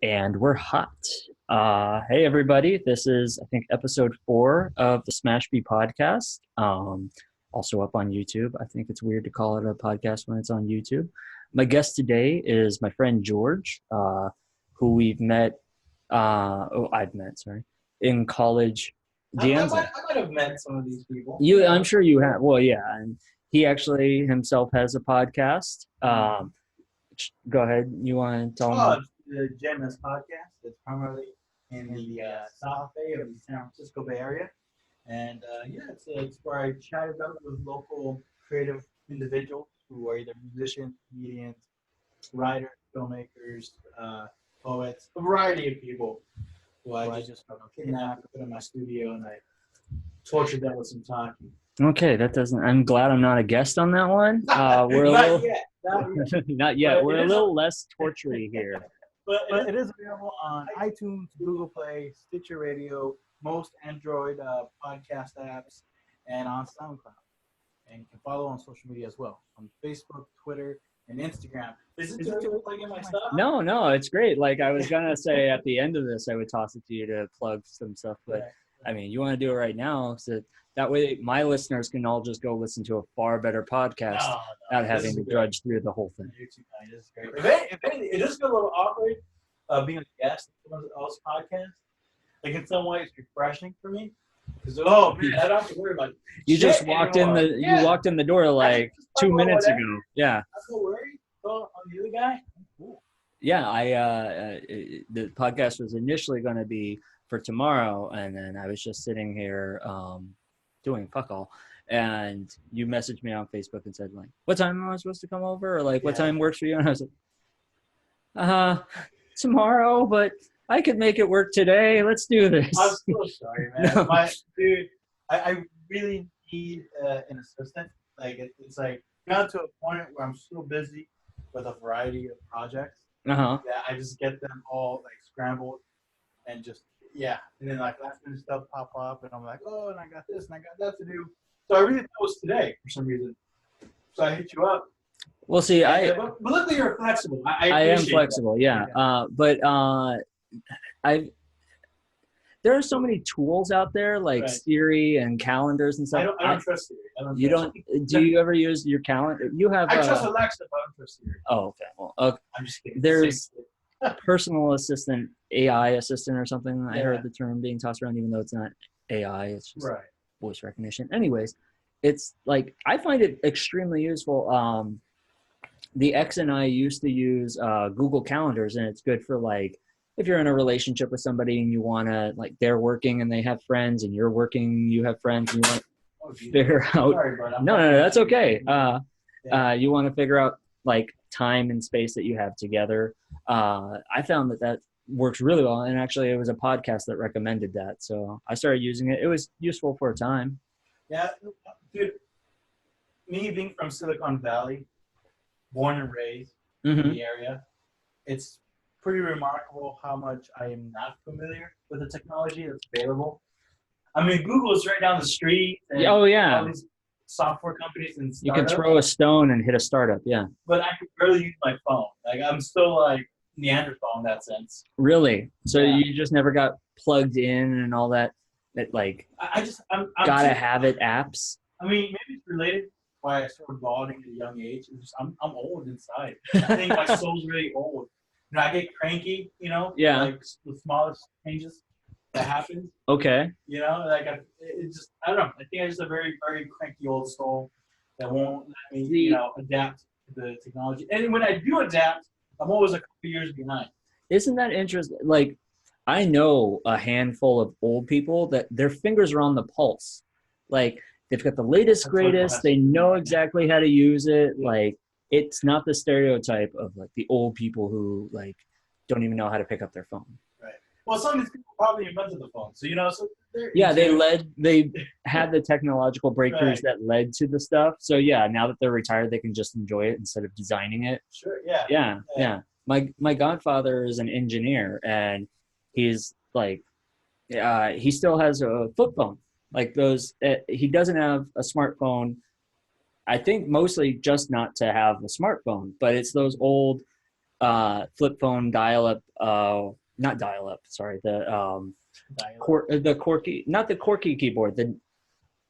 And we're hot. Hey, everybody. This is, I think, episode 4 of the Smashby podcast. Also up on YouTube. I think it's weird to call it a podcast when it's on YouTube. My guest today is my friend George, who we've met, I've met, sorry, in college. I might have met some of these people. I'm sure you have. Well, yeah. And he actually himself has a podcast. Go ahead. You want to tell him? The GMS podcast. It's primarily in the South Bay of the San Francisco Bay Area, and it's where I chat about with local creative individuals who are either musicians, comedians, writers, filmmakers, poets, a variety of people who I just kidnap, put in my studio, and I torture them with some talking. Okay, that doesn't. I'm glad I'm not a guest on that one. We're a Not little, yet. not yet. We're a little less tortury here. But it is available on iTunes, Google Play, Stitcher Radio, most Android podcast apps, and on SoundCloud. And you can follow on social media as well, on Facebook, Twitter, and Instagram. Is it too plugging my stuff? No, it's great. Like I was gonna say at the end of this, I would toss it to you to plug some stuff, but Right. I mean, you want to do it right now, so that way my listeners can all just go listen to a far better podcast without having to drudge through the whole thing. You're too kind. This is great. If anything, it does feel a little awkward being a guest on someone else's podcast. Like in some ways, it's refreshing for me. Because I don't have to worry about it. You just walked in the door like 2 minutes ago. Yeah. I'm so worried. So on the other guy, cool. Yeah, the podcast was initially going to be for tomorrow, and then I was just sitting here doing fuck all, and you messaged me on Facebook and said like, "What time am I supposed to come over?" Or like, "What time works for you?" And I was like, tomorrow, but I could make it work today. Let's do this." I'm so sorry, man. No. Dude, I really need an assistant. Like it's like got to a point where I'm so busy with a variety of projects that I just get them all like scrambled and just and then like last minute stuff pop up and I'm like, oh, and I got this and I got that to do. So I really thought it was today for some reason. So I hit you up. Well, see, But luckily you're flexible. I am appreciate flexible, that. yeah. But there are so many tools out there like Right. Siri and calendars and stuff. I don't trust Siri. You don't? Do you ever use your calendar? You have. I trust Alexa, but I don't trust Siri. Oh, okay. Well, okay. I'm just kidding. There's personal assistant, AI assistant, or something. I Yeah. heard the term being tossed around, even though it's not AI. It's just Right. voice recognition. Anyways, it's like I find it extremely useful. The ex and I used to use Google Calendars, and it's good for like if you're in a relationship with somebody and you want to like they're working and they have friends, and you're working, you have friends, and you want to figure out. Sorry, bud. No, that's okay. You want to figure out like time and space that you have together. I found that works really well, and actually it was a podcast that recommended that, so I started using it. It was useful for a time. Yeah, dude. Me being from Silicon Valley, born and raised in the area, it's pretty remarkable how much I am not familiar with the technology that's available. I mean, Google is right down the street. And Oh yeah, all these software companies and you startups. can throw a stone and hit a startup. Yeah, But I can barely use my phone. Like I'm still like Neanderthal in that sense. really. So Yeah. you just never got plugged in and all that. That like I'm gotta too- have it apps. I mean, maybe it's related why I started balding at a young age. It's just I'm old inside. I think my soul's really old. You know, I get cranky. You know, Yeah. like the smallest changes that happen. Okay. You know, like it just I don't know. I think I just a very very cranky old soul that won't let me adapt to the technology. And when I do adapt, I'm always a couple years behind. Isn't that interesting? Like, I know a handful of old people that their fingers are on the pulse. Like, they've got the latest, That's greatest. They know exactly how to use it. Like, it's not the stereotype of like the old people who like don't even know how to pick up their phone. Right. Well, some of these people probably invented the phone, so so Yeah, they had the technological breakthroughs that led to the stuff. So yeah, now that they're retired, they can just enjoy it instead of designing it. Sure. Yeah. My godfather is an engineer, and he's like, he still has a flip phone. Like those, he doesn't have a smartphone. I think mostly just not to have a smartphone, but it's those old flip phone dial-up, not dial-up, sorry, the Corky, not the Corky keyboard.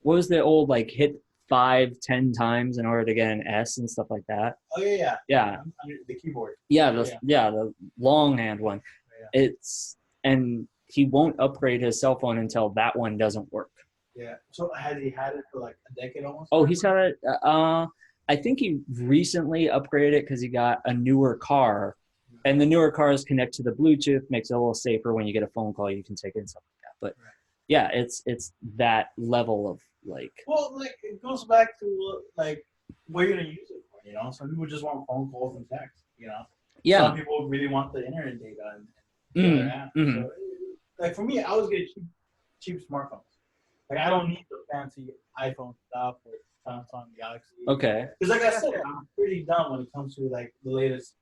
What was the old like hit 5, 10 times in order to get an S and stuff like that? Oh yeah. Yeah. The keyboard. Yeah, the long hand one. Yeah. And he won't upgrade his cell phone until that one doesn't work. Yeah. So has he had it for like a decade almost? Oh, he's had it. I think he recently upgraded it because he got a newer car, and the newer cars connect to the Bluetooth, makes it a little safer when you get a phone call. You can take it and stuff like that. But yeah, it's that level of like. Well, like it goes back to like what you're gonna use it for. You know, some people just want phone calls and text. You know. Yeah. Some people really want the internet data and their app. So, like for me, I always get cheap smartphones. Like I don't need the fancy iPhone stuff or Samsung Galaxy. Okay. Because like I said, I'm pretty dumb when it comes to like the latest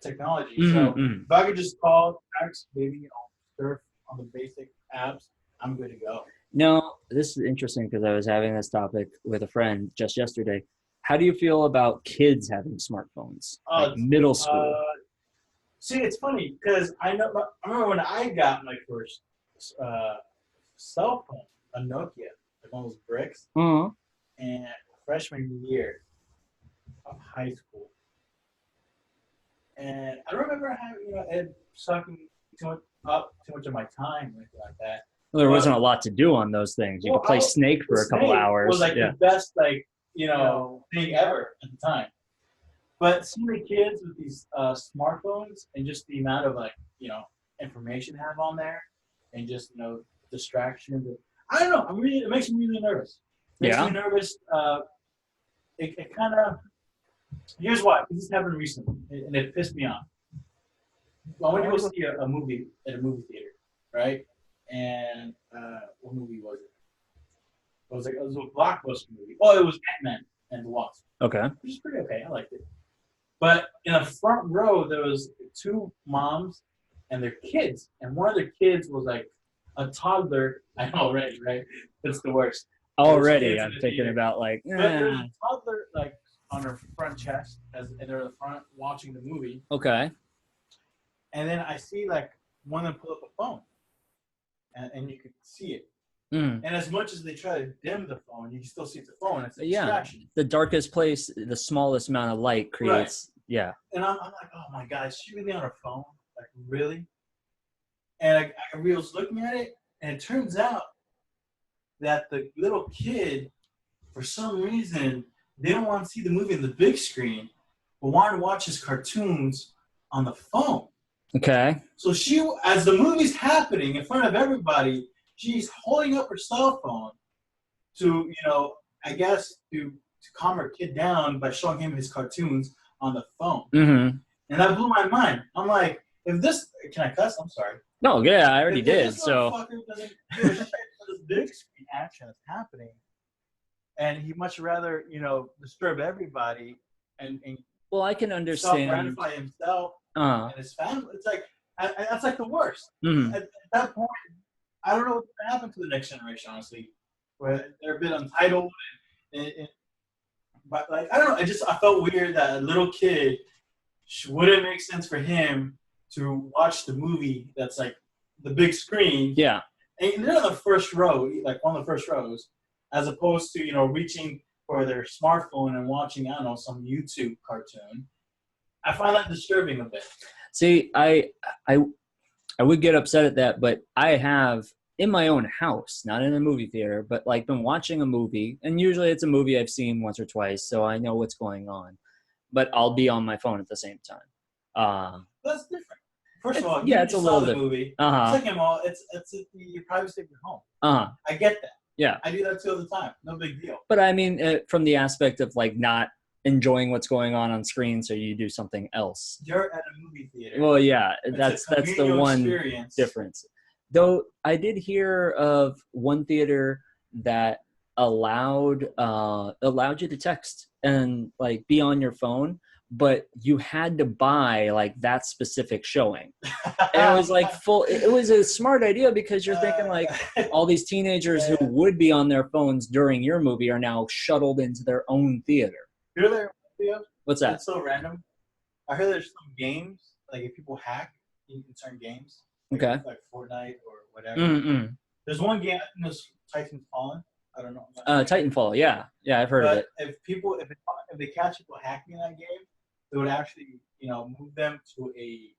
technology. So if I could just call, text, maybe surf on the basic apps, I'm good to go. No, this is interesting because I was having this topic with a friend just yesterday. How do you feel about kids having smartphones, like middle school? See, it's funny because I remember when I got my first cell phone, a Nokia, like one of those bricks, and freshman year of high school. And I remember having, it sucking too much of my time or anything like that. Well, there wasn't a lot to do on those things. You could play Snake for a couple hours. It was like the best, thing ever at the time. But so many kids with these smartphones and just the amount of information they have on there and just distractions. I don't know. It makes me really nervous. It makes me nervous. It kind of. Here's why. This happened recently, and it pissed me off. I went to go see a movie at a movie theater, right? And what movie was it? It was a blockbuster movie. Oh, it was Ant-Man and the Wasp. Okay. Which is pretty okay. I liked it. But in the front row, there was two moms and their kids, and one of their kids was like a toddler. I know, right? That's the worst. Already, I'm thinking about like. But there's a toddler like on her front chest, and they're in the front watching the movie. Okay. And then I see like one of them pull up a phone, and you could see it. And as much as they try to dim the phone, you can still see the phone. It's a distraction. The darkest place, the smallest amount of light creates. Right. Yeah. And I'm like, oh my God, is she really on her phone? Like, really? And I was looking at it, and it turns out that the little kid, for some reason, they don't want to see the movie on the big screen, but wanted to watch his cartoons on the phone. Okay. So she, as the movie's happening in front of everybody, she's holding up her cell phone to, I guess, to calm her kid down by showing him his cartoons on the phone. And that blew my mind. I'm like, can I cuss? I'm sorry. No, yeah, I already did. This so motherfucker doesn't give a shit for this big screen action that's happening, and he much rather, disturb everybody and well, I can understand. Self-gratify himself and his family. It's like that's like the worst. At that point, I don't know what's going to happen to the next generation, honestly. Where they're a bit untitled, but like I don't know. I felt weird that a little kid wouldn't make sense for him to watch the movie that's like the big screen. Yeah. And they're in the first row, like one of the first rows, as opposed to reaching for their smartphone and watching some YouTube cartoon. I find that disturbing a bit. See, I would get upset at that, but I have in my own house, not in a movie theater, but like been watching a movie, and usually it's a movie I've seen once or twice, so I know what's going on. But I'll be on my phone at the same time. That's different. First of all, it's a little different. Movie. Second of all, it's the privacy of your home. I get that. Yeah, I do that too all the time. No big deal. But I mean, from the aspect of like not enjoying what's going on screen, so you do something else. You're at a movie theater. Well, yeah, that's the one difference. Though I did hear of one theater that allowed you to text and like be on your phone, but you had to buy like that specific showing. And it was like it was a smart idea because you're thinking like all these teenagers who would be on their phones during your movie are now shuttled into their own theater. You know, what's that? It's so random. I heard there's some games like if people hack in certain games, Okay. like Fortnite or whatever. Mm-mm. There's one game. I think there's Titan's Fallen. I don't know. Titanfall. Yeah, I've heard of it. If they catch people hacking that game, they would actually move them to a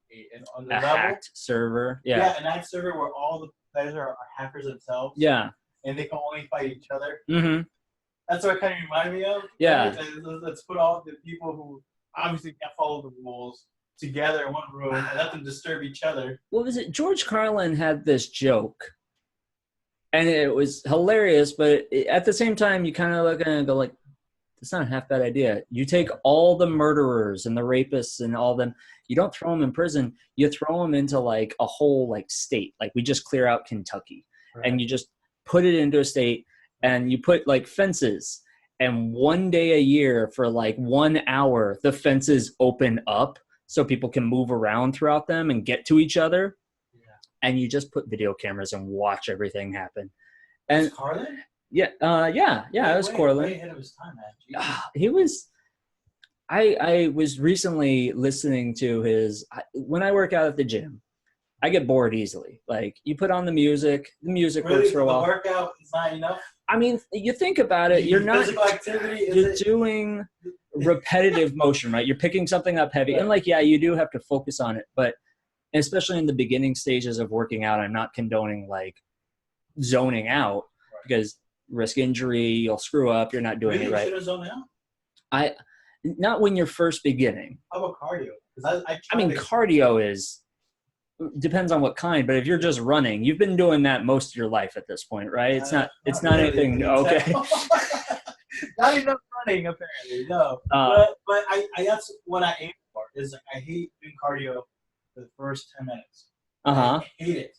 level hacked server. Yeah, and that server where all the players are hackers themselves. Yeah. And they can only fight each other. Mm-hmm. That's what it kind of reminded me of. Yeah. Right? Let's put all the people who obviously can't follow the rules together in one room and let them disturb each other. What was it? George Carlin had this joke, and it was hilarious, but at the same time, you kind of look at it and go like, that's not a half bad idea. You take all the murderers and the rapists and all them, you don't throw them in prison. You throw them into like a whole like state. Like we just clear out Kentucky, right. And you just put it into a state, and you put like fences. And one day a year for like 1 hour, the fences open up so people can move around throughout them and get to each other. Yeah. And you just put video cameras and watch everything happen. And was Carlin? Yeah, it was Corlin. Way ahead of his time, man. He was. I was recently listening to his. When I work out at the gym, I get bored easily. Like you put on the music really, works for a while. The workout is not enough. I mean, you think about it. You're not physical activity. You're doing repetitive motion, right? You're picking something up heavy, and like you do have to focus on it. But especially in the beginning stages of working out, I'm not condoning like zoning out because risk injury, you'll screw up, you're not doing it right. You should zone out? Not when you're first beginning. How about cardio? I mean, cardio depends on what kind, but if you're just running, you've been doing that most of your life at this point, right? It's not really anything, okay. Not enough running, apparently, no. But I that's what I aim for, is like I hate doing cardio for the first 10 minutes. Uh-huh. I hate it.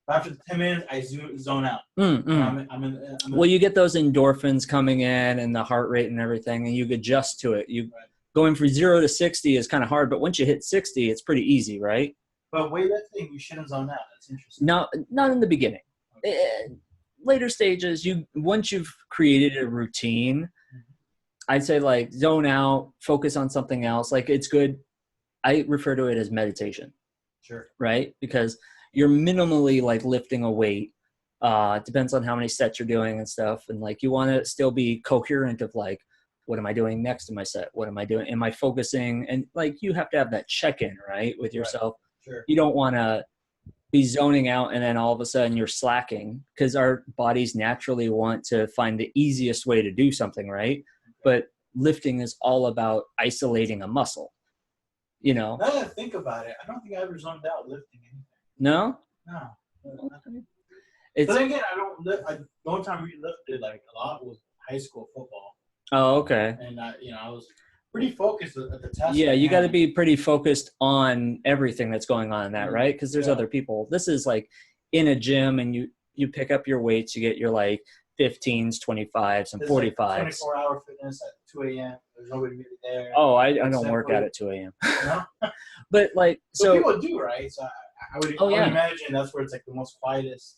But after 10 minutes, I zone out. Well, you get those endorphins coming in and the heart rate and everything, and you adjust to it. Going from 0 to 60 is kind of hard, but once you hit 60, it's pretty easy, right? But weightlifting, you shouldn't zone out. That's interesting. No, not in the beginning. Okay. Later stages, once you've created a routine, I'd say like zone out, focus on something else. Like it's good. I refer to it as meditation. Sure. Right? Because you're minimally like lifting a weight. It depends on how many sets you're doing and stuff. And like you want to still be coherent of like, what am I doing next in my set? What am I doing? Am I focusing? And like you have to have that check-in, right, with yourself. Right. Sure. You don't want to be zoning out and then all of a sudden you're slacking, because our bodies naturally want to find the easiest way to do something, right? Okay. But lifting is all about isolating a muscle. Now that I think about it, I don't think I ever zoned out lifting anything. No? No. But again, I don't lift. The only time we lifted like a lot was high school football. Oh, okay. And I was pretty focused at the test. Yeah, you got to be pretty focused on everything that's going on in that, right? Because there's other people. This is like in a gym, and you pick up your weights. You get your like 15s, 25s, and 45s. Like 24-hour fitness at 2 a.m. There's nobody really there. Oh, I don't work out at 2 a.m. No? But like, so people do, right? So I would imagine that's where it's like the most quietest.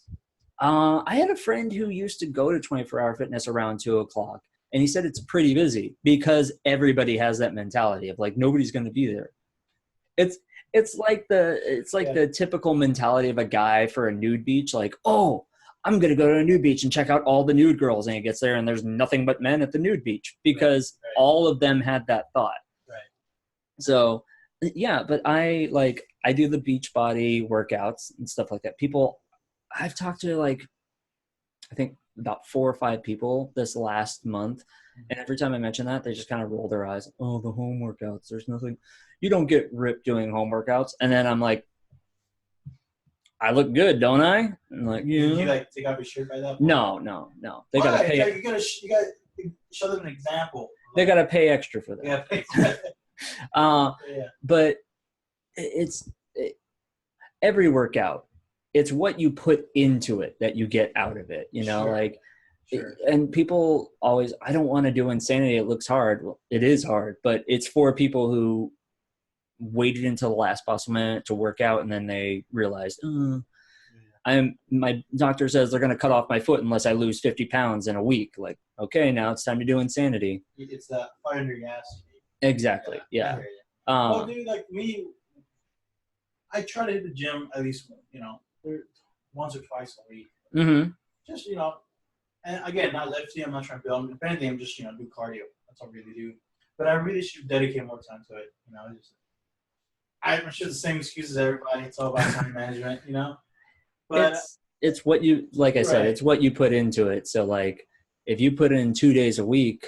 I had a friend who used to go to 24-hour fitness around 2 o'clock, and he said it's pretty busy because everybody has that mentality of like nobody's going to be there. It's like the typical mentality of a guy for a nude beach, like, oh, I'm going to go to a nude beach and check out all the nude girls, and he gets there and there's nothing but men at the nude beach because all of them had that thought. Right. So yeah, but I do the beach body workouts and stuff like that. I've talked to like, I think about 4 or 5 people this last month. And every time I mention that, they just kind of roll their eyes. Oh, the home workouts. There's nothing. You don't get ripped doing home workouts. And then I'm like, I look good, don't I? And like, yeah. Did you like take off your shirt by that point? No. They got to pay. You gotta show them an example. They got to pay extra for that. But it's every workout. It's what you put into it that you get out of it, Sure. And people always, I don't want to do insanity. It looks hard. Well, it is hard, but it's for people who waited until the last possible minute to work out. And then they realized, my doctor says they're going to cut off my foot unless I lose 50 pounds in a week. Like, okay, now it's time to do insanity. It's that fire under your ass. Exactly. Yeah. Well, dude, like me, I try to hit the gym at least, once or twice a week. Mm-hmm. Just, and again, not lifting. I'm not trying to build. If anything, I'm just, do cardio. That's all I really do. But I really should dedicate more time to it. I'm sure the same excuse as everybody. It's all about time management, But it's what you, like I said, it's what you put into it. So like, if you put in 2 days a week,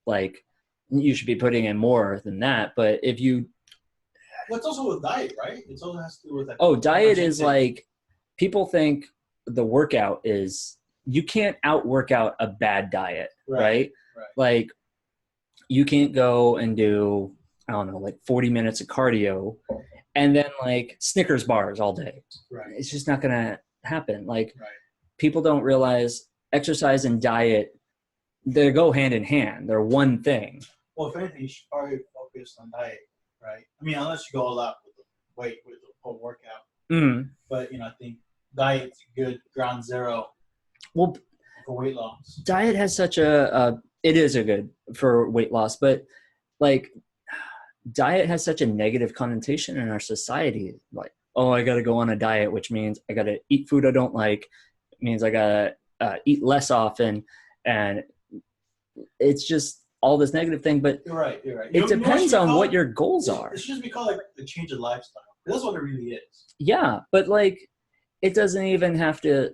like you should be putting in more than that. But if you, well, it's also with diet, right? It also has to do with that. Oh, diet is like, people think the workout is, you can't out-work out a bad diet, right? Like, you can't go and do, I don't know, like 40 minutes of cardio and then like Snickers bars all day. Right. It's just not going to happen. Like, people don't realize exercise and diet, they go hand in hand. They're one thing. Well, if anything, you should probably focus on diet, right? I mean, unless you go a lot with the weight, with the whole workout. Mm-hmm. But, I think diet's a good ground zero for weight loss. Diet has such it is a good for weight loss, but like, diet has such a negative connotation in our society. Like, oh, I got to go on a diet, which means I got to eat food I don't like. It means I got to eat less often. And it's just all this negative thing, but you're right. It depends on what your goals are. It should just be called like a change of lifestyle. That's what it really is. Yeah, but like, it doesn't even have to,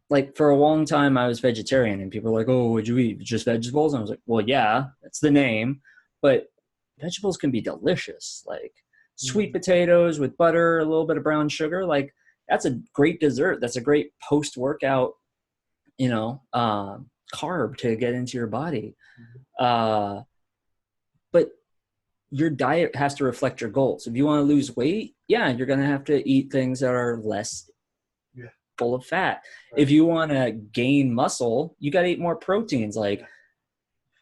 like, for a long time I was vegetarian and people were like, oh, what'd you eat? Just vegetables? And I was like, well, yeah, that's the name, but vegetables can be delicious. Like sweet potatoes with butter, a little bit of brown sugar. Like, that's a great dessert. That's a great post-workout, carb to get into your body. But your diet has to reflect your goals. If you want to lose weight, yeah, you're going to have to eat things that are less full of fat. Right. If you want to gain muscle, you got to eat more proteins. Like,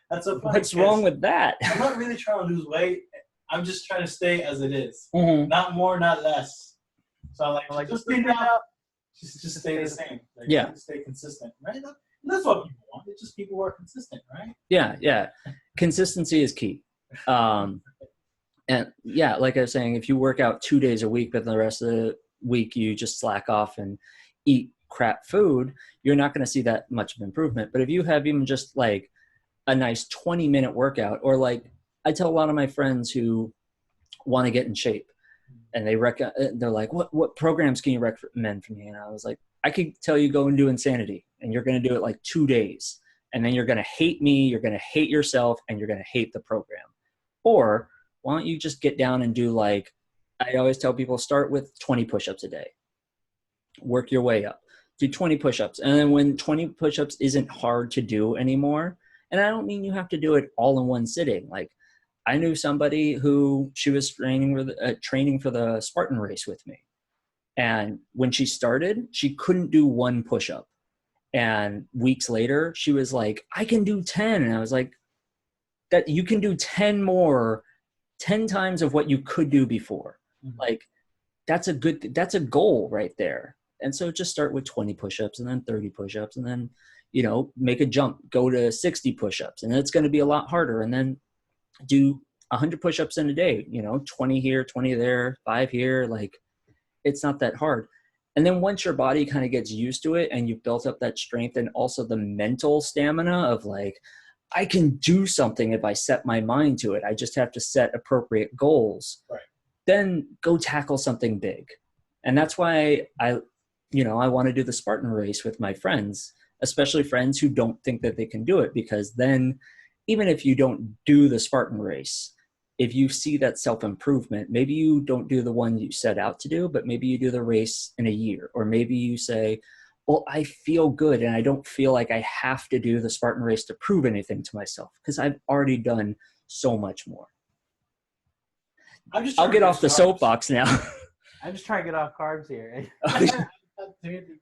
that's a what's wrong with that? I'm not really trying to lose weight. I'm just trying to stay as it is. Mm-hmm. Not more, not less. So I'm like just stay the same. Like, stay consistent, right? That's what people want. It's just people who are consistent, right? Yeah. Consistency is key. And yeah, like I was saying, if you work out 2 days a week, but the rest of the week you just slack off and eat crap food, you're not going to see that much of improvement. But if you have even just like a nice 20-minute workout, or like, I tell a lot of my friends who want to get in shape and they're like, what programs can you recommend for me? And I was like, I could tell you go and do Insanity, and you're going to do it like 2 days. And then you're going to hate me, you're going to hate yourself, and you're going to hate the program. Or why don't you just get down and do, like, I always tell people, start with 20 push-ups a day. Work your way up. Do 20 push-ups. And then when 20 push-ups isn't hard to do anymore, and I don't mean you have to do it all in one sitting. Like, I knew somebody who, she was training for the Spartan race with me. And when she started, she couldn't do one push-up. And weeks later, she was like, I can do 10. And I was like, that you can do 10 times of what you could do before. Mm-hmm. Like, that's a goal right there. And so just start with 20 push-ups and then 30 push-ups and then, make a jump, go to 60 push-ups, and it's going to be a lot harder. And then do 100 push-ups in a day, 20 here, 20 there, 5 here. Like, it's not that hard. And then once your body kind of gets used to it and you've built up that strength and also the mental stamina of like, I can do something if I set my mind to it. I just have to set appropriate goals. Right. Then go tackle something big. And that's why I want to do the Spartan race with my friends, especially friends who don't think that they can do it, because then even if you don't do the Spartan race, if you see that self-improvement, maybe you don't do the one you set out to do, but maybe you do the race in a year, or maybe you say, well, I feel good and I don't feel like I have to do the Spartan race to prove anything to myself because I've already done so much more. I'll get off the soapbox now. I'm just trying to get off carbs here.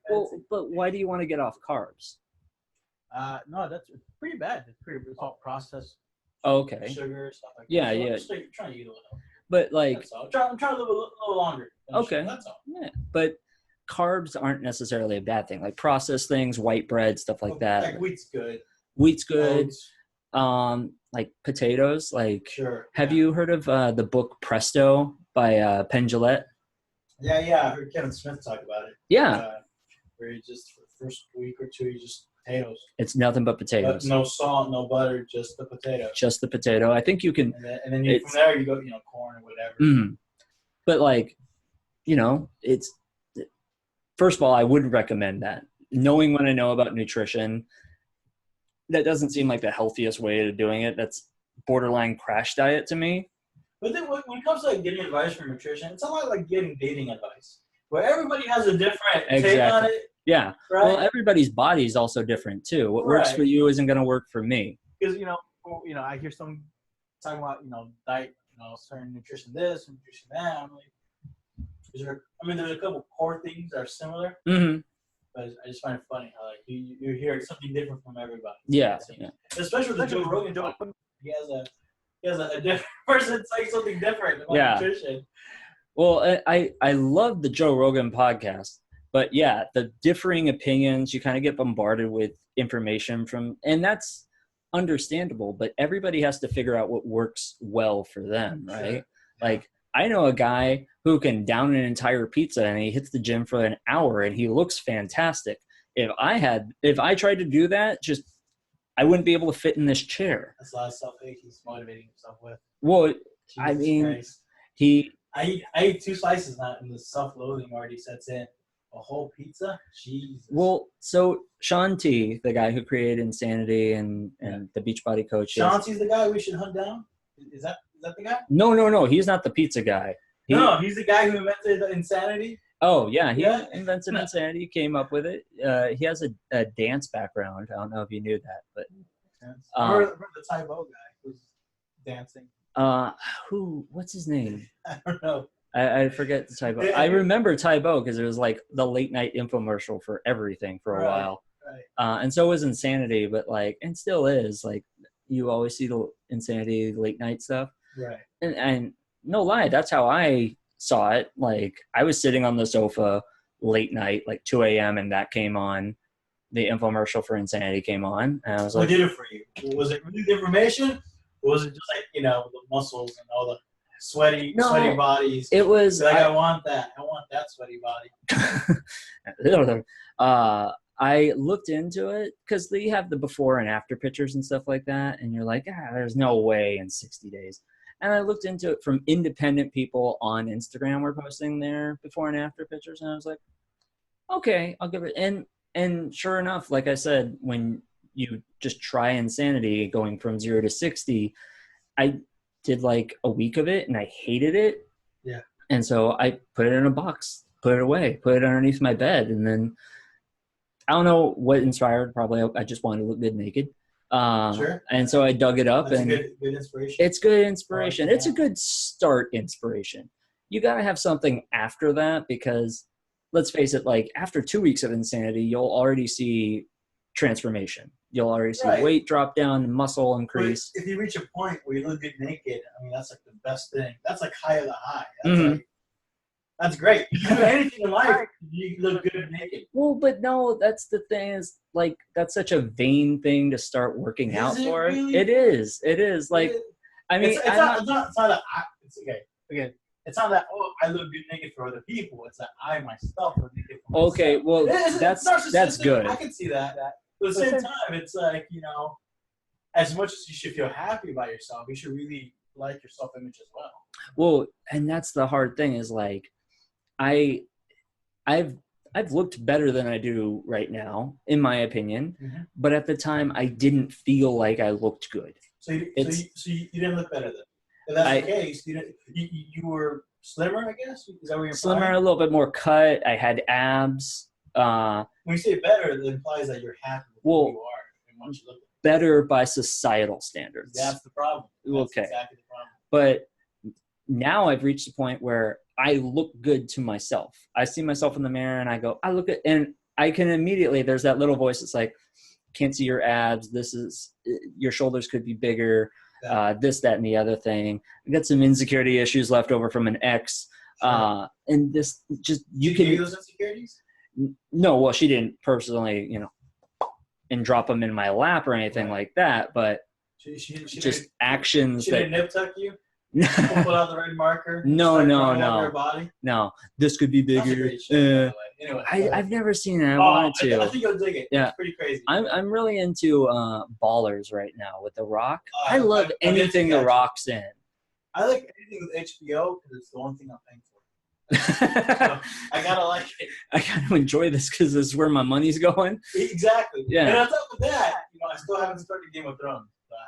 Well, but why do you want to get off carbs? No, that's pretty bad. It's all processed. Oh, okay. Sugar, stuff like that. Yeah, so yeah. I'm just trying to eat a little. But like, I'm trying to live a little longer. Okay. That's all. Yeah, but carbs aren't necessarily a bad thing. Like processed things, white bread, stuff like that. Like wheat's good. Wheat's good. Like potatoes. Like, sure. Have you heard of the book Presto by Penn Jillette? Yeah. I heard Kevin Smith talk about it. Yeah. Where he just, for the first week or two, he just potatoes. It's nothing but But potatoes. no salt, no butter, just the potato. Just the potato. I think you can. And then from there, you go, corn or whatever. But like, it's, first of all, I wouldn't recommend that. Knowing what I know about nutrition, that doesn't seem like the healthiest way of doing it. That's borderline crash diet to me. But then when it comes to like getting advice for nutrition, it's a lot like getting dating advice, where everybody has a different take on it. Yeah. Right? Well, everybody's body is also different too. What works for you isn't going to work for me. Because I hear some talking about diet, certain nutrition this, nutrition that. I'm like, there's a couple core things that are similar. Mm-hmm. But I just find it funny how like you hear something different from everybody. Yeah. Especially with the Joe Rogan talk. He has a different person saying something different about nutrition. Well, I love the Joe Rogan podcast, but yeah, the differing opinions, you kind of get bombarded with information from, and that's understandable, but everybody has to figure out what works well for them, right? Sure. Like, I know a guy who can down an entire pizza and he hits the gym for an hour and he looks fantastic. If I tried to do that, I wouldn't be able to fit in this chair. That's a lot of self-hate he's motivating himself with. Well, Jesus Christ. I ate 2 slices now and the self-loathing already sets in. A whole pizza? Jesus. Well, so Sean T, the guy who created Insanity and the Beachbody coach. Sean T's the guy we should hunt down? Is that the guy? No. He's not the pizza guy. He's the guy who invented Insanity? Oh, yeah. He invented Insanity, came up with it. He has a dance background. I don't know if you knew that. But I remember the Tybo guy who's dancing. What's his name? I don't know. I forget the Tybo. I remember Tybo because it was like the late night infomercial for everything for a while. Right. And so was Insanity, but and still is, you always see the Insanity late night stuff. Right. And no lie, that's how I saw it. I was sitting on the sofa late night, 2 a.m. and that came on. The infomercial for Insanity came on. And I was what did it for you? Was it really the information? Or was it just the muscles and all the sweaty bodies? It was I want that. I want that sweaty body. I looked into it because they have the before and after pictures and stuff like that. And you're like, there's no way in 60 days. And I looked into it from independent people on Instagram were posting their before and after pictures. And I was like, okay, I'll give it. And sure enough, like I said, when you just try Insanity going from 0 to 60, I did a week of it and I hated it. Yeah. And so I put it in a box, put it away, put it underneath my bed. And then I don't know what inspired. Probably I just wanted to look good naked. Sure. And so I dug it up. That's and good inspiration. It's good inspiration. It's a good start inspiration. You got to have something after that because let's face it, after 2 weeks of Insanity, you'll already see transformation. You'll already see weight drop down, muscle increase. But if you reach a point where you look good naked, that's the best thing. That's high of the high. That's great. You can do anything in life. You look good naked. Well, but no, that's the thing is that's such a vain thing to start working out for. Really? It is. It's not that. It's okay. Again, it's not that. Oh, I look good naked for other people. It's that I myself look naked for myself. Okay, well, that's good. I can see that. But at the same time, it's as much as you should feel happy about yourself, you should really like your self-image as well. Well, and that's the hard thing is I've looked better than I do right now, in my opinion. Mm-hmm. But at the time, I didn't feel like I looked good. So you didn't look better then? If that's the case, you were slimmer, I guess? Is that what you're slimmer, implying? a little bit more cut. I had abs. When you say better, it implies that you're happy with who you are and what you look like. Better by societal standards. That's the problem. That's exactly the problem. But now I've reached a point where I look good to myself. I see myself in the mirror and I go, I look at, and I can immediately, there's that little voice that's like, can't see your abs. Your shoulders could be bigger. This, that, and the other thing. I got some insecurity issues left over from an ex. Sure. And this just, you can. Did you those insecurities? No, well, she didn't personally, and drop them in my lap or anything like that. But she just actions she didn't nip tuck you? People pull out the red marker. No, start no, drawing no. over Your body. No, this could be That's a bigger. great show, by the way. Anyway, I've never seen it. I oh, wanted I to. think you'll dig it. Yeah. It's pretty crazy. I'm really into Ballers right now with The Rock. I I've love anything The Rock's in. I like anything with HBO because it's the one thing I'm paying for. So I gotta like it. I gotta enjoy this because this is where my money's going. Exactly. Yeah. And on top of that, I still haven't started Game of Thrones. So I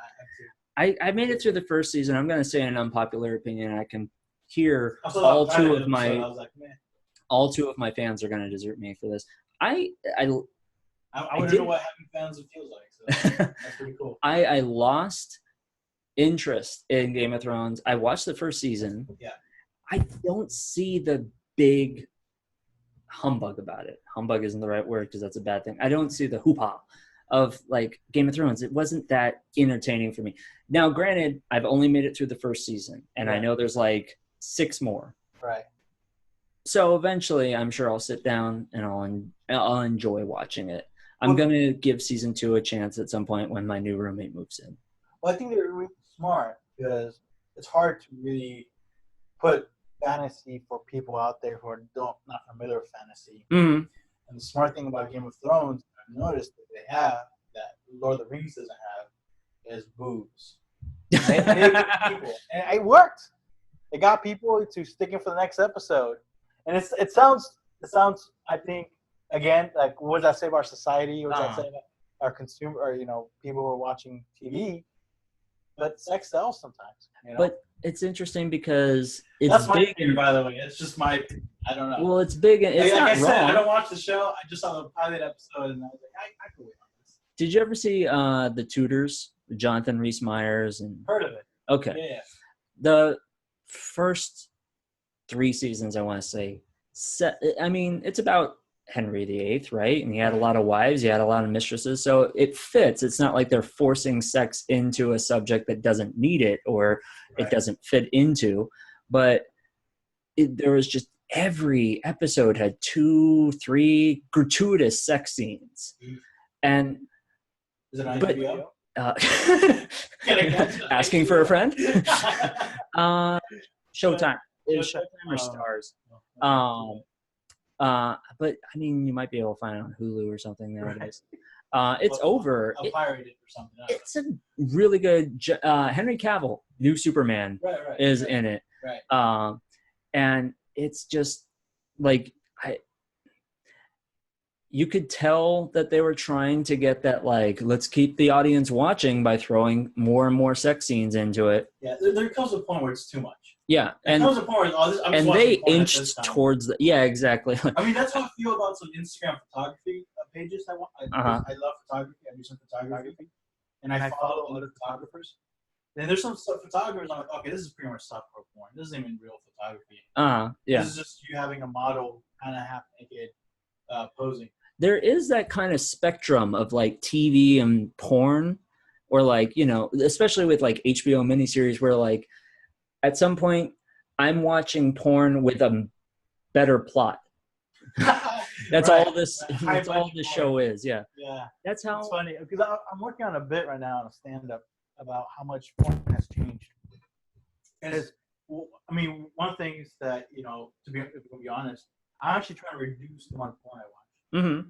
have to. I made it through the first season. I'm gonna say an unpopular opinion. I can hear I'm so all tired two of of it, my so I was like, man, all two of my fans are gonna desert me for this. I I want to know what having fans feels like. So that's pretty cool. I lost interest in Game of Thrones. I watched the first season. Yeah. I don't see the big humbug about it. Humbug isn't the right word because that's a bad thing. I don't see the hoo-ha of like Game of Thrones. It wasn't that entertaining for me. Now, granted, I've only made it through the first season, and I know there's like 6 more. Right. So eventually, I'm sure I'll sit down and I'll enjoy watching it. I'm gonna give season 2 a chance at some point when my new roommate moves in. Well, I think they're really smart because it's hard to really put fantasy for people out there who are not familiar with fantasy. Mm-hmm. And the smart thing about Game of Thrones, I've noticed that they have that Lord of the Rings doesn't have is boobs. They get people, and it worked. It got people to stick in for the next episode, and it sounds. I think again, like what does that say about our society? What does that say about our consumer, or people who are watching TV? But sex sells sometimes. But it's interesting because it's That's my big. opinion, by the way. It's just my. I don't know. Well, it's big. And it's like not I wrong. said, I don't watch the show. I just saw the pilot episode, and I was like, I could wait on this. Did you ever see The Tudors? Jonathan Rhys Meyers and Heard of it? okay. Yeah. The first 3 seasons, I want to say, it's about Henry VIII, right? And he had a lot of wives, he had a lot of mistresses, so it fits. It's not like they're forcing sex into a subject that doesn't need it or it doesn't fit into. But there was just every episode had 2-3 gratuitous sex scenes, and is it on HBO? Asking for a friend. Showtime. It was Showtime or Stars. But I mean, you might be able to find it on Hulu or something nowadays. It's over. I'll pirate it or something. It's a really good. Henry Cavill, new Superman, is in it. Right. And it's just like you could tell that they were trying to get that, like, let's keep the audience watching by throwing more and more sex scenes into it. Yeah, there comes a point where it's too much. Yeah, and there comes a point where they inched towards the. Yeah, exactly. I mean, that's how I feel about some Instagram photography pages. I love photography. I do some photography, and I follow other photographers. Then there's some photographers. I'm like, okay, this is pretty much softcore porn. This isn't even real photography. Yeah. This is just you having a model kind of half naked posing. There is that kind of spectrum of like TV and porn, or like, especially with like HBO miniseries where like at some point I'm watching porn with a better plot. That's all this. That's all this show is. Yeah. Yeah. That's how. It's funny because I'm working on a bit right now on a stand-up about how much porn has changed. And one of the things that to be honest, I'm actually trying to reduce the amount of porn I watch. Mm-hmm.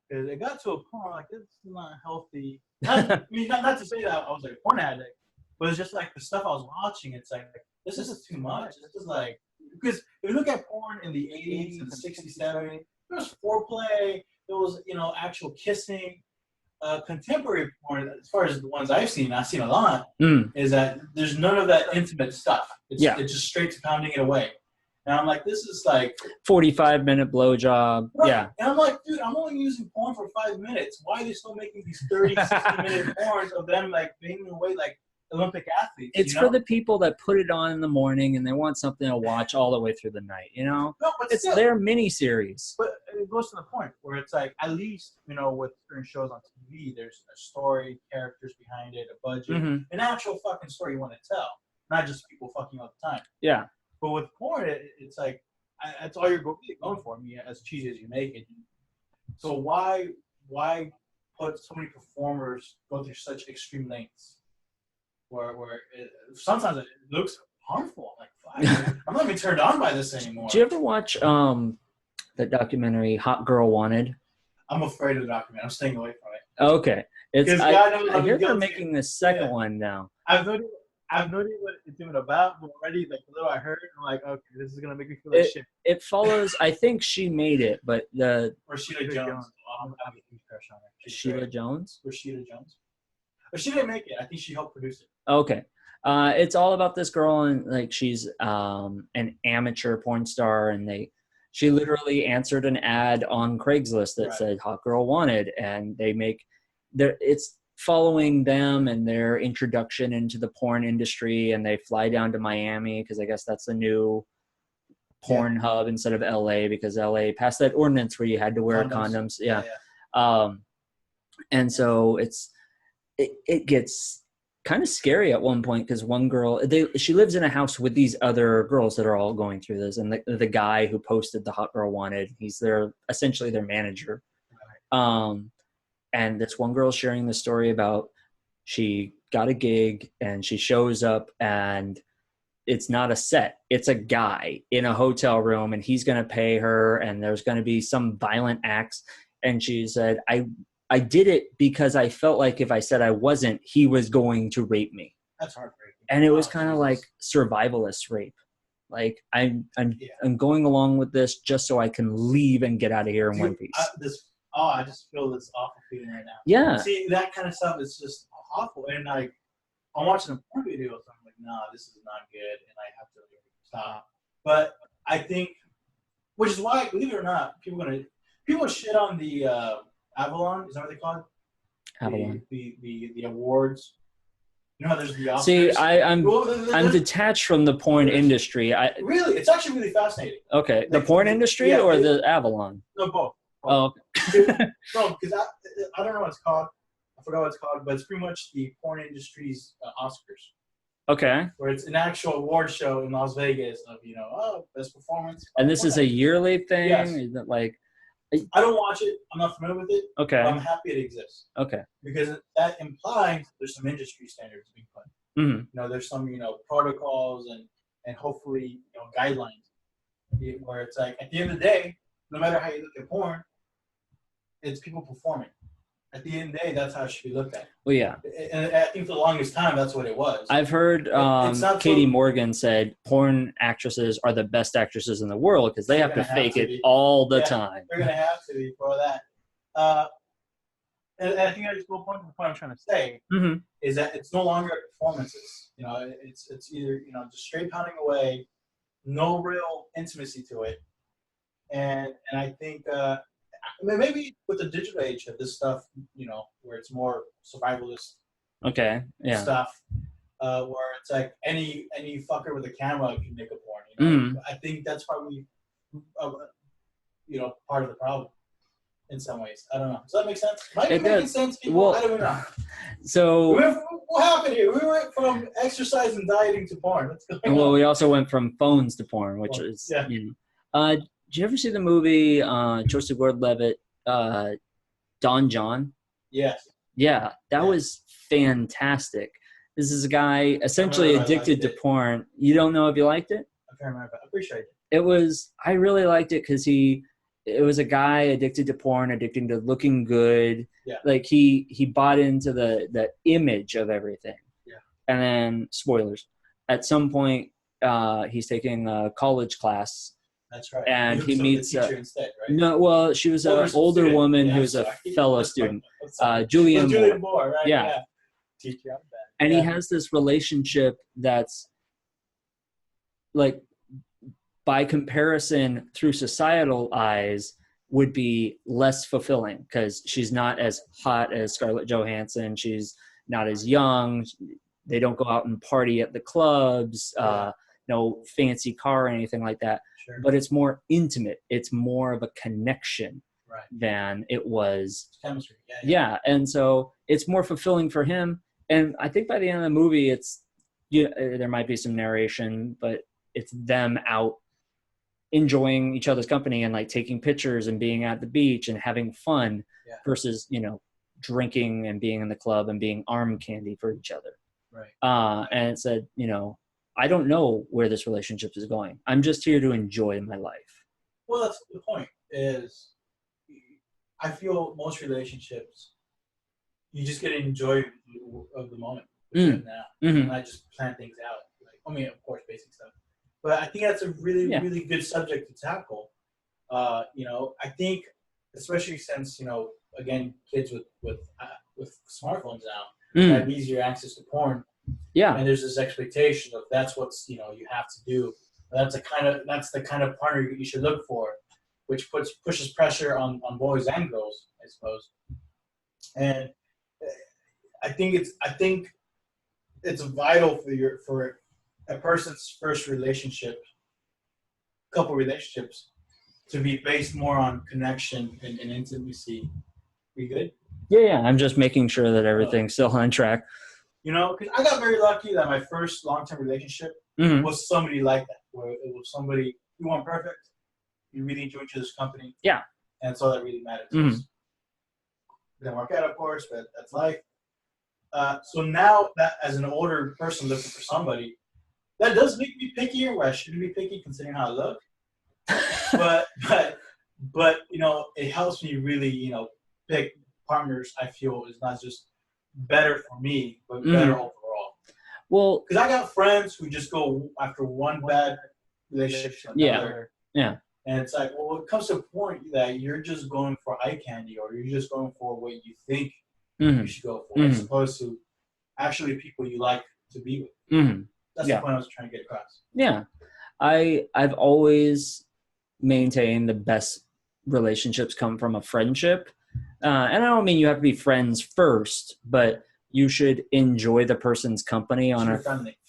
Because it got to a point like this is not healthy. Not to say that I was like a porn addict, but it's just like the stuff I was watching. It's like this is too much. This is like because if you look at porn in the 80s and the 60s, 70s, there was foreplay. There was actual kissing. Contemporary porn, as far as the ones I've seen a lot, is that there's none of that intimate stuff. It's just straight to pounding it away. And I'm like, this is like 45-minute blowjob. Right. Yeah. And I'm like, dude, I'm only using porn for 5 minutes. Why are they still making these 30, 60-minute porns of them like banging away like Olympic athletes? It's for the people that put it on in the morning and they want something to watch all the way through the night, No, but it's their mini-series. But it goes to the point where it's like, at least, with certain shows on TV, there's a story, characters behind it, a budget, an actual fucking story you want to tell, not just people fucking all the time. Yeah. But with porn, it's like, that's all you're going for. I mean, as cheesy as you make it. So why put so many performers go through such extreme lengths? Where sometimes it looks harmful. I'm like, fuck, I'm not even turned on by this anymore. Do you ever watch the documentary Hot Girl Wanted? I'm afraid of the documentary. I'm staying away from it. Okay. I hear they're making the second one now. I've no idea what it's even about, but already, like, the little I heard, I'm like, okay, this is going to make me feel like shit. It follows, I think she made it, but Or Sheila Jones. I have a huge crush on her. Sheila Jones? Or Sheila Jones. But she didn't make it. I think she helped produce it. Okay. It's all about this girl, and like she's an amateur porn star, and she literally answered an ad on Craigslist that said "Hot Girl Wanted," and it's following them and their introduction into the porn industry, and they fly down to Miami because I guess that's the new porn hub instead of LA, because LA passed that ordinance where you had to wear condoms. Yeah. And so it gets kind of scary at one point because one girl, she lives in a house with these other girls that are all going through this, and the guy who posted the Hot Girl Wanted, he's essentially their manager. And this one girl sharing the story about she got a gig and she shows up and it's not a set, it's a guy in a hotel room, and he's going to pay her, and there's going to be some violent acts. And she said, I did it because I felt like if I said I wasn't, he was going to rape me. That's heartbreaking. And it was kind of like survivalist rape. Like I'm going along with this just so I can leave and get out of here in one piece. I just feel this awful feeling right now. Yeah. See, that kind of stuff is just awful. And like, I'm watching a porn video, so I'm like, nah, this is not good, and I have to stop. But I think, which is why, believe it or not, people shit on the Avalon. Is that what they call it? Avalon. The awards. You know how there's the Oscars? See, I'm detached from the porn industry. Really? It's actually really fascinating. Okay. The porn industry or the Avalon? No, both. Oh, okay. No, because I don't know what it's called. I forgot what it's called, but it's pretty much the porn industry's Oscars. Okay. Where it's an actual award show in Las Vegas of, best performance. And this is a yearly thing? Yes. Is it like... I don't watch it. I'm not familiar with it. Okay. But I'm happy it exists. Okay. Because that implies there's some industry standards being put. Mm-hmm. There's some, protocols and hopefully, guidelines. Where it's like, at the end of the day, no matter how you look at porn, it's people performing. At the end of the day, that's how it should be looked at. Well, yeah. And I think for the longest time, that's what it was. I've heard Katie Morgan said porn actresses are the best actresses in the world because they have to fake it all the time. They're going to have to be for that. And I think I just go point to the point I'm trying to say is that it's no longer performances. It's either, just straight pounding away, no real intimacy to it. And I think maybe with the digital age of this stuff, where it's more survivalist stuff, where it's like any fucker with a camera can make a porn. I think that's probably part of the problem in some ways. I don't know. Does that make sense? Might be making sense, people? Well, I don't know. So what happened here? We went from exercise and dieting to porn. What's going on? Well, we also went from phones to porn, which is did you ever see the movie Joseph Gordon-Levitt, Don John? Yes. Yeah, that was fantastic. This is a guy essentially addicted to porn. You don't know if you liked it? I can't remember. I appreciate it. I really liked it because it was a guy addicted to porn, addicted to looking good. Yeah. Like he bought into the image of everything. Yeah. And then, spoilers, at some point he's taking a college class. That's right. And he meets the teacher instead, right? No, well, she was an older woman who was a fellow student, Julianne Moore, right? Yeah. Teacher, I'm bad. And he has this relationship that's like, by comparison, through societal eyes, would be less fulfilling because she's not as hot as Scarlett Johansson. She's not as young. They don't go out and party at the clubs. No fancy car or anything like that. Sure. But it's more intimate. It's more of a connection than it was. Chemistry. Yeah. And so it's more fulfilling for him. And I think by the end of the movie, there might be some narration, but it's them out enjoying each other's company and like taking pictures and being at the beach and having fun versus, drinking and being in the club and being arm candy for each other. Right. And it said, I don't know where this relationship is going. I'm just here to enjoy my life. Well, that's the point. Is I feel most relationships, you just get to enjoy of the moment right now, and I just plan things out. Like, I mean, of course, basic stuff, but I think that's a really, really good subject to tackle. I think, especially since again, kids with smartphones now have easier access to porn. Yeah. And there's this expectation of that's what's you have to do. That's the kind of partner you should look for, which pushes pressure on boys and girls, I suppose. And I think it's vital for a person's first couple relationships, to be based more on connection and intimacy. We good? Yeah. I'm just making sure that everything's still on track. Because I got very lucky that my first long-term relationship was somebody like that, where it was somebody, you weren't perfect, you really enjoyed each other's company. Yeah. And so that really mattered to us. It didn't work out, of course, but that's life. So now that as an older person looking for somebody, that does make me pickier, where I shouldn't be picky considering how I look. but it helps me really, pick partners I feel is not just better for me, but better overall. Well, because I got friends who just go after one bad relationship to another. Yeah. And it's like, well, it comes to a point that you're just going for eye candy, or you're just going for what you think you should go for, as opposed to actually people you like to be with. That's the point I was trying to get across. Yeah. I've always maintained the best relationships come from a friendship. And I don't mean you have to be friends first, but you should enjoy the person's company on a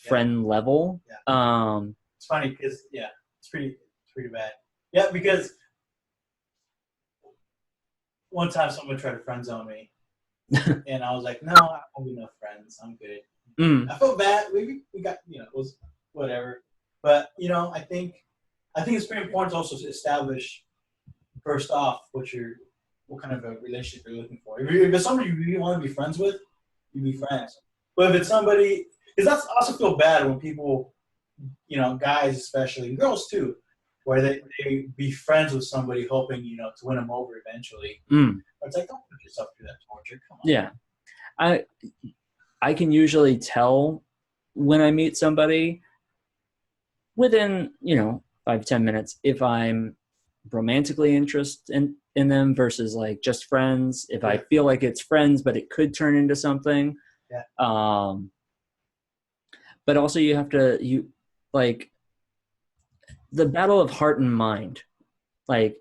friend level. Yeah. It's funny because, it's pretty bad. Yeah, because one time someone tried to friend zone me, and I was like, no, I don't have enough friends. I'm good. I felt bad. We got, it was whatever. But, I think it's pretty important to also establish, first off, what kind of a relationship you're looking for. If it's somebody you really want to be friends with, you be friends. But if it's somebody, because that's also feel bad when people, guys especially, and girls too, where they be friends with somebody hoping, to win them over eventually. It's like, don't put yourself through that torture. Come on. Yeah. I can usually tell when I meet somebody within, 5-10 minutes if I'm romantically interested in them versus like just friends. If I feel like it's friends, but it could turn into something. Yeah. But also you have to, like, the battle of heart and mind. Like,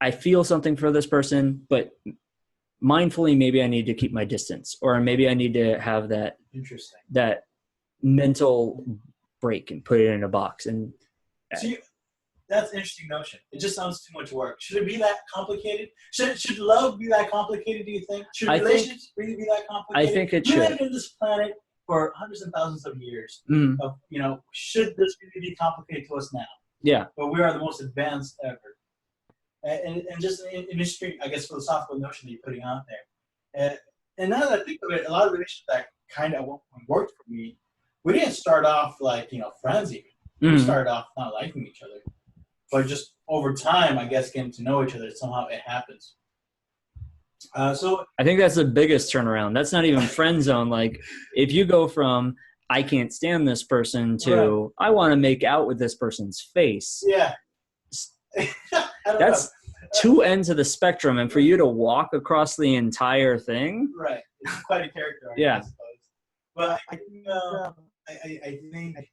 I feel something for this person, but mindfully, maybe I need to keep my distance, or maybe I need to have that mental break and put it in a box. And see, that's an interesting notion. It just sounds too much work. Should it be that complicated? Should love be that complicated, do you think? Should relationships really be that complicated? I think it should. We lived in this planet for hundreds and thousands of years. Should this really be complicated to us now? Yeah. But we are the most advanced ever. And just an interesting, I guess, philosophical notion that you're putting out there. And now that I think of it, a lot of relationships that kind of worked for me, we didn't start off like, friends even. We started off not liking each other. But just over time, I guess, getting to know each other, somehow it happens. So I think that's the biggest turnaround. That's not even friend zone. Like, if you go from I can't stand this person to I want to make out with this person's face. Yeah. That's two ends of the spectrum, and for you to walk across the entire thing, right? It's quite a character, I suppose. But I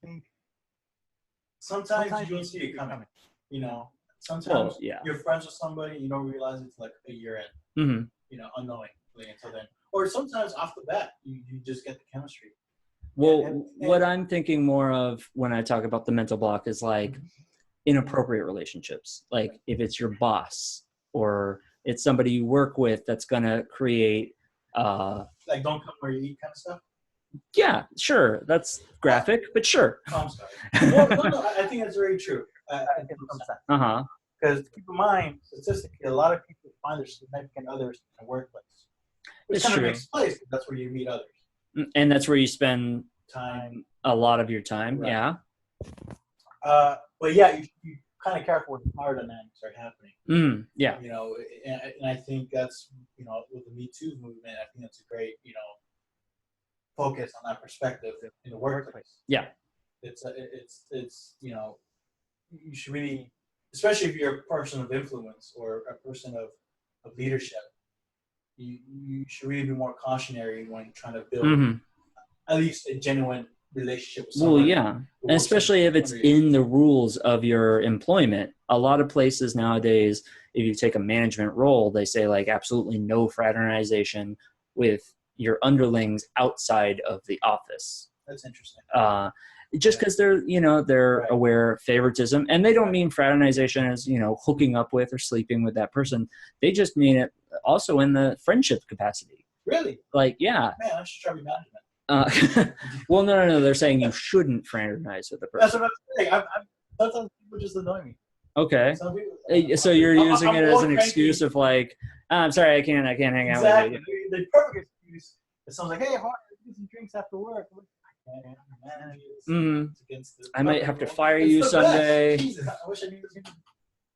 think sometimes you don't see it coming. Sometimes you're friends with somebody, you don't realize it's like a year in. Unknowingly until then, or sometimes off the bat, you just get the chemistry. Well, what I'm thinking more of when I talk about the mental block is like inappropriate relationships. Like if it's your boss or it's somebody you work with that's going to create like don't come where you eat kind of stuff. Yeah, sure. That's graphic, but sure. Oh, I'm sorry. No, I think that's very true. Because keep in mind, statistically, a lot of people find their significant others in the workplace. Which kind of makes place, because that's where you meet others. And that's where you spend time. a lot of your time. Right. Yeah. But yeah, you kind of careful when power dynamics are happening. Yeah. You know, and I think that's, you know, with the Me Too movement, I think that's a great, you know, focus on that perspective in the workplace. Yeah. It's you know, you should really, especially if you're a person of influence or a person of leadership, you should really be more cautionary when trying to build at least a genuine relationship with someone. Well, yeah. And especially if it's in the rules of your employment. A lot of places nowadays, if you take a management role, they say like absolutely no fraternization with your underlings outside of the office. That's interesting. Just because they're, you know, they're aware of favoritism, and they don't mean fraternization as, you know, hooking up with or sleeping with that person. They just mean it also in the friendship capacity. Really? Like, yeah. Man, I should try to be management. Well, no. They're saying you shouldn't fraternize with the person. That's what I'm saying. Sometimes people just annoy me. Okay. People, so you're using it as an cranky. excuse of like, I'm sorry, I can't hang out Exactly. with you. The perfect excuse is someone's like, hey, Jorge, do some drinks after work. I'm like, I might have to fire you someday. Jesus, I wish I knew this.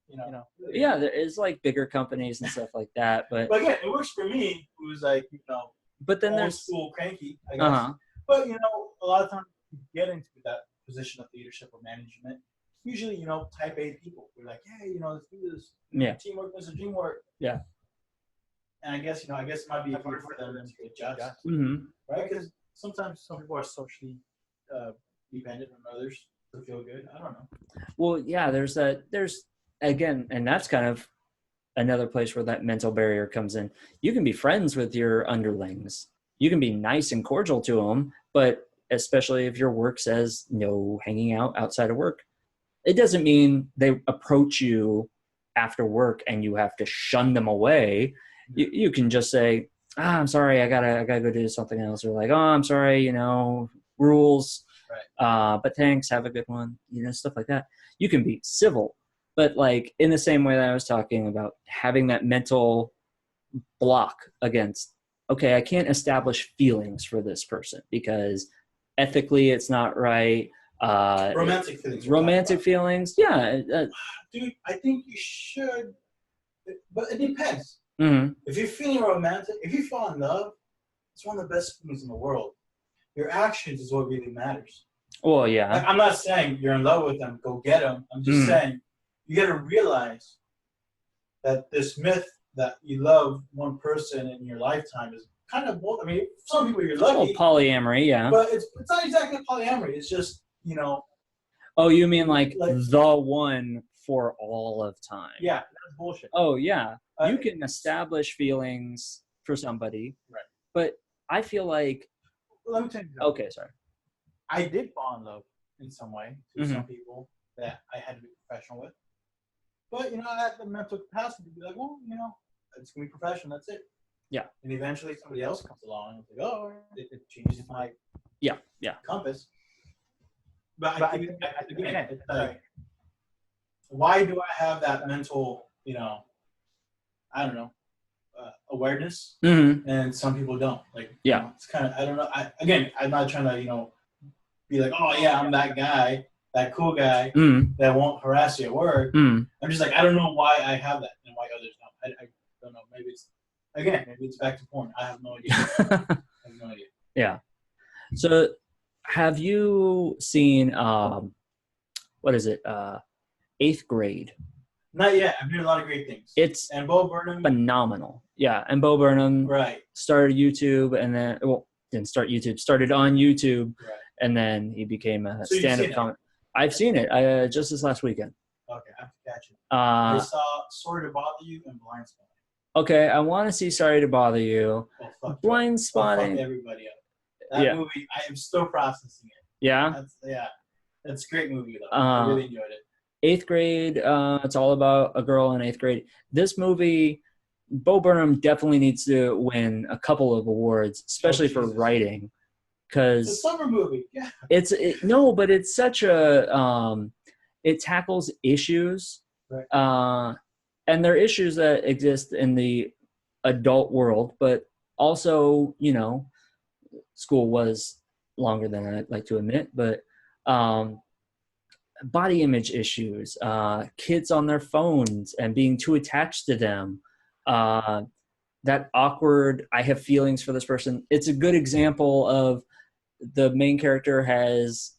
You know. Yeah, there is like bigger companies and stuff like that, but again, it works for me. Who's like, you know, but then old there's school cranky, I guess. But you know, a lot of times you get into that position of leadership or management. Usually, you know, type A people. We're like, hey, you know, let's do this. Yeah. Teamwork is a dreamwork. Yeah. And I guess, you know, it might be hard for them to adjust, right? Because sometimes some people are socially dependent on others to feel good. I don't know. Well, yeah, there's again, and that's kind of another place where that mental barrier comes in. You can be friends with your underlings. You can be nice and cordial to them, but especially if your work says no hanging out outside of work, it doesn't mean they approach you after work and you have to shun them away. You can just say, I'm sorry, I gotta go do something else. Or like, oh, I'm sorry, you know, rules. Right. But thanks, have a good one. You know, stuff like that. You can be civil, but like in the same way that I was talking about having that mental block against, okay, I can't establish feelings for this person because ethically it's not right. Romantic feelings. Romantic feelings. Yeah. Dude, I think you should, but it depends. Mm-hmm. If you're feeling romantic, if you fall in love, it's one of the best feelings in the world. Your actions is what really matters. Well, yeah. Like, I'm not saying you're in love with them, go get them. I'm just saying you got to realize that this myth that you love one person in your lifetime is kind of bull. I mean, some people you're lucky. Polyamory, yeah. But it's not exactly polyamory. It's just, you know. Oh, you mean like the one for all of time? Yeah, that's bullshit. Oh, yeah. You can establish feelings for somebody, right? But I feel like. Let me tell you. Okay, sorry. I did fall in love in some way to some people that I had to be professional with. But, you know, I had the mental capacity to be like, well, you know, it's going to be professional. That's it. Yeah. And eventually somebody else comes along and it's like, oh, it changes my compass. But I think, again, it's like, why do I have that mental, you know, I don't know, awareness? And some people don't. Like, you know, it's kind of, I don't know. I'm not trying to, you know, be like, oh, yeah, I'm that guy, that cool guy that won't harass you at work. I'm just like, I don't know why I have that and why others don't. I don't know. Maybe it's back to porn. I have no idea. Yeah. So have you seen, what is it, 8th Grade? Not yet. I've heard a lot of great things. And Bo Burnham. Phenomenal. Yeah. And Bo Burnham started YouTube and then, well, didn't start YouTube, started on YouTube. Right. And then he became a stand-up comic. I've seen it just this last weekend. Okay, I have to catch it. I saw Sorry to Bother You and Blind Spotting. Okay, I want to see Sorry to Bother You. Blind Spotting. Fuck everybody up. That movie, I am still processing it. Yeah? That's a great movie, though. I really enjoyed it. 8th Grade, it's all about a girl in 8th grade. This movie, Bo Burnham definitely needs to win a couple of awards, especially for writing. Because it's a summer movie, but it's such a it tackles issues, and there are issues that exist in the adult world, but also, you know, school was longer than I'd like to admit, but body image issues, kids on their phones and being too attached to them, that awkward, I have feelings for this person. It's a good example of the main character has,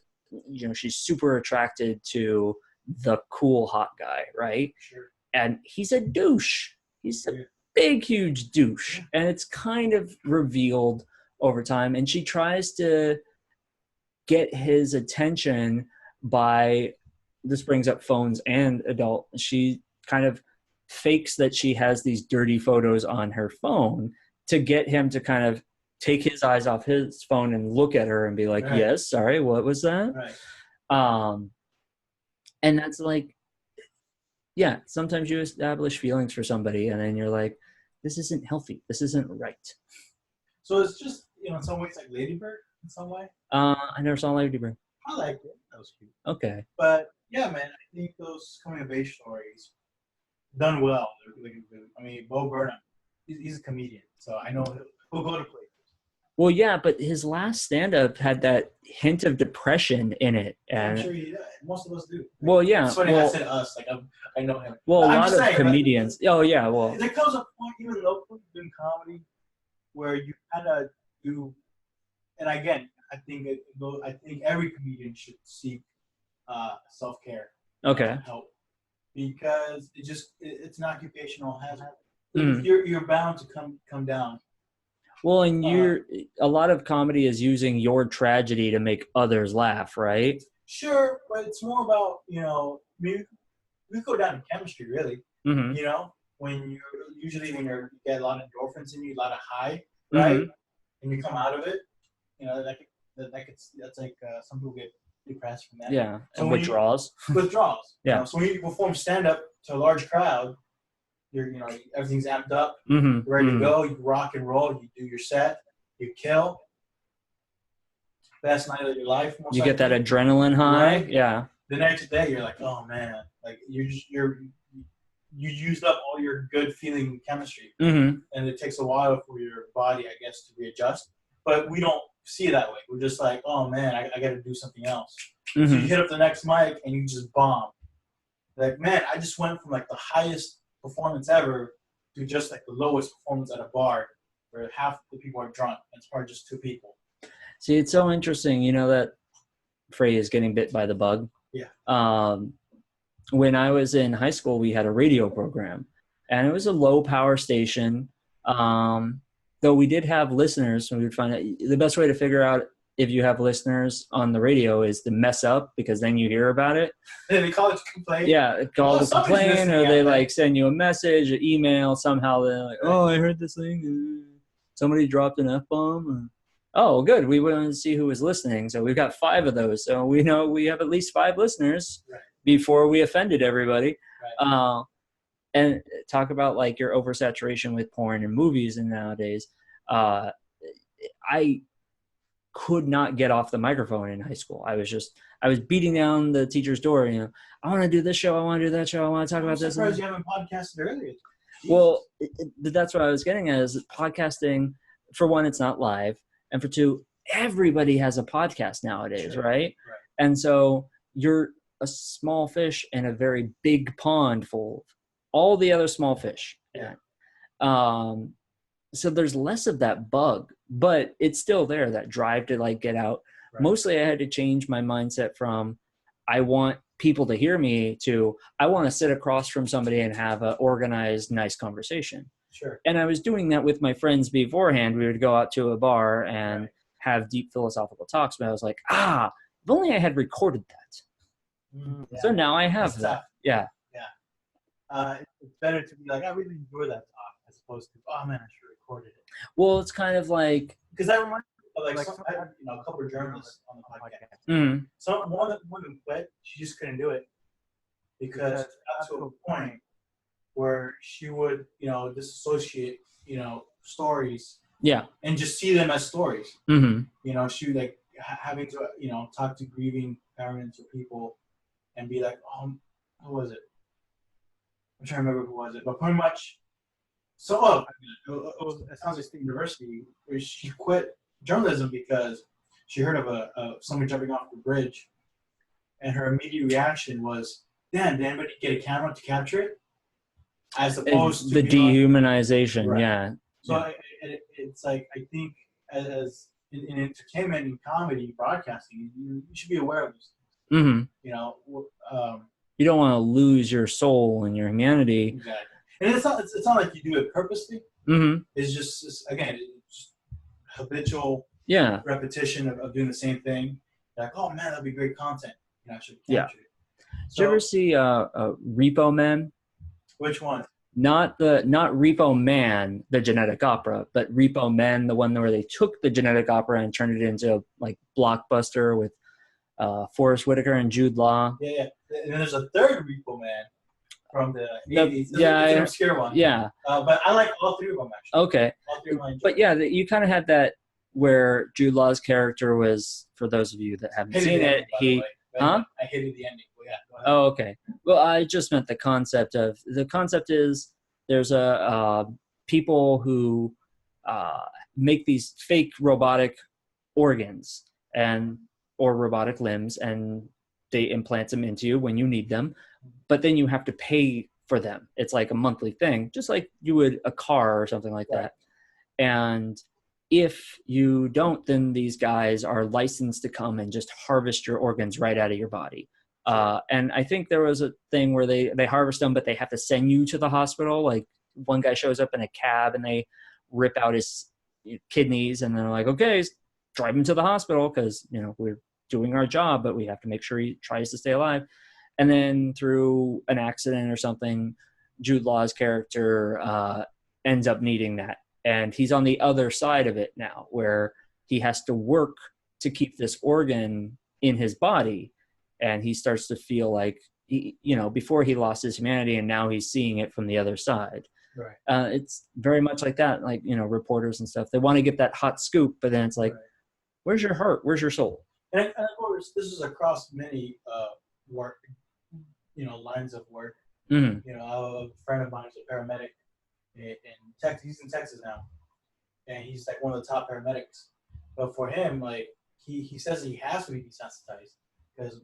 she's super attracted to the cool hot guy, right? Sure. And he's a douche. He's a big, huge douche. And it's kind of revealed over time. And she tries to get his attention by, this brings up phones and adult, she kind of fakes that she has these dirty photos on her phone to get him to kind of take his eyes off his phone and look at her and be like, yes, sorry, what was that? Right. And that's like, yeah, sometimes you establish feelings for somebody and then you're like, this isn't healthy. This isn't right. So it's just, in some ways like Lady Bird in some way. I never saw Lady Bird. I liked it. That was cute. Okay. But yeah, man, I think those coming of age stories done well. I mean, Bo Burnham, he's a comedian, so I know he'll go to places. Well, yeah, but his last stand-up had that hint of depression in it, and I'm sure most of us do. Well, yeah. It's funny I said us, like I know him. Well, a lot of comedians. Oh, yeah. Well, there comes a point, even locally in comedy, where you kind of do. And again, I think every comedian should seek self-care. Okay. Help, because it's an occupational hazard. Mm. You're bound to come down. Well, and a lot of comedy is using your tragedy to make others laugh, right? Sure, but it's more about, we go down to chemistry, really. Mm-hmm. When you get a lot of endorphins in you, a lot of high, right? Mm-hmm. And you come out of it, that's like some people get depressed from that. Yeah, so and withdrawals. Withdrawals. Yeah. So when you perform stand-up to a large crowd, everything's amped up, mm-hmm. You're ready to go, you rock and roll, you do your set, you kill. Best night of your life. You get that adrenaline high, right? Yeah. The next day, you're like, oh man, like you used up all your good feeling chemistry, mm-hmm. and it takes a while for your body, I guess, to readjust. But we don't see it that way. We're just like, oh man, I got to do something else. Mm-hmm. So you hit up the next mic and you just bomb. Like, man, I just went from like the highest performance ever to just like the lowest performance at a bar where half the people are drunk and it's probably just two people. See, it's so interesting, that phrase, getting bit by the bug. Yeah. When I was in high school, we had a radio program, and it was a low power station. Though we did have listeners, so we would find out the best way to figure out if you have listeners on the radio is to mess up, because then you hear about it. They call it to complain. Yeah, call to complain, or they like send you a message, an email. Somehow they're like, "Oh, I heard this thing. Somebody dropped an F-bomb." Oh, good. We wanted to see who was listening, so we've got 5 of those. So we know we have at least 5 listeners before we offended everybody. Right. And talk about like your oversaturation with porn and movies, and nowadays, I could not get off the microphone in high school. I was beating down the teacher's door. I want to do this show. I want to do that show. I want to talk about this. I'm surprised you haven't podcasted earlier. Jesus. Well, that's what I was getting at. Is podcasting, for one, it's not live, and for two, everybody has a podcast nowadays, Sure. right? And so you're a small fish in a very big pond full of all the other small fish. Yeah. So there's less of that bug, but it's still there, that drive to like get out. Right. Mostly I had to change my mindset from I want people to hear me to I want to sit across from somebody and have an organized, nice conversation. Sure. And I was doing that with my friends beforehand. We would go out to a bar and have deep philosophical talks, but I was like, if only I had recorded that. Mm-hmm. Yeah. So now I have that. Tough. Yeah. It's better to be like, I really enjoy that talk, as opposed to, oh man, I should have recorded it. Well, it's kind of like, because I remember I had a couple of journalists on the podcast. Mm-hmm. So one of them quit. She just couldn't do it because it got to a point where she would, disassociate, stories. Yeah. And just see them as stories. Mm-hmm. She would like having to, talk to grieving parents or people and be like, who was it? I'm trying to remember who was it, but pretty much. So, it sounds like State University, where she quit journalism because she heard of someone jumping off the bridge, and her immediate reaction was, "Damn, did anybody get a camera to capture it?" As opposed to the dehumanization, right. yeah. So it's like, I think as in entertainment and comedy broadcasting, you should be aware of these things. Mm-hmm. You know, you don't want to lose your soul and your humanity. Exactly. And it's not like you do it purposely. Mm-hmm. It's just again, it's habitual repetition of doing the same thing. Like, oh man, that'd be great content. You know, I should capture it. Did you ever see Repo Man? Which one? Not Repo Man, the genetic opera, but Repo Men, the one where they took the genetic opera and turned it into like Blockbuster with Forrest Whitaker and Jude Law. Yeah. And then there's a third Repo Man from the 80s. It's an obscure one. Yeah. But I like all three of them, actually. Okay. All three of them. But yeah, you kind of had that where Jude Law's character was, for those of you that haven't seen it, I hated the ending. Well, yeah, go ahead. Oh, okay. Well, I just meant the concept is there's people who make these fake robotic organs or robotic limbs, and they implant them into you when you need them, but then you have to pay for them. It's like a monthly thing, just like you would a car or something like that. And if you don't, then these guys are licensed to come and just harvest your organs right out of your body. And I think there was a thing where they harvest them, but they have to send you to the hospital. Like one guy shows up in a cab and they rip out his kidneys, and they're like, okay, drive him to the hospital because, you know, we're doing our job, but we have to make sure he tries to stay alive. And then through an accident or something, Jude Law's character ends up needing that. And he's on the other side of it now, where he has to work to keep this organ in his body. And he starts to feel like, before he lost his humanity, and now he's seeing it from the other side. Right. It's very much like that, like, reporters and stuff. They want to get that hot scoop, but then it's like, where's your heart? Where's your soul? And of course, this is across many work, lines of work. Mm-hmm. A friend of mine is a paramedic in Texas. He's in Texas now, and he's like one of the top paramedics. But for him, like he says he has to be desensitized because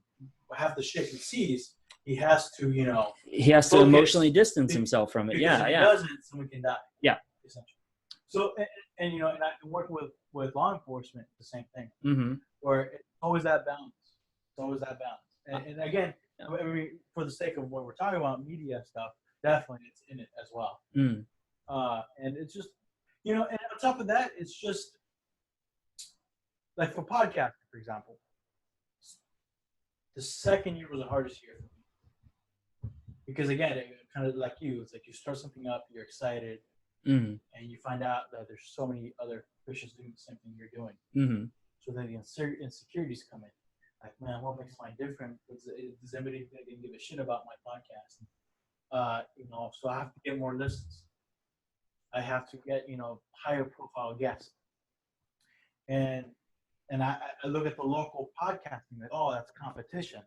half the shit he sees, he has to, he has to emotionally distance himself from it. Because if he doesn't, someone can die. Yeah. Essentially. So, and I work with law enforcement, the same thing. Mm-hmm. Where it's always that balance. It's always that balance. And again, I mean, for the sake of what we're talking about, media stuff, definitely it's in it as well. Mm. And it's just, and on top of that, it's just like for podcasting, for example, the second year was the hardest year for me. Because again, it kind of like you, it's like you start something up, you're excited, and you find out that there's so many other Christians doing the same thing you're doing. Mm-hmm. So then the insecurities come in. Like, man, what makes mine different? Does anybody give a shit about my podcast? So I have to get more listens. I have to get, higher profile guests. And I look at the local podcasting, like, oh, that's competition.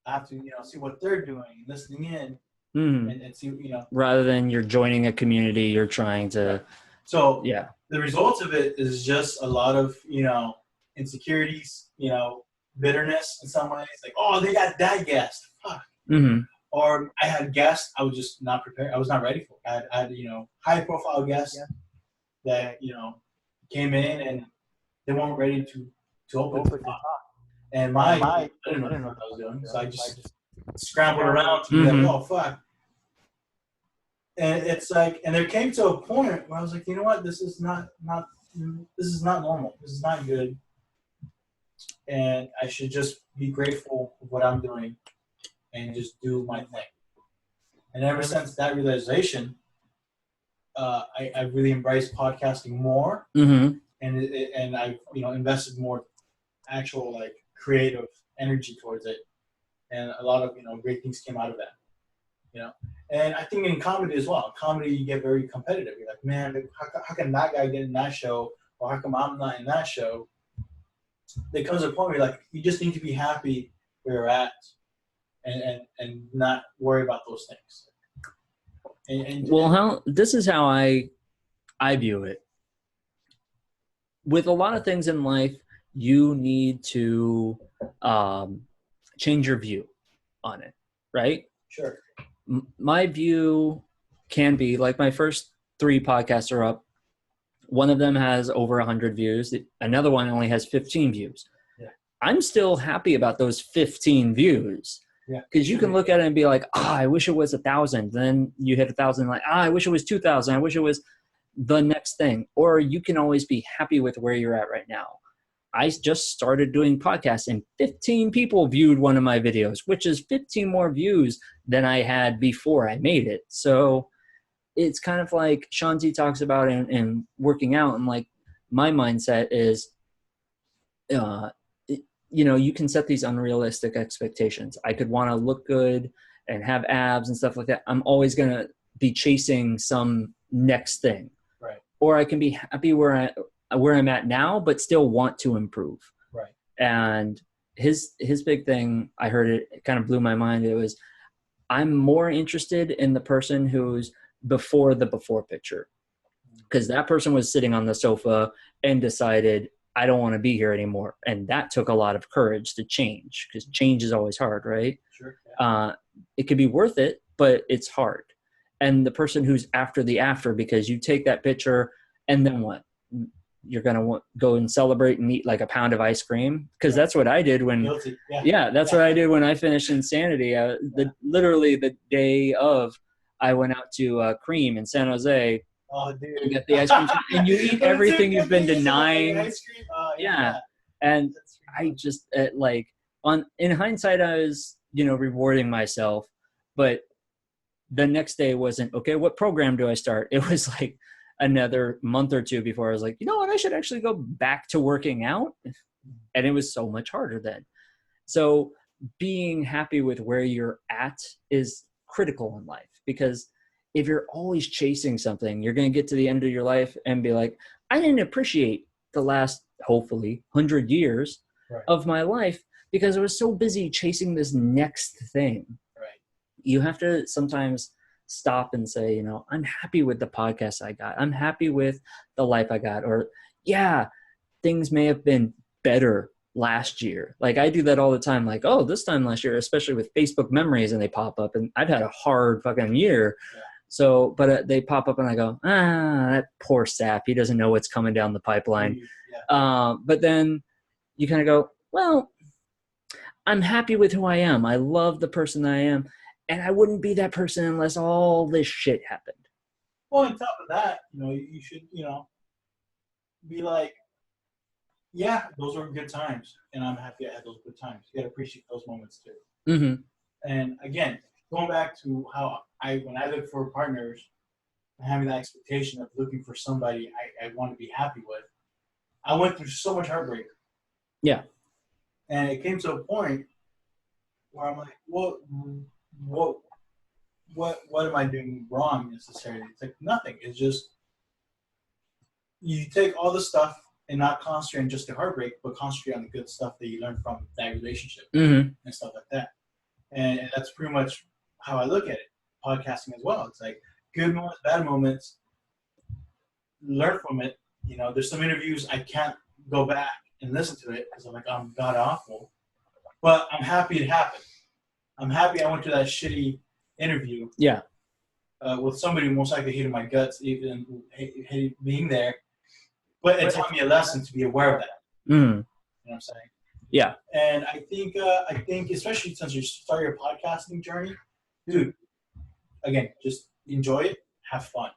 I have to, see what they're doing, listening in, and see, rather than you're joining a community, you're trying to. Right. So yeah, the results of it is just a lot of, insecurities, bitterness in some ways. Like, oh, they got that guest. Fuck. Mm-hmm. Or I had guests I was just not prepared. I was not ready for. I had high profile guests that, came in and they weren't ready to open the talk. And I didn't know what I was doing. So I just scrambled around to be like, oh, fuck. And it's like, and there came to a point where I was like, you know what? This is not normal. This is not good. And I should just be grateful for what I'm doing and just do my thing. And ever since that realization, I really embraced podcasting more, and I've invested more actual like creative energy towards it, and a lot of great things came out of that. And I think in comedy as well. Comedy, you get very competitive. You're like, man, how can that guy get in that show, or how come I'm not in that show? There comes a point where you're like, you just need to be happy where you're at, and not worry about those things. This is how I view it. With a lot of things in life, you need to change your view on it, right? Sure. My view can be like my first 3 podcasts are up. One of them has over 100 views. Another one only has 15 views. Yeah. I'm still happy about those 15 views. Yeah. Because you can look at it and be like, I wish it was 1,000. Then you hit 1,000, like, I wish it was 2,000. I wish it was the next thing. Or you can always be happy with where you're at right now. I just started doing podcasts and 15 people viewed one of my videos, which is 15 more views than I had before I made it. So it's kind of like Shanti talks about in working out, and like my mindset is, you can set these unrealistic expectations. I could want to look good and have abs and stuff like that. I'm always going to be chasing some next thing. Right. Or I can be happy where I'm at now, but still want to improve. Right. And his big thing, I heard it kind of blew my mind. It was, I'm more interested in the person who's before the before picture, because that person was sitting on the sofa and decided, I don't want to be here anymore. And that took a lot of courage to change, because change is always hard, right? Sure. Yeah. It could be worth it, but it's hard. And the person who's after the after, because you take that picture and then what? You're going to go and celebrate and eat like a pound of ice cream? Because that's what I did when, Guilty. that's what I did when I finished Insanity. Literally the day of, I went out to Cream in San Jose. Oh, dude. You get the ice cream and you eat everything you've been denying. Ice cream. Yeah. And I just in hindsight, I was, rewarding myself, but the next day wasn't, okay, what program do I start? It was like another month or two before I was like, you know what, I should actually go back to working out. And it was so much harder then. So being happy with where you're at is critical in life, because if you're always chasing something, you're going to get to the end of your life and be like, I didn't appreciate the last, hopefully, 100 years of my life because I was so busy chasing this next thing. Right. You have to sometimes stop and say, I'm happy with the podcast I got. I'm happy with the life I got. Or, yeah, things may have been better last year. Like I do that all the time. Like, oh, this time last year, especially with Facebook memories, and they pop up, and I've had a hard fucking year. Yeah. So, but they pop up and I go, that poor sap. He doesn't know what's coming down the pipeline. Yeah. But then you kind of go, well, I'm happy with who I am. I love the person that I am. And I wouldn't be that person unless all this shit happened. Well, on top of that, you should, be like, yeah, those were good times. And I'm happy I had those good times. You got to appreciate those moments too. Mm-hmm. And again, going back to how when I look for partners, having that expectation of looking for somebody I want to be happy with, I went through so much heartbreak. Yeah. And it came to a point where I'm like, what am I doing wrong necessarily? It's like nothing. It's just you take all the stuff and not concentrate on just the heartbreak, but concentrate on the good stuff that you learn from that relationship and stuff like that. And that's pretty much how I look at it. Podcasting as well. It's like good moments, bad moments. Learn from it. There's some interviews I can't go back and listen to it because I'm like, I'm god awful. But I'm happy it happened. I'm happy I went to that shitty interview. Yeah. With somebody who most likely hated my guts, even hated being there. But it taught me a lesson to be aware of that. Mm. You know what I'm saying? Yeah. And I think especially since you start your podcasting journey, dude, again, just enjoy it, have fun.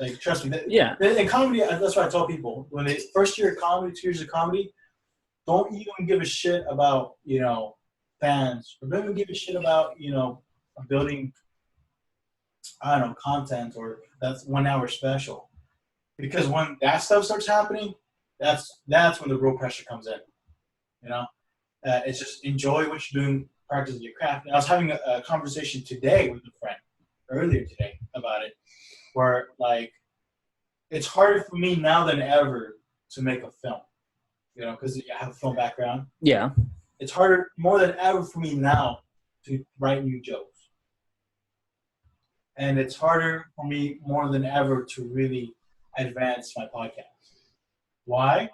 Like, trust me. In comedy, that's what I tell people. When they first year of comedy, 2 years of comedy, don't even give a shit about, fans. Or don't even give a shit about, building, I don't know, content or that's 1 hour special. Because when that stuff starts happening, that's when the real pressure comes in. It's just enjoy what you're doing, practice your craft. And I was having a conversation today with a friend, earlier today, about it, where, like, it's harder for me now than ever to make a film, because I have a film background. Yeah. It's harder, more than ever for me now to write new jokes. And it's harder for me more than ever to really advance my podcast. Why?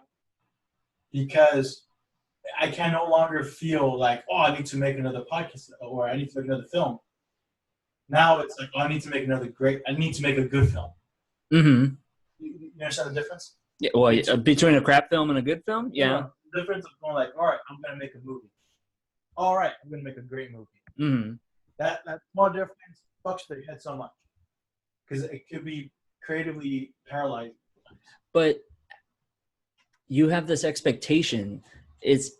because I can no longer feel like, oh, I need to make another podcast or I need to make another film. Now it's like, oh, I need to make a good film. Mm-hmm. You understand the difference? Yeah. Well, between a crap film and a good film, yeah. The difference of going like, all right, I'm gonna make a movie. All right, I'm gonna make a great movie. Mm-hmm. That small difference fucks their head so much because it could be creatively paralyzed. But you have this expectation. It's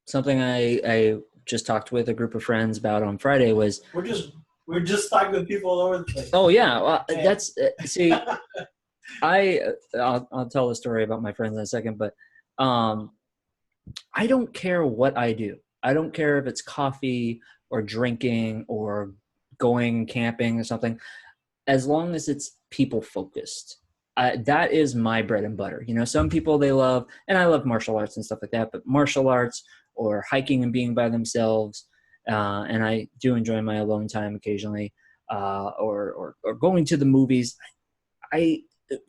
something I just talked with a group of friends about on Friday. Was we're just talking with people all over the place. Oh yeah, well, that's see. I'll tell the story about my friends in a second, but I don't care what I do. I don't care if it's coffee or drinking or going camping or something, as long as it's people focused. That is my bread and butter. You know, some people they love, and I love martial arts and stuff like that, but martial arts or hiking and being by themselves, and I do enjoy my alone time occasionally, or going to the movies.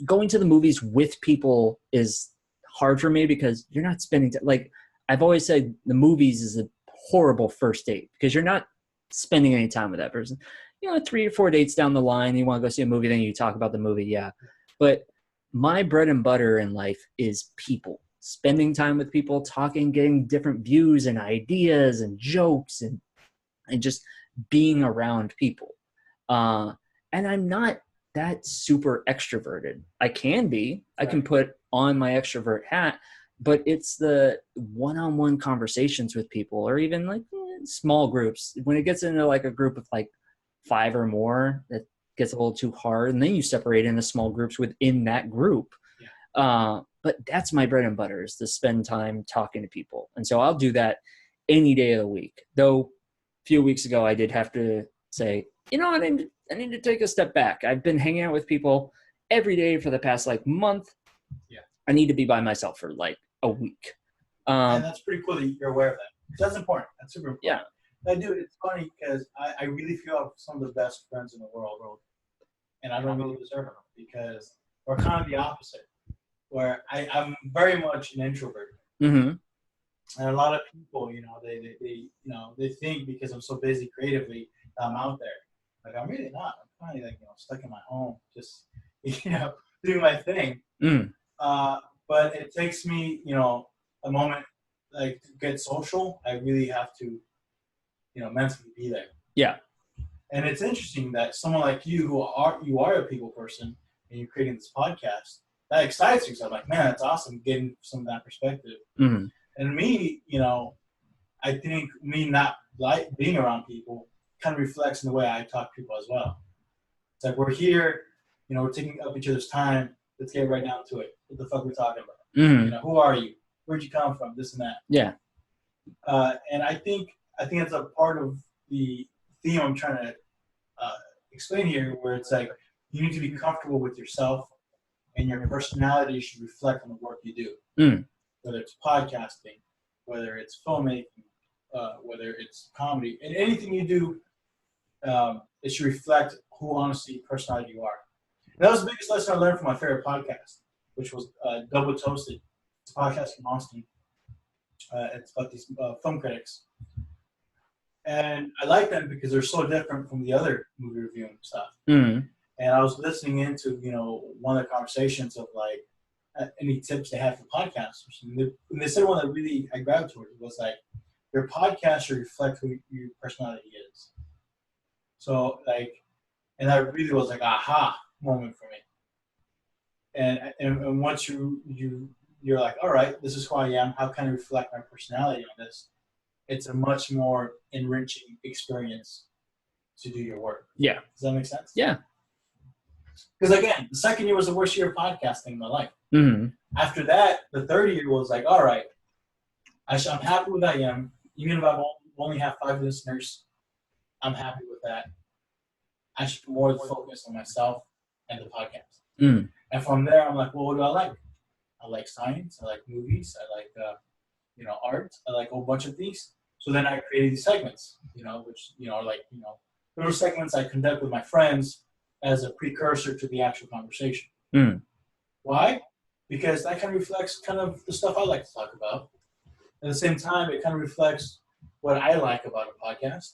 Going to the movies with people is hard for me because you're not spending like I've always said the movies is a horrible first date because you're not spending any time with that person. You know, 3 or 4 dates down the line, you want to go see a movie, then you talk about the movie, yeah. But my bread and butter in life is people. Spending time with people, talking, getting different views and ideas and jokes and just being around people. And I'm not that super extroverted. I can be. I can put on my extrovert hat, but it's the one-on-one conversations with people or even like small groups. When it gets into like a group of like 5 or more, that gets a little too hard. And then you separate into small groups within that group. Yeah. But that's my bread and butter is to spend time talking to people. And so I'll do that any day of the week. Though a few weeks ago, I did have to say, you know, I need to take a step back. I've been hanging out with people every day for the past like month. Yeah. I need to be by myself for like a week. And that's pretty cool that you're aware of that. That's important. That's super important. Yeah. I do. It's funny because I really feel I have some of the best friends in the world. And I don't really deserve them because we're kind of the opposite. Where I'm very much an introvert. Mm-hmm. And a lot of people, you know, they think because I'm so busy creatively, I'm out there. Like I'm really not. I'm kind of like, you know, stuck in my home, just, you know, doing my thing. Mm. But it takes me, you know, a moment like to get social. I really have to, you know, mentally be there. Yeah. And it's interesting that someone like you are a people person and you're creating this podcast, that excites you. So I'm like, man, that's awesome getting some of that perspective. Mm-hmm. And me, you know, I think me not like being around people kind of reflects in the way I talk to people as well. It's like we're here, you know, we're taking up each other's time. Let's get right down to it. What the fuck are we talking about? Mm-hmm. You know, who are you? Where'd you come from? This and that. Yeah. And I think it's a part of the theme I'm trying to explain here, where it's like you need to be comfortable with yourself, and your personality should reflect on the work you do. Mm. Whether it's podcasting, whether it's filmmaking, whether it's comedy, and anything you do, it should reflect who honestly personality you are. And that was the biggest lesson I learned from my favorite podcast, which was Double Toasted. It's a podcast from Austin. It's about these film critics. And I like them because they're so different from the other movie reviewing stuff. Mm. And I was listening into, you know, one of the conversations of like any tips they have for podcasters. And they said one that really I grabbed towards was like, your podcast should reflect who your personality is. So like, and that really was like aha moment for me. And once you're like, all right, this is who I am. How can I reflect my personality on this? It's a much more enriching experience to do your work. Yeah. Does that make sense? Yeah. Because again, the second year was the worst year of podcasting in my life. Mm-hmm. After that, the third year was like, all right, I'm happy with who I am. Even if I only have 5 listeners, I'm happy with that. I should put more focus on myself and the podcast. Mm. And from there, I'm like, well, what do I like? I like science. I like movies. I like, you know, art. I like a whole bunch of these. So then I created these segments, you know, which, you know, are like, you know, little segments I conduct with my friends as a precursor to the actual conversation. Mm. Why? because that kind of reflects kind of the stuff I like to talk about. At the same time, it kind of reflects what I like about a podcast,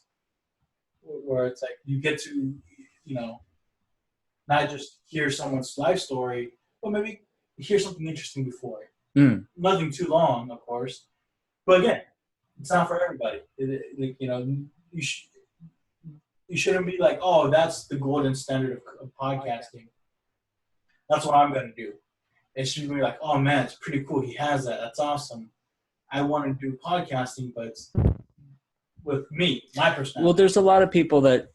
where it's like you get to, not just hear someone's life story, but maybe hear something interesting before it. Nothing too long, of course. But again, it's not for everybody. You shouldn't be like, oh, that's the golden standard of podcasting. That's what I'm going to do. It should be like, oh, man, it's pretty cool. He has that. That's awesome. I want to do podcasting, but it's with me, my personality. Well, there's a lot of people that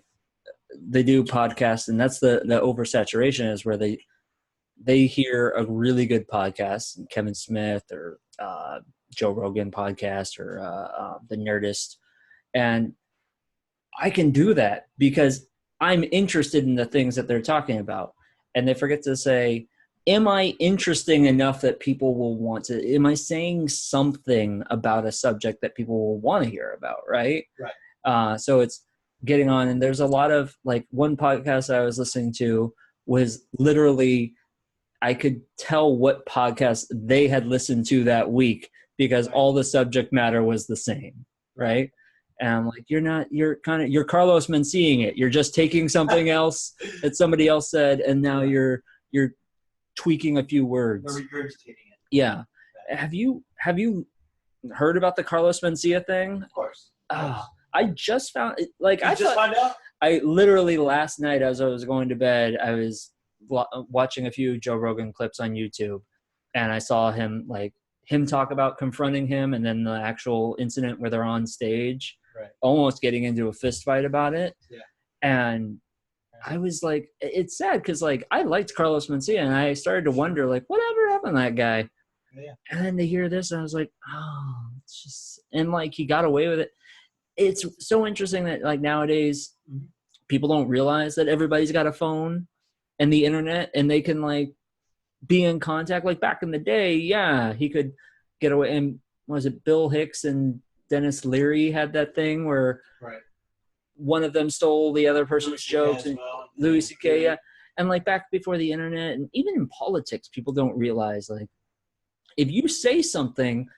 they do podcasts, and that's the oversaturation is where they hear a really good podcast, Kevin Smith or Joe Rogan podcast or The Nerdist, and I can do that because I'm interested in the things that they're talking about. And they forget to say, am I interesting enough that people will want to, am I saying something about a subject that people will want to hear about, right? Right. So it's getting on, and there's a lot of, like, one podcast I was listening to was literally, I could tell what podcast they had listened to that week because all the subject matter was the same, right? And I'm like, you're Carlos Menciaing it. You're just taking something else that somebody else said, and now you're tweaking a few words. Or regurgitating it. Yeah. Have you heard about the Carlos Mencia thing? Of course. I just found it. Like, Found out? I literally last night as I was going to bed, I was watching a few Joe Rogan clips on YouTube, and I saw him talk about confronting him, and then the actual incident where they're on stage, almost getting into a fist fight about it. Yeah. And I was like, it's sad because, like, I liked Carlos Mencia, and I started to wonder, like, whatever happened to that guy? Yeah. And then to hear this, I was like, oh, it's just, and like, he got away with it. It's so interesting that, like, nowadays people don't realize that everybody's got a phone and the internet, and they can, like, be in contact. Like, back in the day, yeah, he could get away. And was it Bill Hicks and Dennis Leary had that thing where one of them stole the other person's jokes, and Louis C.K. Yeah. And, like, back before the internet, and even in politics, people don't realize, like, if you say something,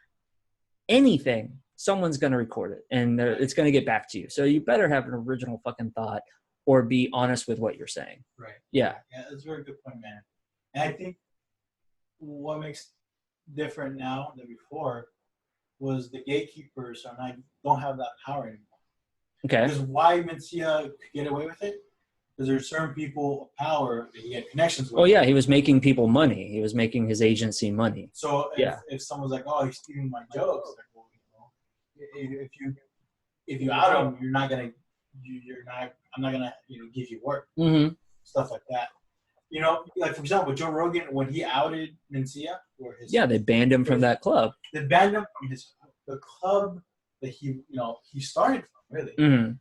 anything, someone's going to record it, and it's going to get back to you. So you better have an original fucking thought or be honest with what you're saying. Right. Yeah. Yeah, that's a very good point, man. And I think what makes different now than before was the gatekeepers don't have that power anymore. Okay. Because why Mencia could get away with it? Because there's certain people of power that he had connections with. Oh yeah, he was making people money. He was making his agency money. So if someone's like, "Oh, he's stealing my jokes," like, well, if you out him, I'm not gonna give you work. Mm-hmm. Stuff like that. Like, for example, Joe Rogan, when he outed Mencia, they banned him from that club. They banned him from the club that he started from, really. Mm-hmm.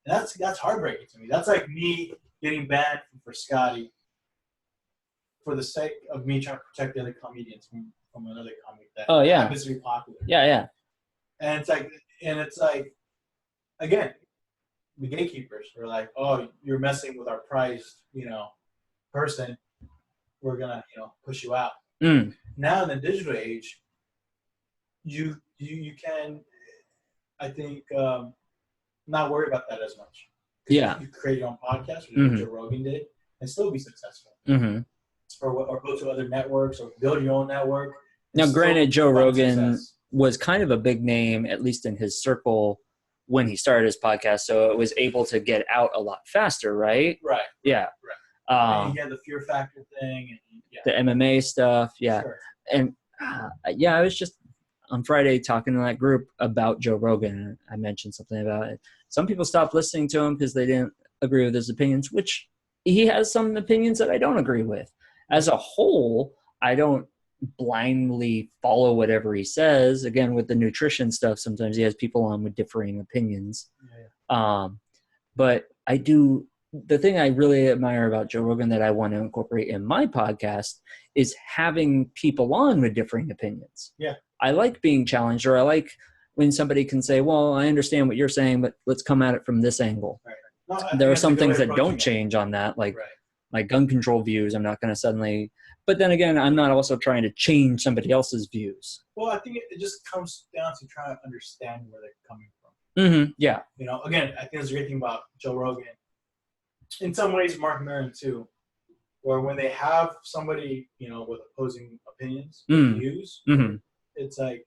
And that's heartbreaking to me. That's like me getting banned from Frascati for the sake of me trying to protect the other comedians from another comic that happens to be popular. Yeah, yeah. And it's like, again, the gatekeepers were like, "Oh, you're messing with our prized, person. We're gonna, push you out." Now in the digital age, you can, I think, not worry about that as much. Yeah. You create your own podcast, which Joe Rogan did, and still be successful. Mm-hmm. Or go to other networks, or build your own network. Now, granted, Joe Rogan was kind of a big name, at least in his circle, when he started his podcast, so it was able to get out a lot faster, right? Right. Yeah. Right. And he had the Fear Factor thing, and the MMA stuff, yeah. Sure. And I was just on Friday talking to that group about Joe Rogan. I mentioned something about it. Some people stopped listening to him because they didn't agree with his opinions, which he has some opinions that I don't agree with. As a whole, I don't blindly follow whatever he says. Again, with the nutrition stuff, sometimes he has people on with differing opinions. Yeah. But I do. The thing I really admire about Joe Rogan that I want to incorporate in my podcast is having people on with differing opinions. Yeah. I like being challenged, or I like when somebody can say, well, I understand what you're saying, but let's come at it from this angle. Right. No, there are some things that don't change on that. Like my gun control views. I'm not going to suddenly, but then again, I'm not also trying to change somebody else's views. Well, I think it just comes down to trying to understand where they're coming from. Yeah. You know, again, I think there's a great thing about Joe Rogan. In some ways, Mark Maron too, where when they have somebody, you know, with opposing opinions, views, it's like,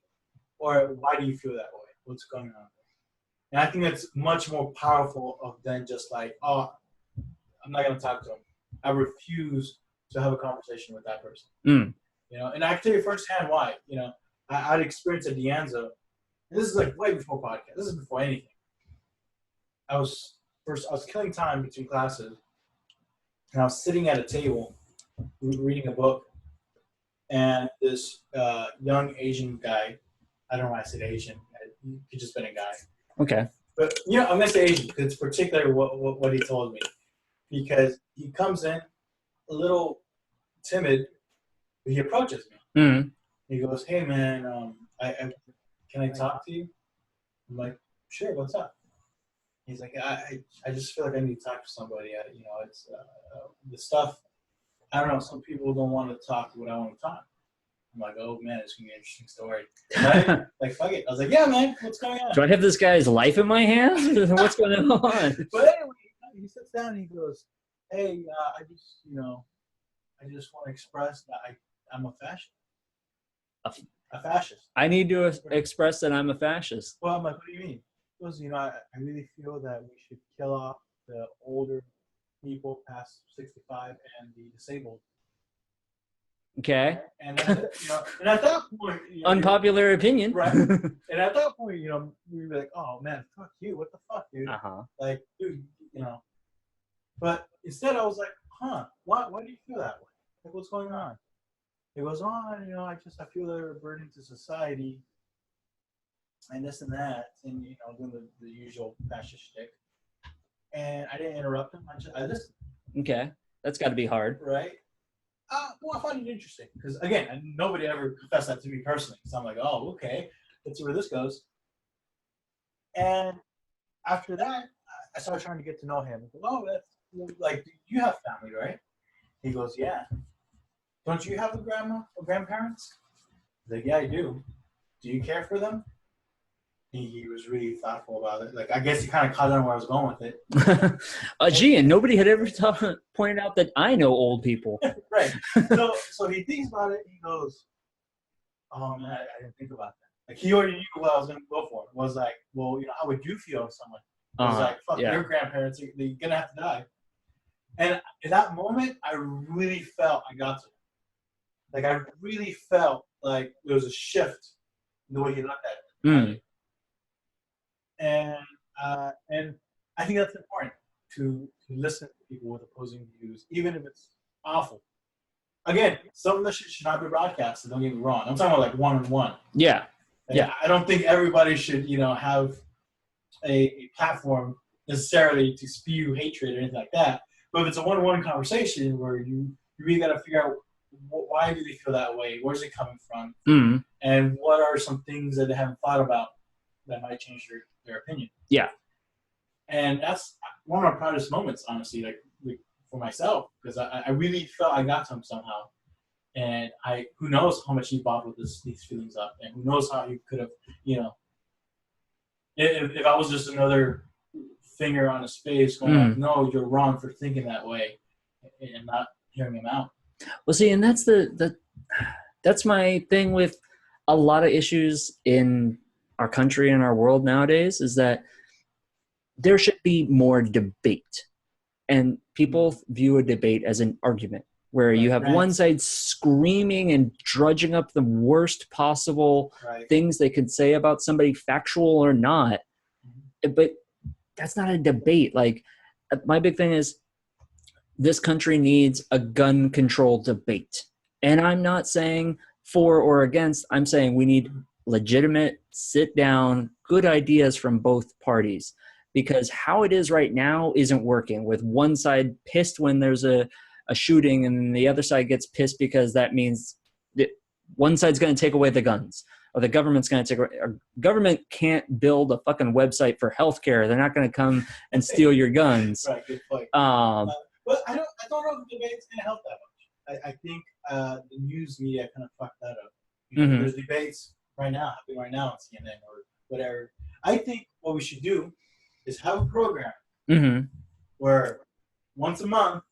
or why do you feel that way? What's going on? And I think that's much more powerful than just like, oh, I'm not going to talk to him. I refuse to have a conversation with that person. You know, and I can tell you firsthand why. You know, I had experience at De Anza. This is like way before podcast. This is before anything. I was killing time between classes, and I was sitting at a table reading a book, and this young Asian guy, I don't know why I said Asian, he could just been a guy. Okay. But, you know, I'm going to say Asian because it's particularly what he told me. Because he comes in a little timid, but he approaches me. He goes, hey, man, can I talk to you? I'm like, sure, what's up? He's like, I just feel like I need to talk to somebody. You know, it's the stuff. I don't know. Some people don't want to talk what I want to talk. I'm like, oh man, it's gonna be an interesting story. Right? Like, fuck it. I was like, yeah, man, what's going on? Do I have this guy's life in my hands? What's going on? But anyway, he sits down and he goes, hey, I just want to express that I'm a fascist. A fascist. I need to express that I'm a fascist. Well, I'm like, what do you mean? He goes, you know, I really feel that we should kill off the older people past 65 and the disabled. Okay. And you know, and at that point, you know, unpopular opinion, right? And at that point, you know, we'd be like, "Oh man, fuck you! What the fuck, dude?" Like, dude, you know. But instead, I was like, "Huh? Why do you feel that way? Like, what's going on?" It goes on, you know. I feel they're a burden to society, and this and that, and you know, doing the usual fascist shtick. And I didn't interrupt him. I listened. Okay, that's got to be hard, right? Well, I find it interesting because, again, nobody ever confessed that to me personally. So I'm like, oh, okay, let's see where this goes. And after that, I started trying to get to know him. I go, oh, that's like, you have family, right? He goes, yeah. Don't you have a grandma or grandparents? He's like, yeah, I do. Do you care for them? He was really thoughtful about it. Like, I guess he kind of caught on where I was going with it. Gee, and nobody had ever pointed out that I know old people. Right. So he thinks about it. He goes, oh, man, I didn't think about that. Like, he already knew what I was going to go for. It was like, well, you know, how would you feel if someone was like, fuck, your grandparents, they're going to have to die. And in that moment, I really felt I got to it. Like, I really felt like there was a shift in the way he looked at it. And I think that's important to listen to people with opposing views, even if it's awful. Again, some of this shit should not be broadcasted. Don't get me wrong. I'm talking about like one-on-one. Yeah. Like, yeah. I don't think everybody should, you know, have a platform necessarily to spew hatred or anything like that. But if it's a one-on-one conversation where you really got to figure out why do they feel that way, where's it coming from, and what are some things that they haven't thought about that might change their opinion. Yeah. And that's one of my proudest moments, honestly, like for myself, because I really felt I got to him somehow. And who knows how much he bottled these feelings up, and who knows how he could have, you know, if I was just another finger on his face going like, no, you're wrong for thinking that way, and not hearing him out. Well, see, and that's that's my thing with a lot of issues in our country and our world nowadays, is that there should be more debate. And people view a debate as an argument where you have one side screaming and drudging up the worst possible things they could say about somebody, factual or not. But that's not a debate. Like, my big thing is this country needs a gun control debate. And I'm not saying for or against. I'm saying we need legitimate, sit down, good ideas from both parties. Because how it is right now isn't working, with one side pissed when there's a shooting and the other side gets pissed because that means that one side's going to take away the guns, or the government's going to take away. Government can't build a fucking website for healthcare. They're not going to come and steal your guns. Right, good point. But I don't know if the debate's gonna help that much. I think the news media kind of fucked that up. There's debates happening right now on CNN or whatever. I think what we should do is have a program where once a month,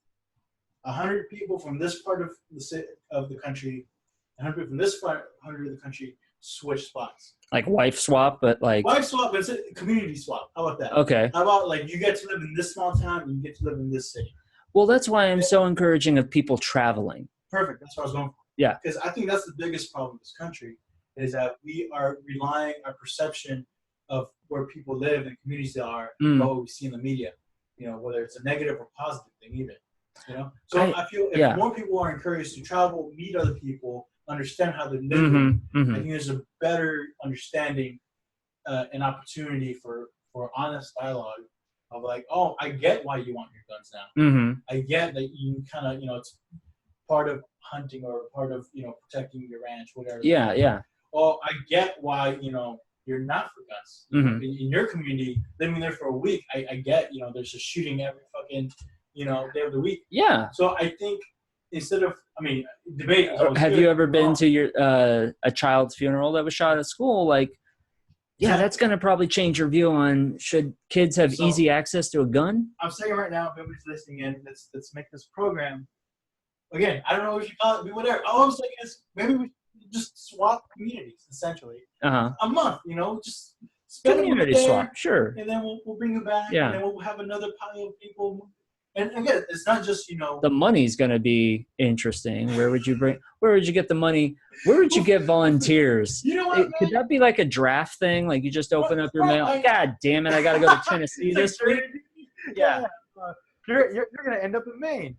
100 people from this part of the country, 100 people from this part of the country switch spots. Like wife swap, but like wife swap, but it's a community swap. How about that? Okay. How about like you get to live in this small town and you get to live in this city? Well, that's why I'm so encouraging of people traveling. Perfect. That's what I was going for. Yeah. Because I think that's the biggest problem in this country is that we are relying our perception of where people live and communities are about what we see in the media. Whether it's a negative or positive thing even. So I feel if more people are encouraged to travel, meet other people, understand how they're living, I think there's a better understanding and opportunity for honest dialogue of like, oh, I get why you want your guns now. I get that you kind of, it's part of hunting or part of, protecting your ranch, whatever. Yeah. Oh, I get why, you're not for guns. In your community, living there for a week, I get, there's a shooting every fucking, day of the week. Yeah. So I think instead of, debate. Have you ever been to your a child's funeral that was shot at school? Like, that's going to probably change your view on should kids have easy access to a gun? I'm saying right now, if everybody's listening in, let's make this program. Again, I don't know what you call it, whatever. All I'm saying is maybe we just swap communities, essentially. A month, just spend community there, swap, sure. And then we'll bring you back, and then we'll have another pile of people. And again, it's not just, the money's going to be interesting. Where would you get the money? Where would you get volunteers? Could that be like a draft thing? Like you just open up your mail. God damn it, I got to go to Tennessee this week. Yeah. You're going to end up in Maine.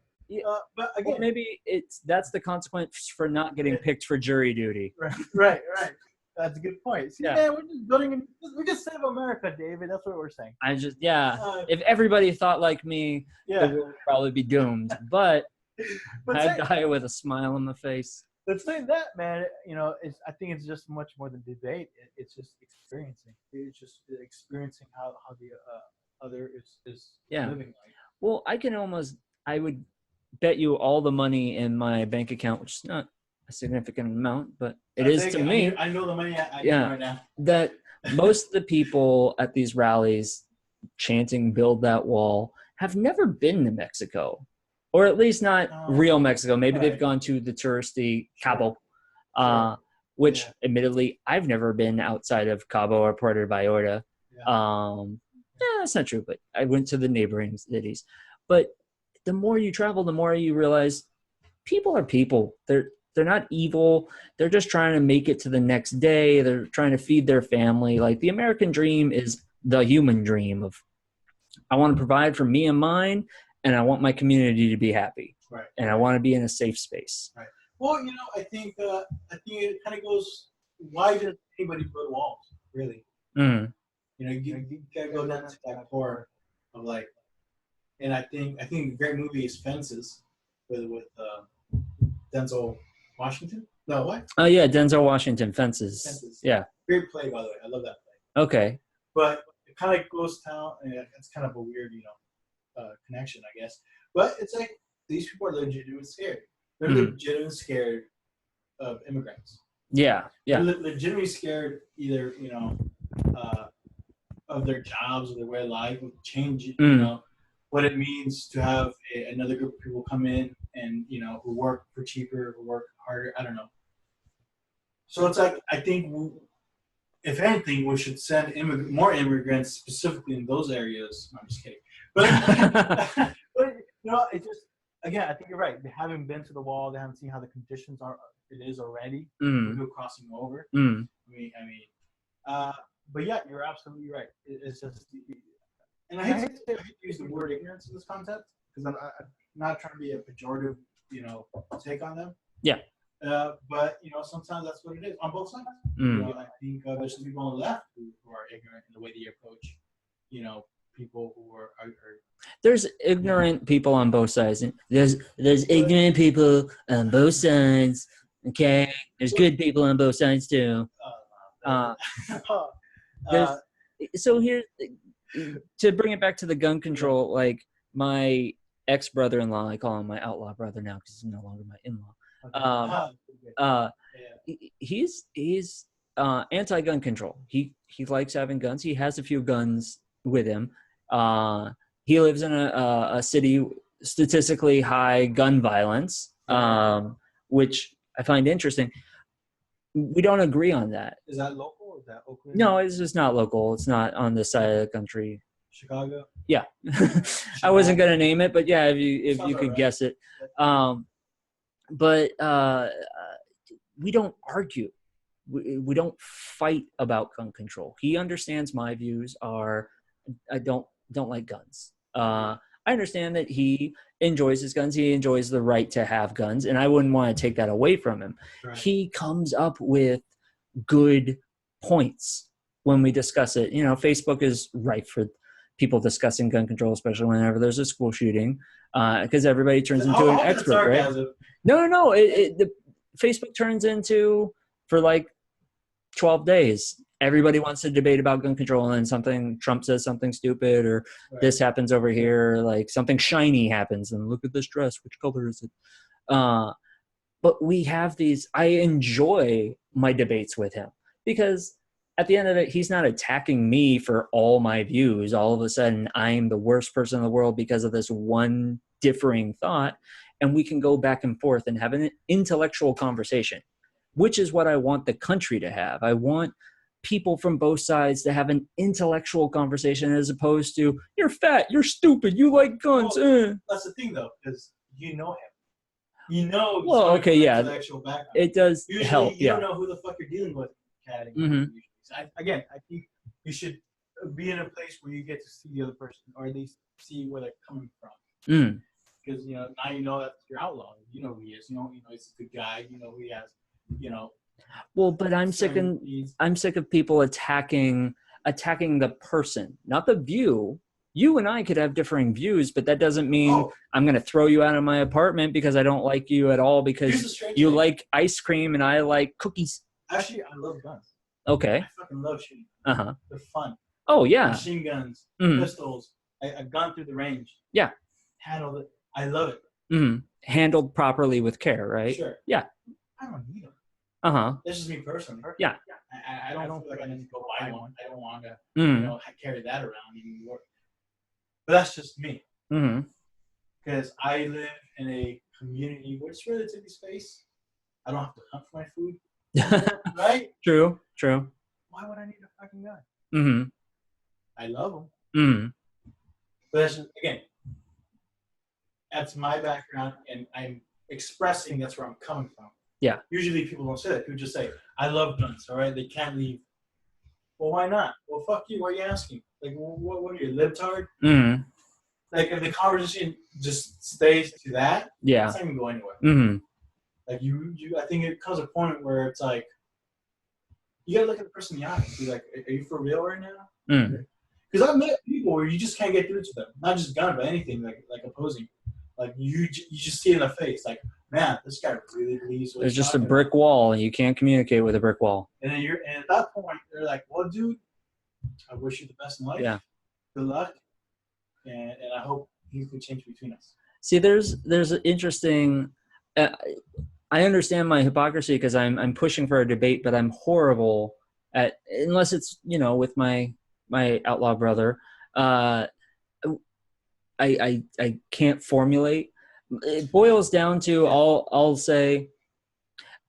But again, maybe that's the consequence for not getting picked for jury duty. Right. That's a good point. See, man, we're just save America, David. That's what we're saying. If everybody thought like me, the world would probably be doomed. But I'd die with a smile on my face. But saying that, man, I think it's just much more than debate. It's just experiencing. It's just experiencing how the other is living life. Well, I would bet you all the money in my bank account, which is not a significant amount, but it is to me. I know the money I get right now. That most of the people at these rallies chanting "Build that wall" have never been to Mexico, or at least not real Mexico. Maybe they've gone to the touristy Cabo, which admittedly I've never been outside of Cabo or Puerto Vallarta. That's not true, but I went to the neighboring cities. But the more you travel, the more you realize people are people. They're not evil. They're just trying to make it to the next day. They're trying to feed their family. Like the American dream is the human dream of, I want to provide for me and mine, and I want my community to be happy. Right. And I want to be in a safe space. Right. Well, I think it kind of goes, why does anybody build walls, really? You gotta go down to that core of like, and I think the great movie is Fences with Denzel Washington? No, what? Oh, yeah, Denzel Washington, Fences. Yeah. Great play, by the way. I love that play. Okay. But it kind of goes down, and it's kind of a weird, connection, I guess. But it's like these people are legitimately scared. They're legitimately scared of immigrants. Yeah. They're legitimately scared either, of their jobs or their way of life, of change, what it means to have another group of people come in and, who work for cheaper, who work harder. I don't know. So it's like, I think, if anything, we should send more immigrants specifically in those areas. No, I'm just kidding. But, it just, again, I think you're right. They haven't been to the wall. They haven't seen how the conditions it is already. People crossing over. But yeah, you're absolutely right. It's just, and I hate to use the word ignorance in this context because I'm not trying to be a pejorative, take on them. Yeah. But sometimes that's what it is on both sides. I think there's some people on the left who are ignorant in the way they approach, people who are. There's ignorant people on both sides. There's ignorant people on both sides. Okay. There's good people on both sides too. So here, to bring it back to the gun control, like my ex-brother-in-law. I call him my outlaw brother now because he's no longer my in-law. He's anti-gun control. He likes having guns. He has a few guns with him. He lives in a city statistically high gun violence, which I find interesting. We don't agree on that. Is that local or is that Oakland? No, it's just not local. It's not on this side of the country. Chicago? Yeah. I wasn't going to name it, but yeah, if you could guess it. But we don't argue. We don't fight about gun control. He understands my views are I don't like guns. I understand that he enjoys his guns. He enjoys the right to have guns, and I wouldn't want to take that away from him. Right. He comes up with good points when we discuss it. Facebook is rife for people discussing gun control, especially whenever there's a school shooting, because everybody turns into an expert, right? No. The Facebook turns into, for like 12 days, everybody wants to debate about gun control, and Trump says something stupid, or this happens over here, like something shiny happens, and look at this dress, which color is it? But we have these, I enjoy my debates with him, because at the end of it, he's not attacking me for all my views. All of a sudden, I'm the worst person in the world because of this one differing thought, and we can go back and forth and have an intellectual conversation, which is what I want the country to have. I want people from both sides to have an intellectual conversation, as opposed to, you're fat, you're stupid, you like guns. Well, that's the thing, though, because you know him. Well, okay, yeah. Intellectual background. It does Usually, help. You don't know who the fuck you're dealing with. I think you should be in a place where you get to see the other person, or at least see where they're coming from. Because now you know that you're outlaw. You know who he is. You know he's a good guy. You know who he has. Well, but I'm sick of people attacking the person, not the view. You and I could have differing views, but that doesn't mean I'm going to throw you out of my apartment because I don't like you at all because you like ice cream and I like cookies. Actually, I love guns. Okay. I fucking love shooting. They're fun. Oh, yeah. Machine guns, pistols, I've gone through the range. Yeah. Handled it. I love it. Handled properly with care, right? Sure. Yeah. I don't need them. This is me personally. Yeah. I don't feel like I need to go buy one. I don't want to carry that around anymore. But that's just me. Because I live in a community where it's relatively space. I don't have to hunt for my food. Right? True. Why would I need a fucking gun? I love them. But that's just, again, that's my background, and I'm expressing that's where I'm coming from. Yeah. Usually people don't say that. People just say, I love guns, all right? They can't leave. Well, why not? Well, fuck you. Why are you asking? Like, what are you, libtard? Like, if the conversation just stays to that, it's not even going anywhere. Like, I think it comes a point where it's like, you gotta look at the person in the eye and be like, are you for real right now? Because I've met people where you just can't get through to them. Not just gun, but anything, like opposing. Like, you just see it in the face, like, man, this guy really believes what There's he's just a talking brick about. wall, and you can't communicate with a brick wall. And then and at that point, they're like, well, dude, I wish you the best in life. Yeah. Good luck. And I hope things can change between us. See, there's an interesting. I understand my hypocrisy because I'm pushing for a debate, but I'm horrible at, unless it's with my outlaw brother. I can't formulate. It boils down to I'll say,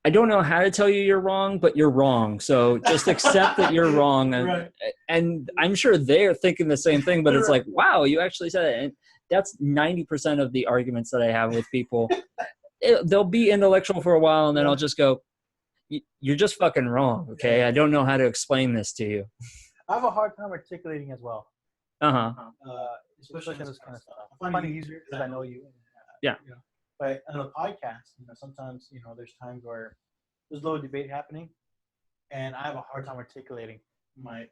I don't know how to tell you you're wrong, but you're wrong. So just accept that you're wrong. Right. And I'm sure they're thinking the same thing, but it's like, wow, you actually said it. And that's 90% of the arguments that I have with people. They'll be intellectual for a while, and then I'll just go, you're just fucking wrong, okay? I don't know how to explain this to you. I have a hard time articulating as well. Especially in this kind of stuff. I find it easier because I know you. Yeah. But on a podcast, sometimes, there's times where there's a little debate happening, and I have a hard time articulating my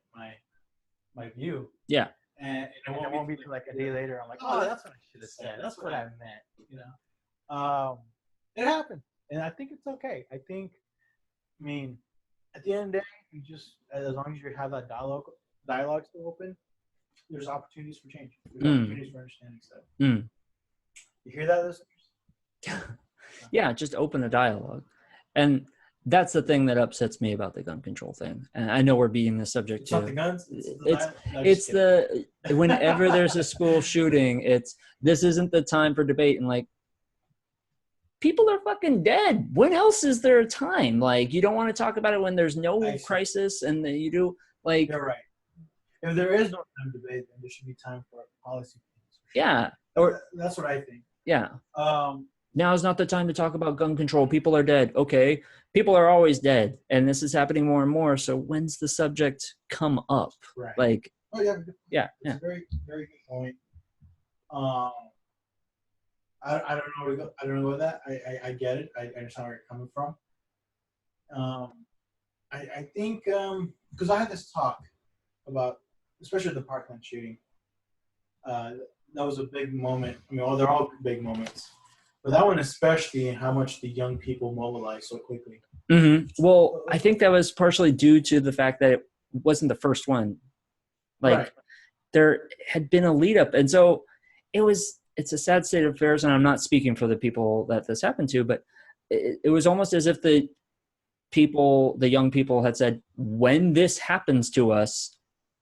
view. Yeah. And it won't be till like a day later. I'm like, oh, that's what I should have said. That's what I meant. It happened, and I think it's okay. At the end of the day, you just, as long as you have that dialogue still open, there's opportunities for change. There's opportunities for understanding stuff. You hear that, listeners? Yeah, just open a dialogue. And that's the thing that upsets me about the gun control thing. And I know we're beating the subject It's too. not the guns. It's whenever there's a school shooting, this isn't the time for debate. And like, people are fucking dead. When else is there a time? Like, you don't want to talk about it when there's no crisis, and then you do, like. You're right. If there is no time to debate, then there should be time for policy. Yeah. That's what I think. Yeah. Now is not the time to talk about gun control. People are dead. Okay. People are always dead. And this is happening more and more. So when's the subject come up? Right. Like, oh, yeah. Yeah. It's a very, very good point. I don't know where to go. I don't know with that. I get it. I understand where you're coming from. I think, because I had this talk about, especially the Parkland shooting. That was a big moment. I mean, they're all big moments. But that one especially, and how much the young people mobilized so quickly. Mm-hmm. Well, I think that was partially due to the fact that it wasn't the first one. Like, right. There had been a lead up. And so it's a sad state of affairs, and I'm not speaking for the people that this happened to, but it was almost as if the young people had said, when this happens to us,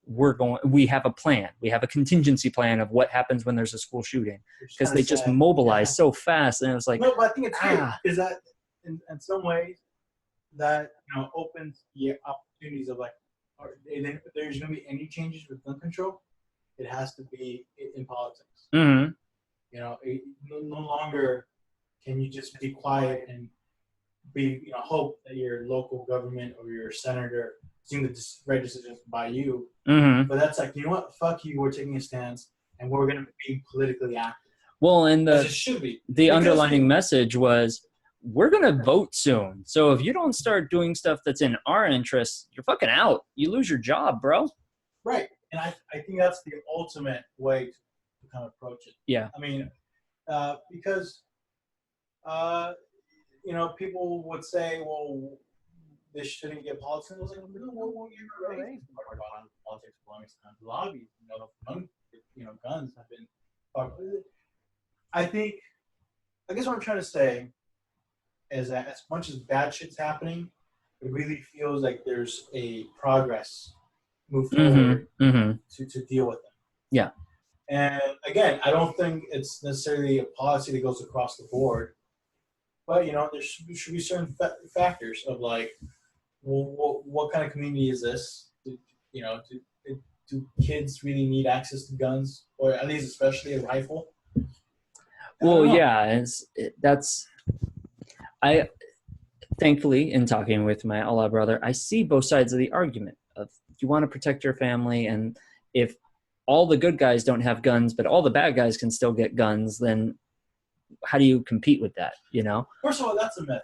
we have a plan. We have a contingency plan of what happens when there's a school shooting, because they just mobilized so fast. And it was like, no, but I think it's good, is that in some ways that, opens the opportunities of like, if there's going to be any changes with gun control, it has to be in politics. Mm-hmm. No longer can you just be quiet and hope that your local government or your senator seem to right decisions by you. Mm-hmm. But that's like, you know what? Fuck you. We're taking a stance, and we're going to be politically active. Well, and it should be. The underlining message was, we're going to vote soon. So if you don't start doing stuff that's in our interests, you're fucking out. You lose your job, bro. Right. And I think that's the ultimate way to kind of approach it. Yeah. I mean, because, people would say, well, this shouldn't get politics. I was like, no, you're right. Politics belongs to the lobby. Guns have been. I guess what I'm trying to say is that as much as bad shit's happening, it really feels like there's a progress move forward to deal with them. Yeah. And again, I don't think it's necessarily a policy that goes across the board, but there should be certain factors of like, well, what kind of community is this? Do kids really need access to guns, or at least especially a rifle? Well, yeah, I thankfully, in talking with my Allah brother, I see both sides of the argument of, you want to protect your family, and if all the good guys don't have guns, but all the bad guys can still get guns, then how do you compete with that, First of all, that's a myth.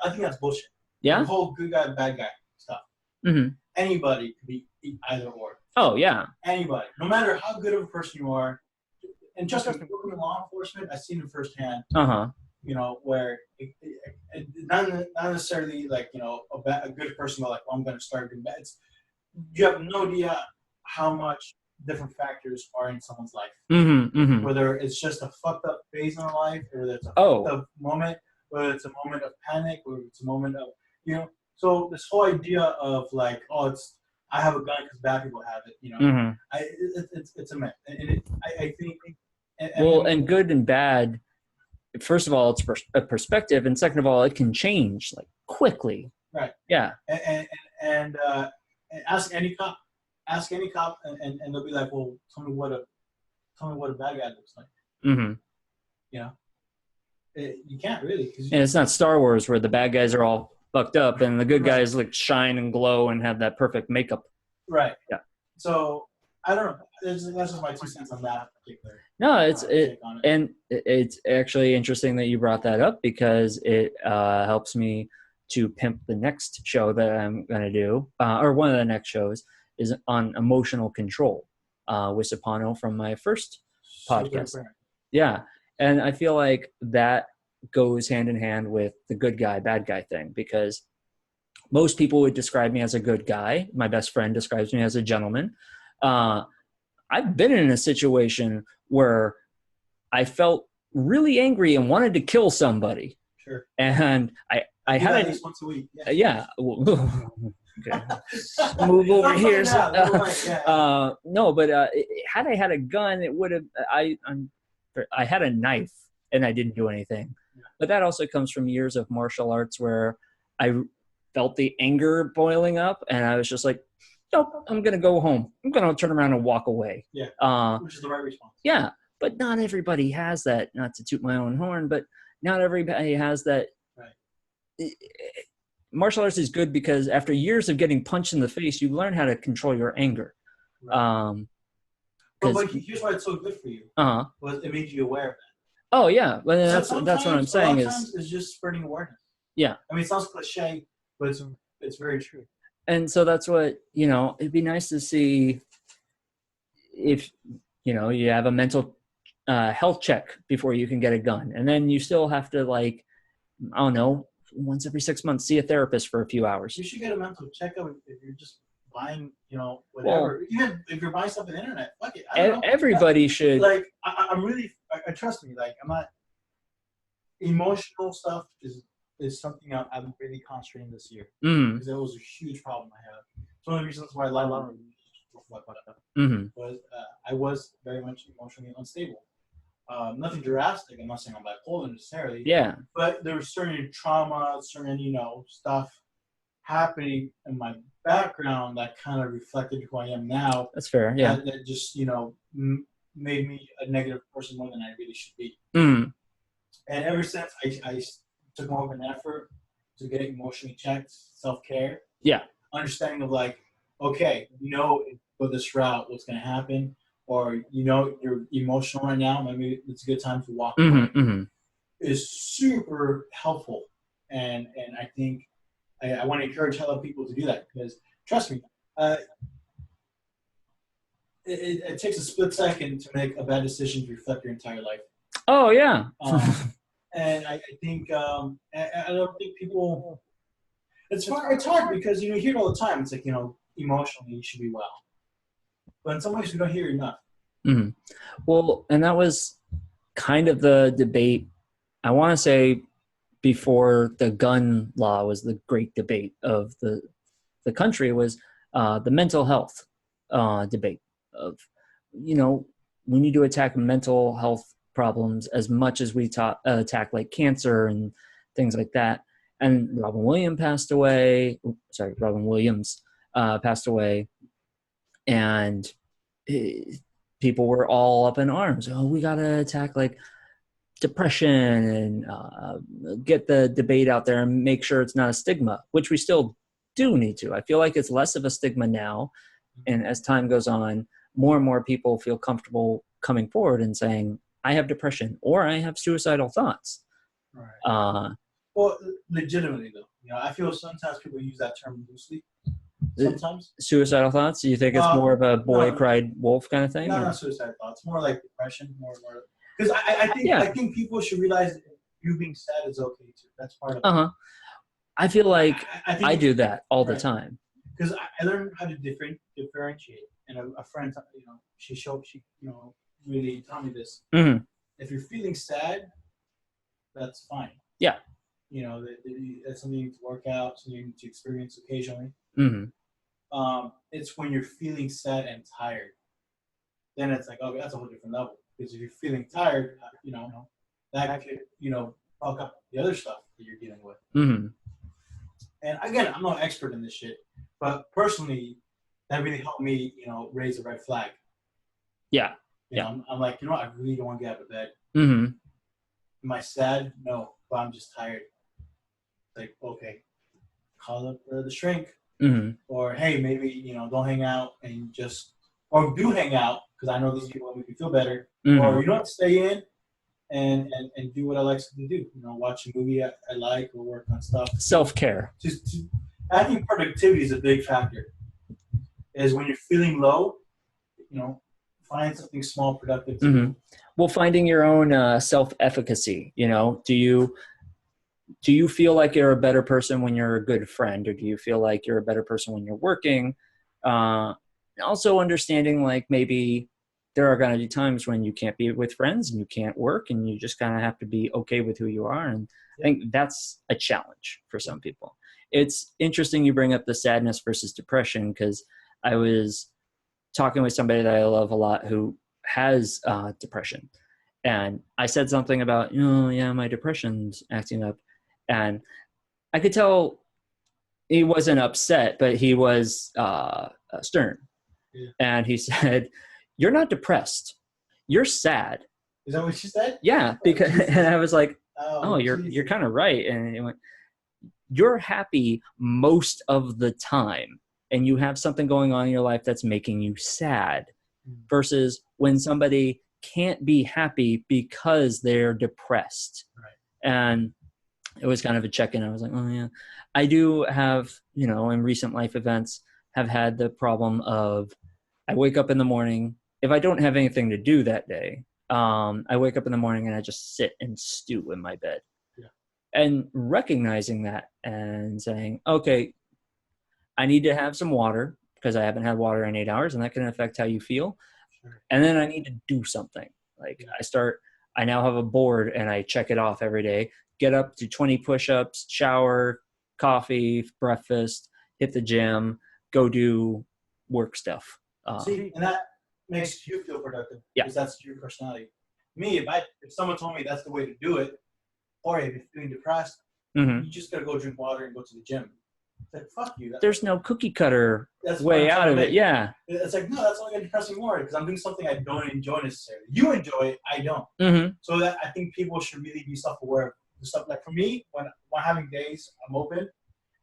I think that's bullshit. Yeah? The whole good guy, bad guy stuff. Mm-hmm. Anybody can be either or. Oh, yeah. Anybody. No matter how good of a person you are. And just working in law enforcement, I've seen it firsthand. Uh-huh. Where not necessarily like, a good person go like, well, I'm going to start doing bad. You have no idea how much different factors are in someone's life. Mm-hmm, mm-hmm. Whether it's just a fucked up phase in their life, or whether it's a fucked up moment, whether it's a moment of panic, or it's a moment of, so this whole idea of like, I have a gun because bad people have it, Mm-hmm. It's a myth. And I think. And good and bad, first of all, it's a perspective, and second of all, it can change like quickly. Right. Yeah. And ask any cop, and they'll be like, well, tell me what a bad guy looks like. Mm-hmm. You can't really. And it's not Star Wars where the bad guys are all fucked up and the good guys like shine and glow and have that perfect makeup. Right. Yeah. So I don't know. That's just my 2 cents on that particular. No, it's actually interesting that you brought that up, because it helps me to pimp the next show that I'm going to do, or one of the next shows is on emotional control with Sapano from my first podcast. Yeah. And I feel like that goes hand in hand with the good guy, bad guy thing, because most people would describe me as a good guy. My best friend describes me as a gentleman. I've been in a situation where I felt really angry and wanted to kill somebody. Sure. And I had at least once a week. yeah. Okay. Move over here. No, but had I had a gun, it would have. I had a knife and I didn't do anything. Yeah. But that also comes from years of martial arts where I felt the anger boiling up, and I was just like, nope, I'm gonna go home. I'm gonna turn around and walk away. Yeah. Which is the right response. Yeah, but not everybody has that. Not to toot my own horn, but not everybody has that. Right. Martial arts is good because after years of getting punched in the face, you learn how to control your anger. Right. But here's why it's so good for you. Was it made you aware of that. Oh yeah, well, that's what I'm saying is it's just spreading awareness. Yeah. I mean, it sounds cliche, but it's very true. And so that's what, it'd be nice to see if, you have a mental health check before you can get a gun. And then you still have to, like, I don't know, once every 6 months, see a therapist for a few hours. You should get a mental checkup if you're just buying, whatever. Well, even if you're buying stuff on the internet, fuck it. I don't know. Everybody should. Like, I'm really, trust me, like, I'm not, emotional stuff is something I'm really concentrating this year. Because that was a huge problem I had. It's one of the reasons why a lot of was I was very much emotionally unstable. Nothing drastic. I'm not saying I'm bipolar necessarily. Yeah. But there was certain trauma, certain, stuff happening in my background that kind of reflected who I am now. That's fair. Yeah. That just, made me a negative person more than I really should be. And ever since I took more of an effort to get emotionally checked, self-care. Yeah. Understanding of like, okay, go this route, what's going to happen, or you're emotional right now, maybe it's a good time to walk away. Is super helpful, and I think I want to encourage other people to do that because trust me, it takes a split second to make a bad decision to reflect your entire life. Oh yeah. And I think I don't think people. It's hard because you hear it all the time. It's like emotionally you should be well, but in some ways we don't hear enough. Well, and that was kind of the debate. I want to say before the gun law was the great debate of the country was the mental health debate of we need to attack mental health problems as much as we attack like cancer and things like that. And Robin Williams passed away, and people were all up in arms. Oh, we got to attack like depression and get the debate out there and make sure it's not a stigma, which we still do need to. I feel like it's less of a stigma now. And as time goes on, more and more people feel comfortable coming forward and saying, I have depression or I have suicidal thoughts. Right. Well, legitimately though, I feel sometimes people use that term loosely. Sometimes suicidal thoughts. Do you think it's more of a boy cried wolf kind of thing? No, not suicidal thoughts. More like depression. More. Because I think people should realize that you being sad is okay too. That's part of it. I feel like I do that all the time. Because I learned how to differentiate, and a friend, she really taught me this. If you're feeling sad, that's fine. Yeah. That's something you need to work out, something you need to experience occasionally. It's when you're feeling sad and tired, then it's like, okay, that's a whole different level. Because if you're feeling tired, that could, fuck up the other stuff that you're dealing with. And again, I'm not an expert in this shit, but personally, that really helped me, raise a red flag. Yeah. I'm like, I really don't want to get out of bed. Am I sad? No, but I'm just tired. Like, okay, call up the shrink. Or, hey, maybe, don't hang out and or do hang out, because I know these people will make you feel better. Or, stay in and do what I like to do. Watch a movie I like or work on stuff. Self-care. I think productivity is a big factor. Is when you're feeling low, find something small, productive to do. Well, finding your own self-efficacy, do you feel like you're a better person when you're a good friend, or do you feel like you're a better person when you're working? Also understanding like maybe there are going to be times when you can't be with friends and you can't work, and you just kind of have to be okay with who you are. And I think that's a challenge for some people. It's interesting you bring up the sadness versus depression, because I was talking with somebody that I love a lot who has depression. And I said something about, yeah, my depression's acting up. And I could tell he wasn't upset, but he was stern. Yeah. And he said, "You're not depressed. You're sad." Is that what she said? Yeah, because and I was like, "Oh, you're Jesus. kind of right." And he went, "You're happy most of the time, and you have something going on in your life that's making you sad." Versus when somebody can't be happy because they're depressed. Right. And it was kind of a check-in. I was like, oh yeah, I do have, in recent life events, have had the problem of I wake up in the morning. If I don't have anything to do that day, I wake up in the morning and I just sit and stew in my bed. Yeah. And recognizing that and saying, okay, I need to have some water because I haven't had water in 8 hours, and that can affect how you feel. Sure. And then I need to do something. Like I now have a board and I check it off every day. Get up to 20 push-ups, shower, coffee, breakfast, hit the gym, go do work stuff. See, and that makes you feel productive. Yeah. Because that's your personality. Me, if someone told me that's the way to do it, or if you're feeling depressed, you just gotta go drink water and go to the gym. It's like, fuck you. There's no cookie cutter way out of it. Yeah. It's like, no, that's only going to depress me more because I'm doing something I don't enjoy necessarily. You enjoy it, I don't. Mm-hmm. So that I think people should really be self-aware of the stuff. Like for me, when I'm having days I'm open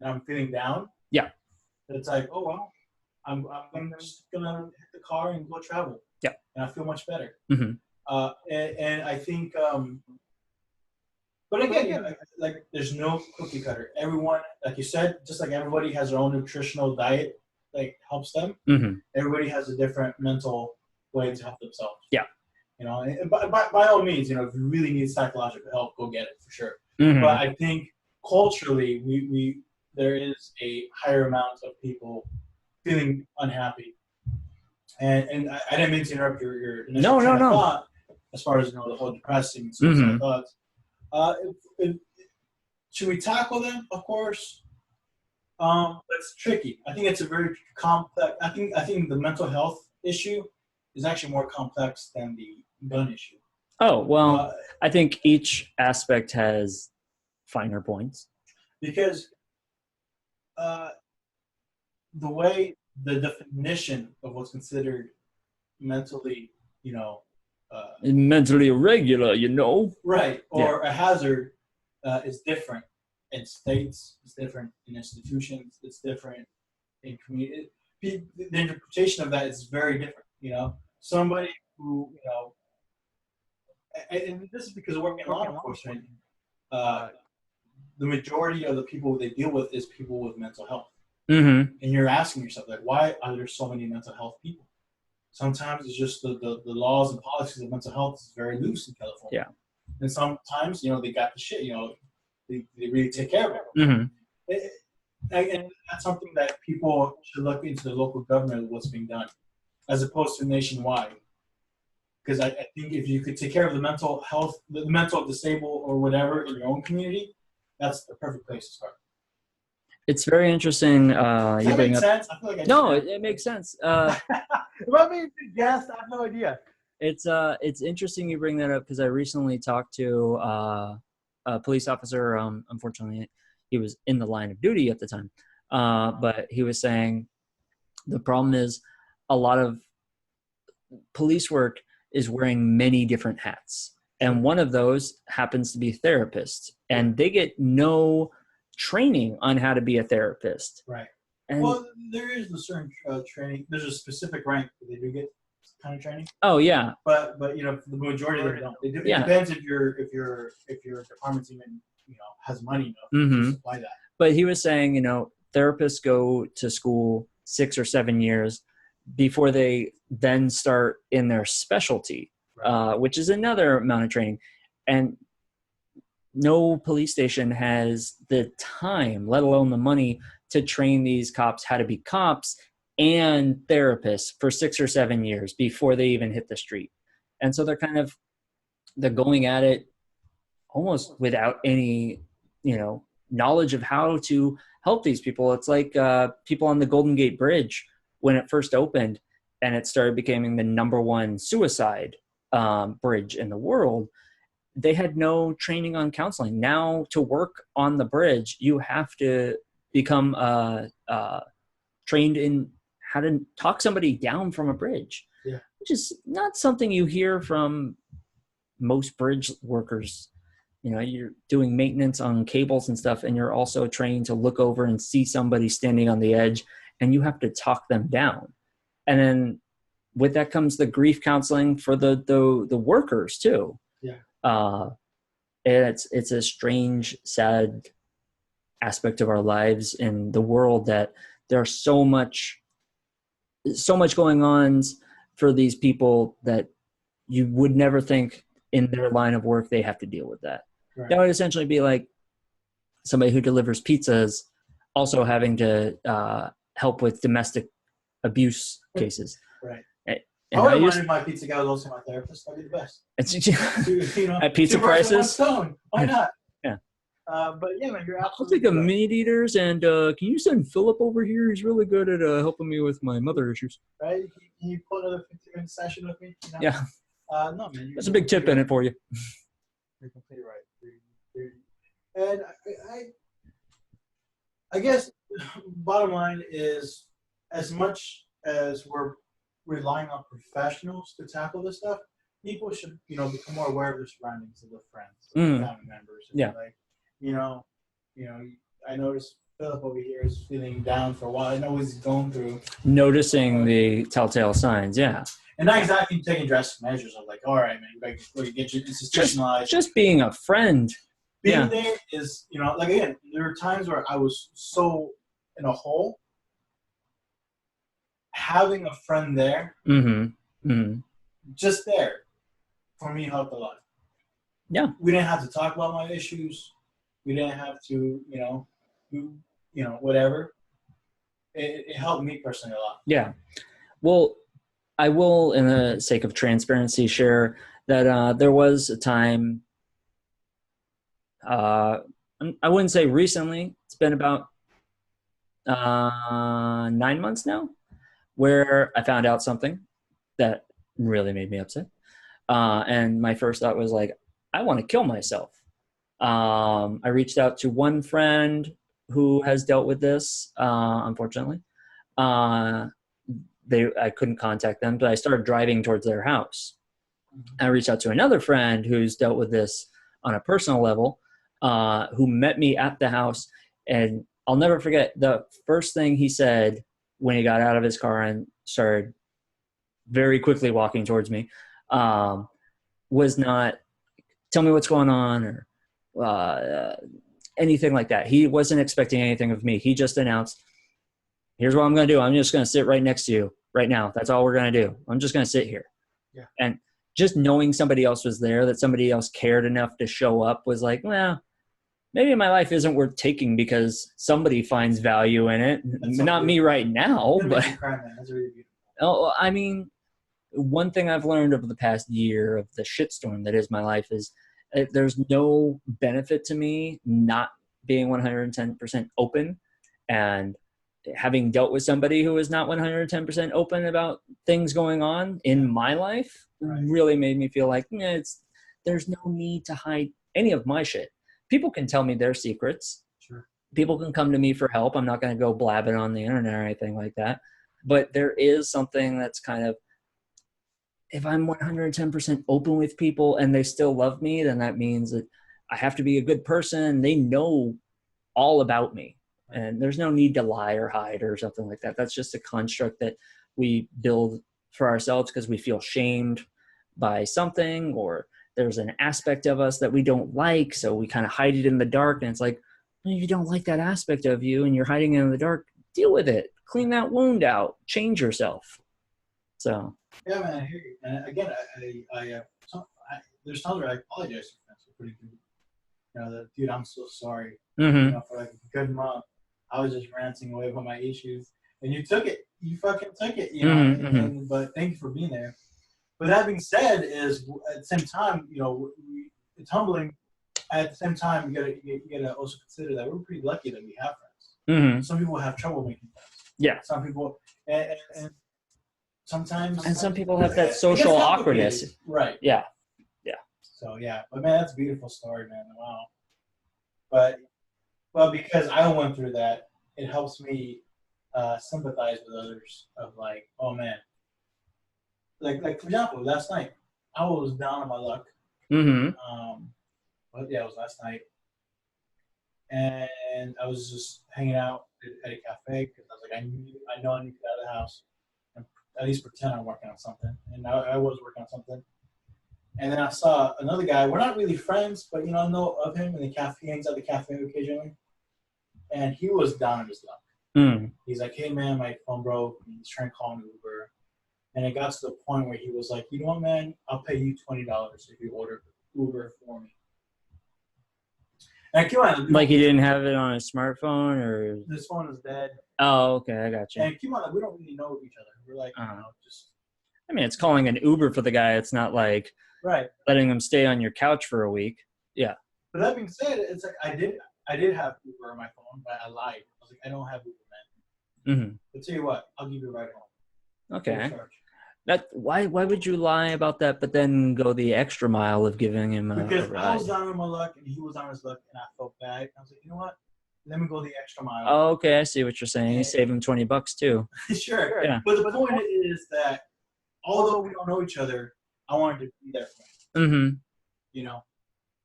and I'm feeling down, yeah, it's like, oh well, I'm just gonna hit the car and go travel. Yeah, and I feel much better. Mm-hmm. And I think, but again, like there's no cookie cutter. Everyone, like you said, just like everybody has their own nutritional diet, like helps them. Mm-hmm. Everybody has a different mental way to help themselves. Yeah. And by all means, if you really need psychological help, go get it for sure. Mm-hmm. But I think culturally, we there is a higher amount of people feeling unhappy. And I didn't mean to interrupt your initial train of thought as far as the whole depressing suicide thoughts. Should we tackle them? Of course. It's tricky. I think it's a very complex. I think the mental health issue is actually more complex than the gun issue. Oh well, I think each aspect has finer points because the way the definition of what's considered mentally, mentally irregular, right, or a hazard is different in states, it's different in institutions, it's different in community. The interpretation of that is very different. Somebody who, and this is because working in law enforcement, the majority of the people they deal with is people with mental health. Mm-hmm. And you're asking yourself, like, why are there so many mental health people? Sometimes it's just the laws and policies of mental health is very loose in California. Yeah. And sometimes, they got the shit, they really take care of it. Mm-hmm. And that's something that people should look into the local government of what's being done, as opposed to nationwide. Because I think if you could take care of the mental health, the mental disabled or whatever in your own community, that's the perfect place to start. It's very interesting. Does that make sense? I feel like it makes sense. Let me guess. I have no idea. It's interesting you bring that up because I recently talked to a police officer. Unfortunately, he was in the line of duty at the time, but he was saying the problem is a lot of police work is wearing many different hats, and one of those happens to be therapists, and they get no training on how to be a therapist. Right. And well, there is a certain training. There's a specific rank that they do get kind of training. Oh yeah. But the majority of them don't. It depends if your department's even has money enough to supply that. But he was saying therapists go to school 6 or 7 years before they then start in their specialty, right. Which is another amount of training, and no police station has the time, let alone the money, to train these cops how to be cops and therapists for 6 or 7 years before they even hit the street. And so they're going at it almost without any, knowledge of how to help these people. It's like people on the Golden Gate Bridge when it first opened and it started becoming the number one suicide bridge in the world. They had no training on counseling. Now to work on the bridge, you have to become trained in how to talk somebody down from a bridge, which is not something you hear from most bridge workers. You're doing maintenance on cables and stuff, and you're also trained to look over and see somebody standing on the edge, and you have to talk them down. And then with that comes the grief counseling for the workers too. It's a strange, sad aspect of our lives in the world that there's so much going on for these people that you would never think in their line of work they have to deal with that. Right. That would essentially be like somebody who delivers pizzas also having to help with domestic abuse cases. Right. And I wouldn't mind if my pizza guy was also my therapist. That'd be the best. At pizza prices? Why not? Yeah. But yeah, man, you're I'll take a meat eaters, and can you send Philip over here? He's really good at helping me with my mother issues. Right? Can you put another 15-minute session with me? Yeah. No, man. There's a big tip in it for you. You're completely right. And I guess bottom line is, as much as we're relying on professionals to tackle this stuff, people should, become more aware of their surroundings, of their friends, family members. Yeah. I noticed Philip over here is feeling down for a while. I know what he's going through. Noticing the telltale signs, yeah. And not exactly taking drastic measures of like, all right, man, you get you institutionalized. Just being a friend. Being there is, again, there were times where I was so in a hole. Having a friend there, just there, for me helped a lot. Yeah. We didn't have to talk about my issues. We didn't have to, whatever. It helped me personally a lot. Yeah. Well, I will, in the sake of transparency, share that there was a time, I wouldn't say recently, it's been about 9 months now, where I found out something that really made me upset. And my first thought was like, I want to kill myself. I reached out to one friend who has dealt with this, unfortunately. I couldn't contact them, but I started driving towards their house. I reached out to another friend who's dealt with this on a personal level, who met me at the house. And I'll never forget the first thing he said when he got out of his car and started very quickly walking towards me, was not, tell me what's going on, or anything like that. He wasn't expecting anything of me. He just announced, here's what I'm going to do. I'm just going to sit right next to you right now. That's all we're going to do. I'm just going to sit here. Yeah. And just knowing somebody else was there, that somebody else cared enough to show up, was like, well, maybe my life isn't worth taking because somebody finds value in it. Not me right now, but That's really beautiful. I mean, one thing I've learned over the past year of the shitstorm that is my life is there's no benefit to me not being 110% open, and having dealt with somebody who is not 110% open about things going on in my life really made me feel like there's no need to hide any of my shit. People can tell me their secrets. Sure. People can come to me for help. I'm not going to go blabbing on the internet or anything like that. But there is something that's kind of, if I'm 110% open with people and they still love me, then that means that I have to be a good person. They know all about me. And there's no need to lie or hide or something like that. That's just a construct that we build for ourselves because we feel shamed by something, or there's an aspect of us that we don't like. So we kind of hide it in the dark. And it's like, well, if you don't like that aspect of you and you're hiding it in the dark, deal with it. Clean that wound out. Change yourself. So. Yeah, man, I hear you. And again, there's times where I apologize for that. So pretty good. Dude, I'm so sorry. Mm-hmm. For like a good month, I was just ranting away about my issues, and you took it you fucking took it, you know. But thank you for being there. But that being said, is at the same time, you know, it's humbling. At the same time, you gotta also consider that we're pretty lucky that we have friends. Some people have trouble making friends. Yeah. Some people, and sometimes, and some people have that social awkwardness. Right. Yeah. So yeah, but man, that's a beautiful story, man. Wow. But because I went through that, it helps me sympathize with others. Of like, oh man, like for example, last night I was down on my luck. But yeah, it was last night, and I was just hanging out at a cafe because I was like, I know I need to get out of the house and at least pretend I'm working on something, and I was working on something. And then I saw another guy. We're not really friends, but you know, I know of him in the cafe. He hangs out at the cafe occasionally, and he was down on his luck. He's like, "Hey man, my phone broke." He's trying to call an Uber, and it got to the point where he was like, "You know what, man? I'll pay you $20 if you order Uber for me." And keep on, like he didn't have it on his smartphone, or this phone is dead. Oh, okay, I got you. And keep on, we don't really know each other. We're like, you know, just. I mean, it's calling an Uber for the guy. It's not like letting him stay on your couch for a week. Yeah. But that being said, it's like I did have Uber on my phone, but I lied. I was like, I don't have Uber, man. But tell you what, I'll give you a ride home. Okay. Why would you lie about that, but then go the extra mile of giving him a because ride? I was down on my luck and he was on his luck, and I felt bad. I was like, you know what? Let me go the extra mile. Oh, okay, I see what you're saying. You save him $20 too. Sure. Yeah. But the point is that although we don't know each other, I wanted to be there for him. You know,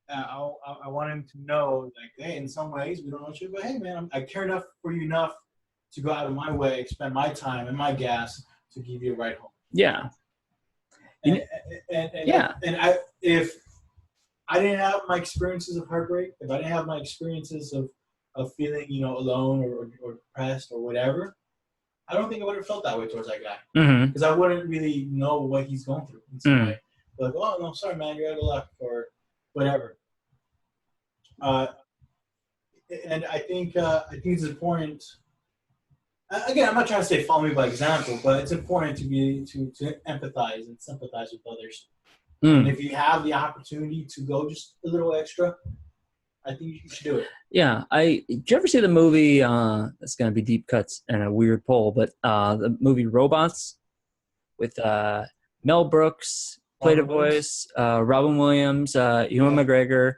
I want him to know, like, hey, in some ways we don't know each other, but hey, man, I care enough for you enough to go out of my way, spend my time and my gas to give you a ride home. Yeah. And if I didn't have my experiences of heartbreak, if I didn't have my experiences of feeling, you know, alone or depressed or whatever, I don't think I would have felt that way towards that guy. Because I wouldn't really know what he's going through in some way. Like, oh, no, sorry, man, you're out of luck or whatever. And I think it's important. Again, I'm not trying to say follow me by example, but it's important to empathize and sympathize with others. And if you have the opportunity to go just a little extra, I think you should do it. Yeah. Did you ever see the movie, it's going to be deep cuts and a weird poll, but the movie Robots with Mel Brooks, played a voice, Robin Williams, Ewan McGregor.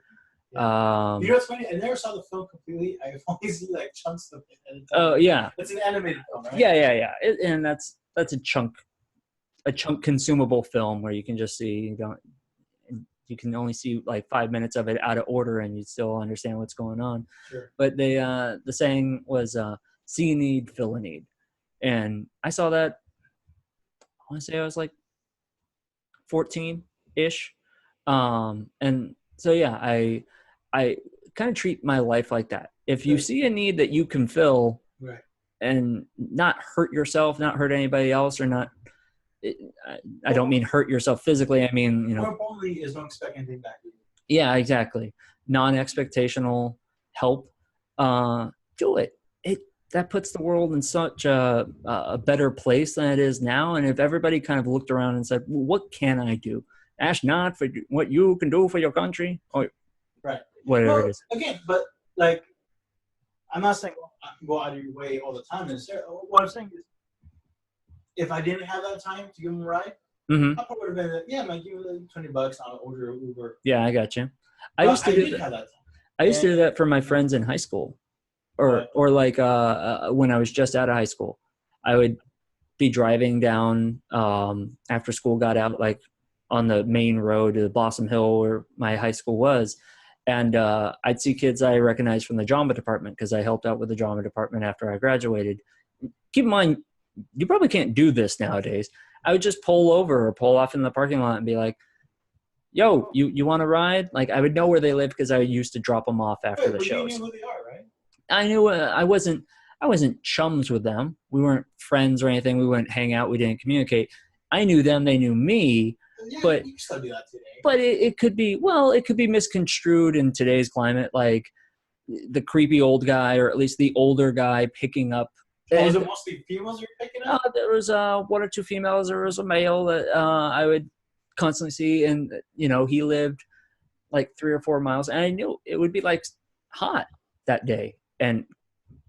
You know what's funny? I never saw the film completely. I've only seen like chunks of it. Oh yeah, it's an animated film, right? Yeah. And that's a chunk consumable film where you can just see you can only see like 5 minutes of it out of order and you still understand what's going on. Sure. But the saying was see a need, fill a need, and I saw that. I want to say I was like 14-ish, and so yeah, I kind of treat my life like that. If you see a need that you can fill, and not hurt yourself, not hurt anybody else, or not. I don't mean hurt yourself physically. I mean, you know. More importantly is don't expect anything back. Yeah, exactly. Non-expectational help. Do it. That puts the world in such a better place than it is now. And if everybody kind of looked around and said, well, "What can I do?" Ask not for what you can do for your country, or whatever it is. Again, but like, I'm not saying go out of your way all the time. What I'm saying is, if I didn't have that time to give him a ride, I probably would have been like, yeah, man, give me $20, I'll order an Uber. Yeah, I got you. I used to do that. I used to do that for my friends in high school, or like when I was just out of high school. I would be driving down after school got out, like on the main road to Blossom Hill where my high school was. And I'd see kids I recognized from the drama department because I helped out with the drama department after I graduated. Keep in mind, you probably can't do this nowadays. I would just pull over or pull off in the parking lot and be like, yo, you want to ride? Like, I would know where they live because I used to drop them off after the shows. You knew who they are, right? I knew I wasn't chums with them. We weren't friends or anything. We wouldn't hang out. We didn't communicate. I knew them. They knew me. Yeah, but you can still do that today. But it could be misconstrued in today's climate, like the creepy old guy, or at least the older guy picking up Was And, it mostly females you were picking up? there was one or two females. There was a male that I would constantly see, and he lived like 3 or 4 miles, and I knew it would be like hot that day. And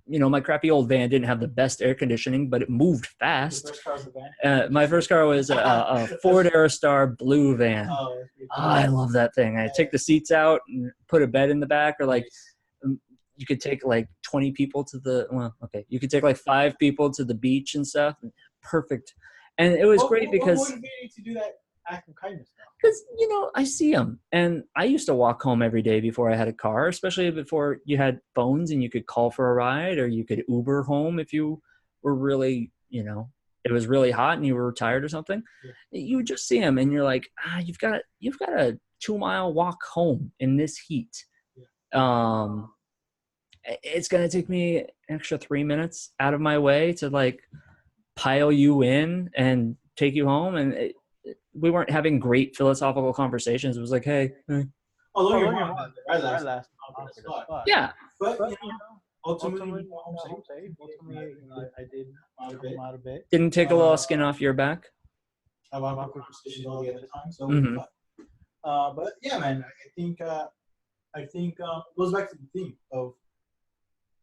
my crappy old van didn't have the best air conditioning, but it moved The fast. first car was the van? My first car was a Ford Aerostar blue van. Oh, that's pretty cool. I love that thing. I take the seats out and put a bed in the back, or like you could take like 20 people you could take like 5 people to the beach and stuff. Perfect. And it was great because What motivated you to do that act of kindness now? because I see them, and I used to walk home every day before I had a car, especially before you had phones and you could call for a ride, or you could Uber home if you were really it was really hot and you were tired or something. You would just see them, and you're like, you've got a 2-mile walk home in this heat. It's gonna take me an extra 3 minutes out of my way to like pile you in and take you home, and we weren't having great philosophical conversations. It was like, hey. Although your mom did the right last spot. Yeah. But ultimately, ultimately, I did come out a bit. Didn't take a little skin off your back. I have my conversations all the other time. So, Mhm. but yeah, man, I think it goes back to the theme of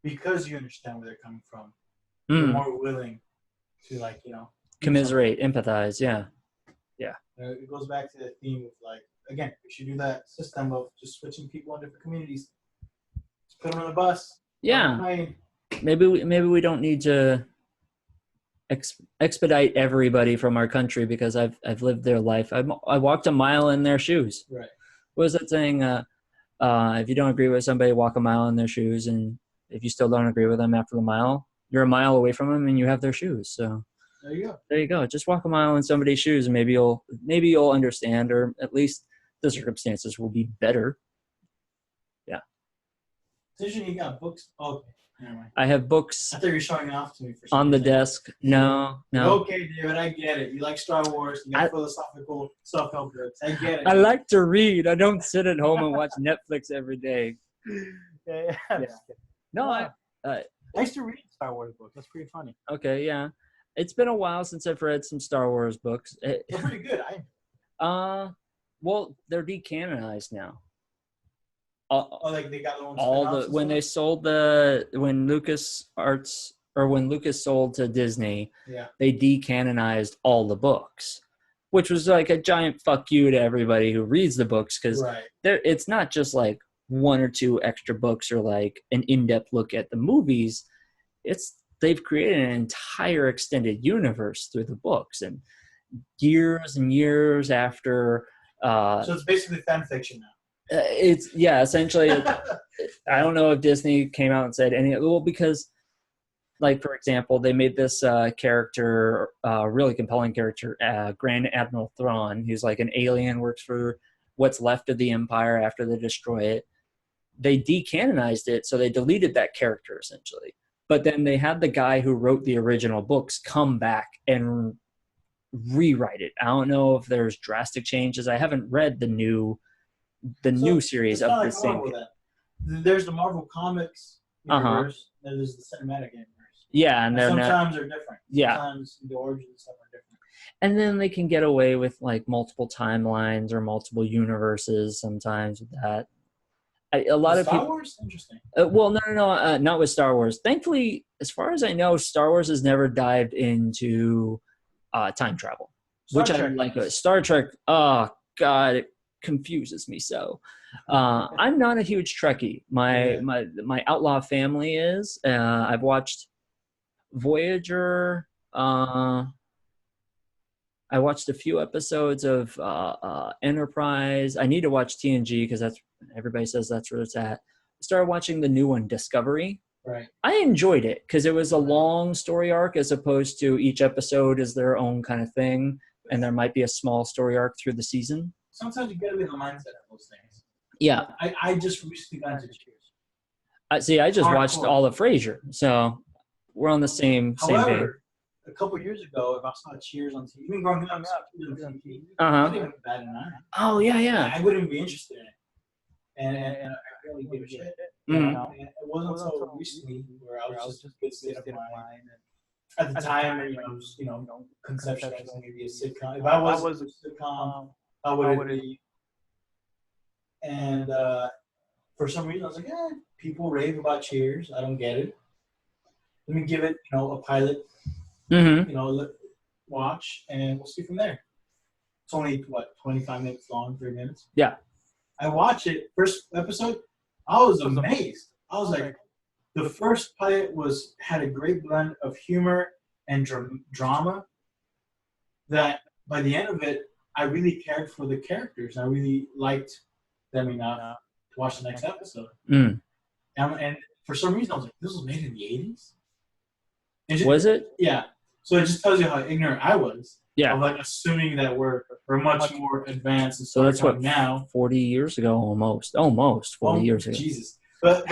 because you understand where they're coming from, you're more willing to Commiserate, empathize. Yeah. It goes back to the theme of like, again, we should do that system of just switching people in different communities. Just put them on the bus. Yeah. Maybe we don't need to expedite everybody from our country because I've lived their life. I walked a mile in their shoes. Right. What was that saying? If you don't agree with somebody, walk a mile in their shoes, and if you still don't agree with them after the mile, you're a mile away from them and you have their shoes. So there you go. Just walk a mile in somebody's shoes, and maybe you'll understand, or at least the circumstances will be better. Yeah. So you got books. Okay. Never mind. I have books. I thought you were showing off to me for on the reason. desk. No. Okay, David, I get it. You like Star Wars. You got philosophical self-help books. I get it. I like to read. I don't sit at home and watch Netflix every day. Yeah. No, I used to read Star Wars books. That's pretty funny. Okay, yeah. It's been a while since I've read some Star Wars books. They're pretty good. Well, they're decanonized now. Like they got their own when Lucas sold to Disney, they decanonized all the books, which was like a giant fuck you to everybody who reads the books, because it's not just like 1 or 2 extra books or like an in-depth look at the movies. They've created an entire extended universe through the books, and years after. So it's basically fan fiction now. It's essentially. I don't know if Disney came out and said because, like, for example, they made this character, really compelling character, Grand Admiral Thrawn. He's like an alien, works for what's left of the Empire after they destroy it. They decanonized it, so they deleted that character essentially. But then they had the guy who wrote the original books come back and rewrite it. I don't know if there's drastic changes. I haven't read the new series of the same. There's the Marvel Comics universe. There's the cinematic universe. Yeah, and sometimes they're different. Yeah. Sometimes the origins and stuff are different. And then they can get away with like multiple timelines or multiple universes sometimes with that. A lot of people. Star Wars? Interesting. Well, no, not with Star Wars. Thankfully, as far as I know, Star Wars has never dived into time travel, which I like. Star Trek, oh God, it confuses me so. I'm not a huge Trekkie. My outlaw family is. I've watched Voyager. I watched a few episodes of Enterprise. I need to watch TNG because everybody says that's where it's at. I started watching the new one, Discovery. Right. I enjoyed it because it was a long story arc as opposed to each episode is their own kind of thing, and there might be a small story arc through the season. Sometimes you get to be in the mindset of those things. Yeah. I just recently got into Cheers. I just watched all of Frasier, so we're on the same page. A couple years ago, if I saw Cheers on TV, even growing up, Cheers on TV, I didn't even bat an eye. Oh yeah. I wouldn't be interested in it, and I really give a shit. Mm-hmm. And it wasn't until recently where I was just in a good state of mind, at the time, it was, conceptualized as maybe a sitcom. If I was a sitcom, how would it be? And for some reason, I was like, people rave about Cheers. I don't get it. Let me give it, a pilot, watch, and we'll see from there. It's only, 25 minutes long, 3 minutes? Yeah. I watched it, first episode, I was amazed. I was like, the first pilot had a great blend of humor and drama that by the end of it, I really cared for the characters. I really liked them enough to watch the next episode. Mm. And for some reason, I was like, this was made in the 80s? Was it? Yeah. So it just tells you how ignorant I was. Yeah. Of like assuming that we're much more advanced. So that's what, now. 40 years ago, almost 40 years ago. Jesus. But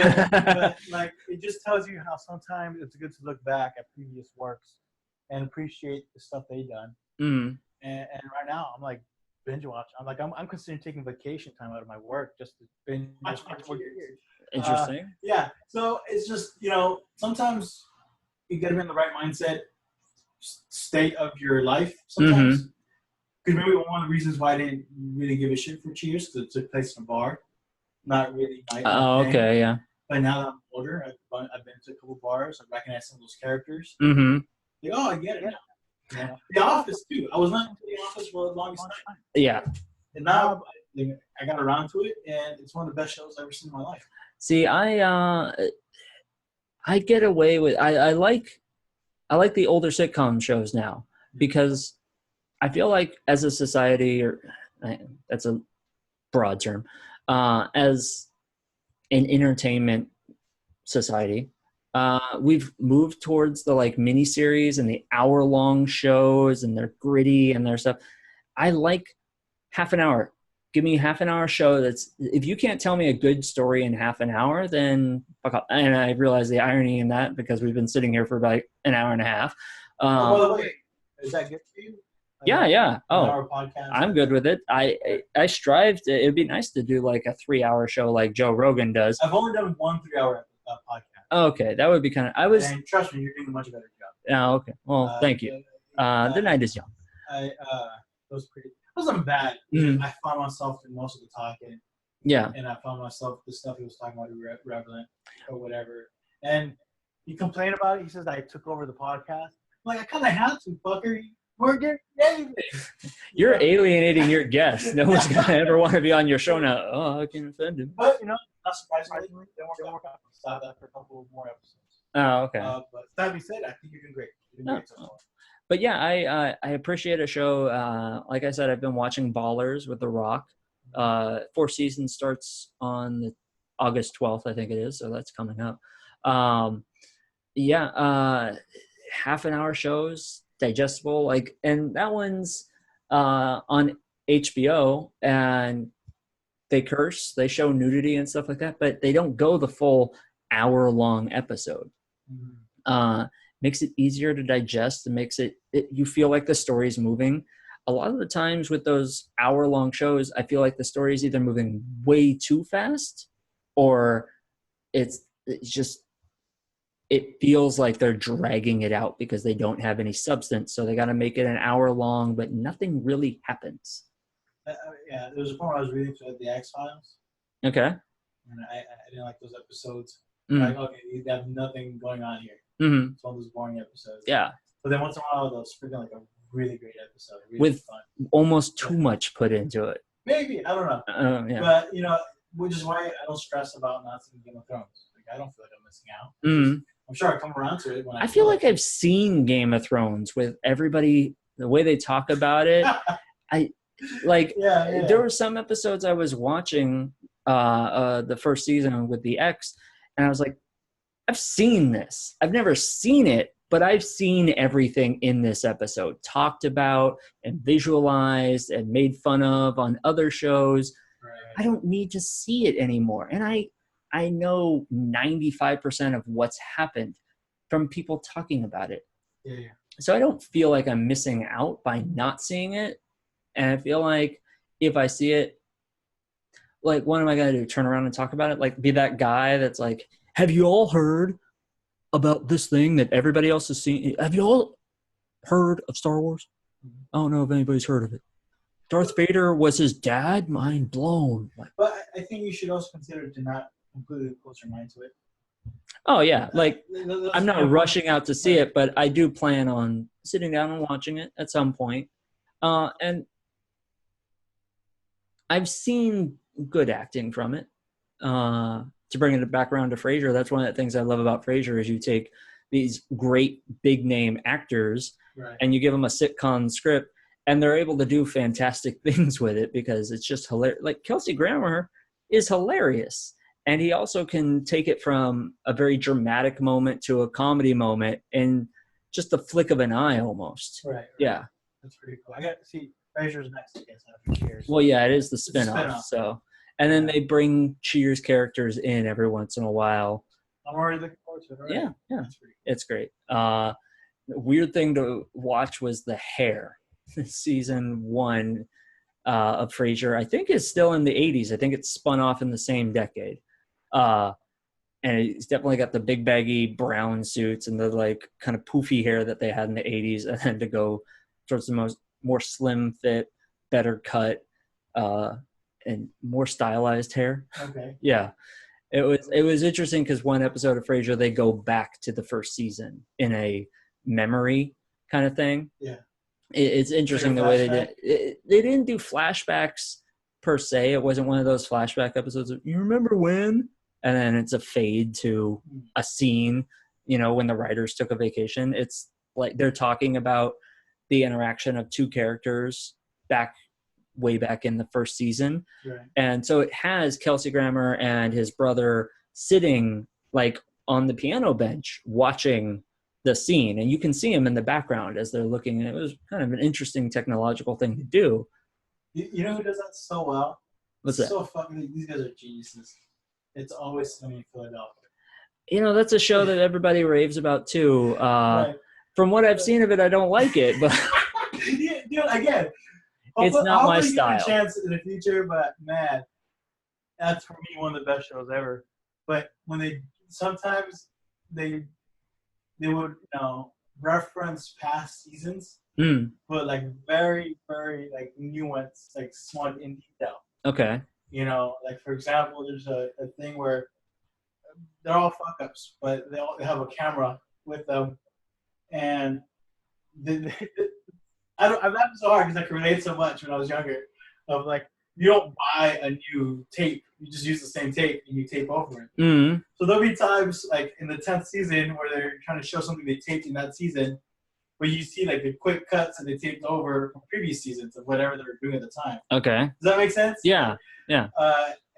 like, it just tells you how sometimes it's good to look back at previous works and appreciate the stuff they've done. Mm. And right now, I'm like binge watch. I'm considering taking vacation time out of my work just to binge watch more years. Interesting. Yeah. So it's just, sometimes you get to be in the right mindset, state of your life sometimes. Because maybe one of the reasons why I didn't really give a shit for Cheers because it took place in a bar. Not really my thing. Okay, yeah. But now that I'm older, I've been to a couple bars. I recognize some of those characters. Mm-hmm. Like, oh, I get it now. The Office, too. I was not into The Office for the longest time. Yeah. And now I got around to it, and it's one of the best shows I've ever seen in my life. See, I get away with I like the older sitcom shows now because I feel like as a society, or that's a broad term, as an entertainment society, we've moved towards the like miniseries and the hour-long shows, and they're gritty and their stuff. I like half an hour. Give me a half an hour show that's, if you can't tell me a good story in half an hour, then fuck off. And I realize the irony in that because we've been sitting here for about an hour and a half. By the way, is that good for you? Yeah. Our podcast? I'm good with it. I strive to, it'd be nice to do like a 3-hour show like Joe Rogan does. I've only done one 3-hour podcast. Okay, that would be kind of, and trust me, you're doing a much better job. Oh, okay. Well, thank you. The night is young. It wasn't bad. Mm-hmm. I found myself in most of the talking. Yeah. And I found myself, the stuff he was talking about, relevant or whatever. And he complained about it. He says, I took over the podcast. I'm like, I kind of had to, fucker. We're getting anything. You're alienating your guests. No one's going to ever want to be on your show now. Oh, I can offend him. But, not surprisingly, they won't work out. Stop that for a couple more episodes. Oh, okay. But that being said, I think you're doing great. You're doing great so far. But yeah, I appreciate a show. Like I said, I've been watching Ballers with The Rock. 4th season starts on August 12th, I think it is. So that's coming up. Half an hour shows, digestible. And that one's on HBO, and they curse, they show nudity and stuff like that, but they don't go the full hour-long episode. Makes it easier to digest and makes it you feel like the story's moving. A lot of the times with those hour-long shows, I feel like the story is either moving way too fast or it feels like they're dragging it out because they don't have any substance. So they got to make it an hour long, but nothing really happens. There was a point where I was reading through the X-Files. Okay. And I didn't like those episodes. Mm. Like, okay, you have nothing going on here. Mm-hmm. It's one of those boring episodes. Yeah. But then once in a while, they'll spring like a really great episode. Really with fun. Almost too much put into it. Maybe. I don't know. Yeah. But, which is why I don't stress about not seeing Game of Thrones. Like, I don't feel like I'm missing out. Mm-hmm. I'm sure I come around to it when I feel like I've seen Game of Thrones with everybody, the way they talk about it. There were some episodes I was watching the first season with the ex, and I was like, I've seen this. I've never seen it, but I've seen everything in this episode talked about and visualized and made fun of on other shows. Right. I don't need to see it anymore. And I know 95% of what's happened from people talking about it. Yeah. So I don't feel like I'm missing out by not seeing it. And I feel like if I see it, like, what am I going to do? Turn around and talk about it? Like, be that guy that's like, have you all heard? about this thing that everybody else has seen. Have you all heard of Star Wars? I don't know if anybody's heard of it. Darth Vader was his dad. Mind blown. Like, But I think you should also consider to not completely close your mind to it. oh yeah, like That's I'm my not point. rushing out to see it, but I do plan on sitting down and watching it at some point. And I've seen good acting from it. To bring it back around to Frasier, that's one of the things I love about Frasier is you take these great big name actors Right. and you give them a sitcom script and they're able to do fantastic things with it because it's just hilarious. Like Kelsey Grammer is hilarious. And he also can take it from a very dramatic moment to a comedy moment in just the flick of an eye almost. Right. Yeah. That's pretty cool. I got to see Frasier's next, I guess, after Cheers. Well, yeah, it is the a spinoff. spin-off. So, and then they bring Cheers characters in every once in a while. I'm already looking forward to it. Already. Yeah, yeah, That's pretty it's great. Weird thing to watch was the hair. Season 1 of Frasier, I think, is still in the 80s. I think it's spun off in the same decade. And it's definitely got the big baggy brown suits and the like kind of poofy hair that they had in the 80s, and then to go towards the more slim fit, better cut, and more stylized hair. Okay. Yeah. It was interesting because one episode of Frasier, they go back to the first season in a memory kind of thing. Yeah. It's interesting the way they did it. They didn't do flashbacks per se. It wasn't one of those flashback episodes of, you remember when? And then it's a fade to a scene, when the writers took a vacation. It's like they're talking about the interaction of two characters way back in the first season. Right. And so it has Kelsey Grammer and his brother sitting like on the piano bench watching the scene, and you can see him in the background as they're looking. And it was kind of an interesting technological thing to do. You know who does that so well? What's that? So fucking, these guys are geniuses. It's Always Sunny in Philadelphia. That's a show that everybody raves about too. Right. From what I've seen of it, I don't like it, but Yeah, dude, again, it's not my style. Give it a chance in the future, but man, that's for me one of the best shows ever. But when sometimes they would reference past seasons, but like very very like nuanced, like small in detail. Okay. Like for example, there's a thing where they're all fuck ups, but they all have a camera with them, and I'm laughing so hard because I can relate so much when I was younger. Of like, you don't buy a new tape, you just use the same tape and you tape over it. Mm-hmm. So there'll be times like in the 10th season where they're trying to show something they taped in that season, where you see like the quick cuts and they taped over from previous seasons of whatever they were doing at the time. Okay. Does that make sense? Yeah. Yeah.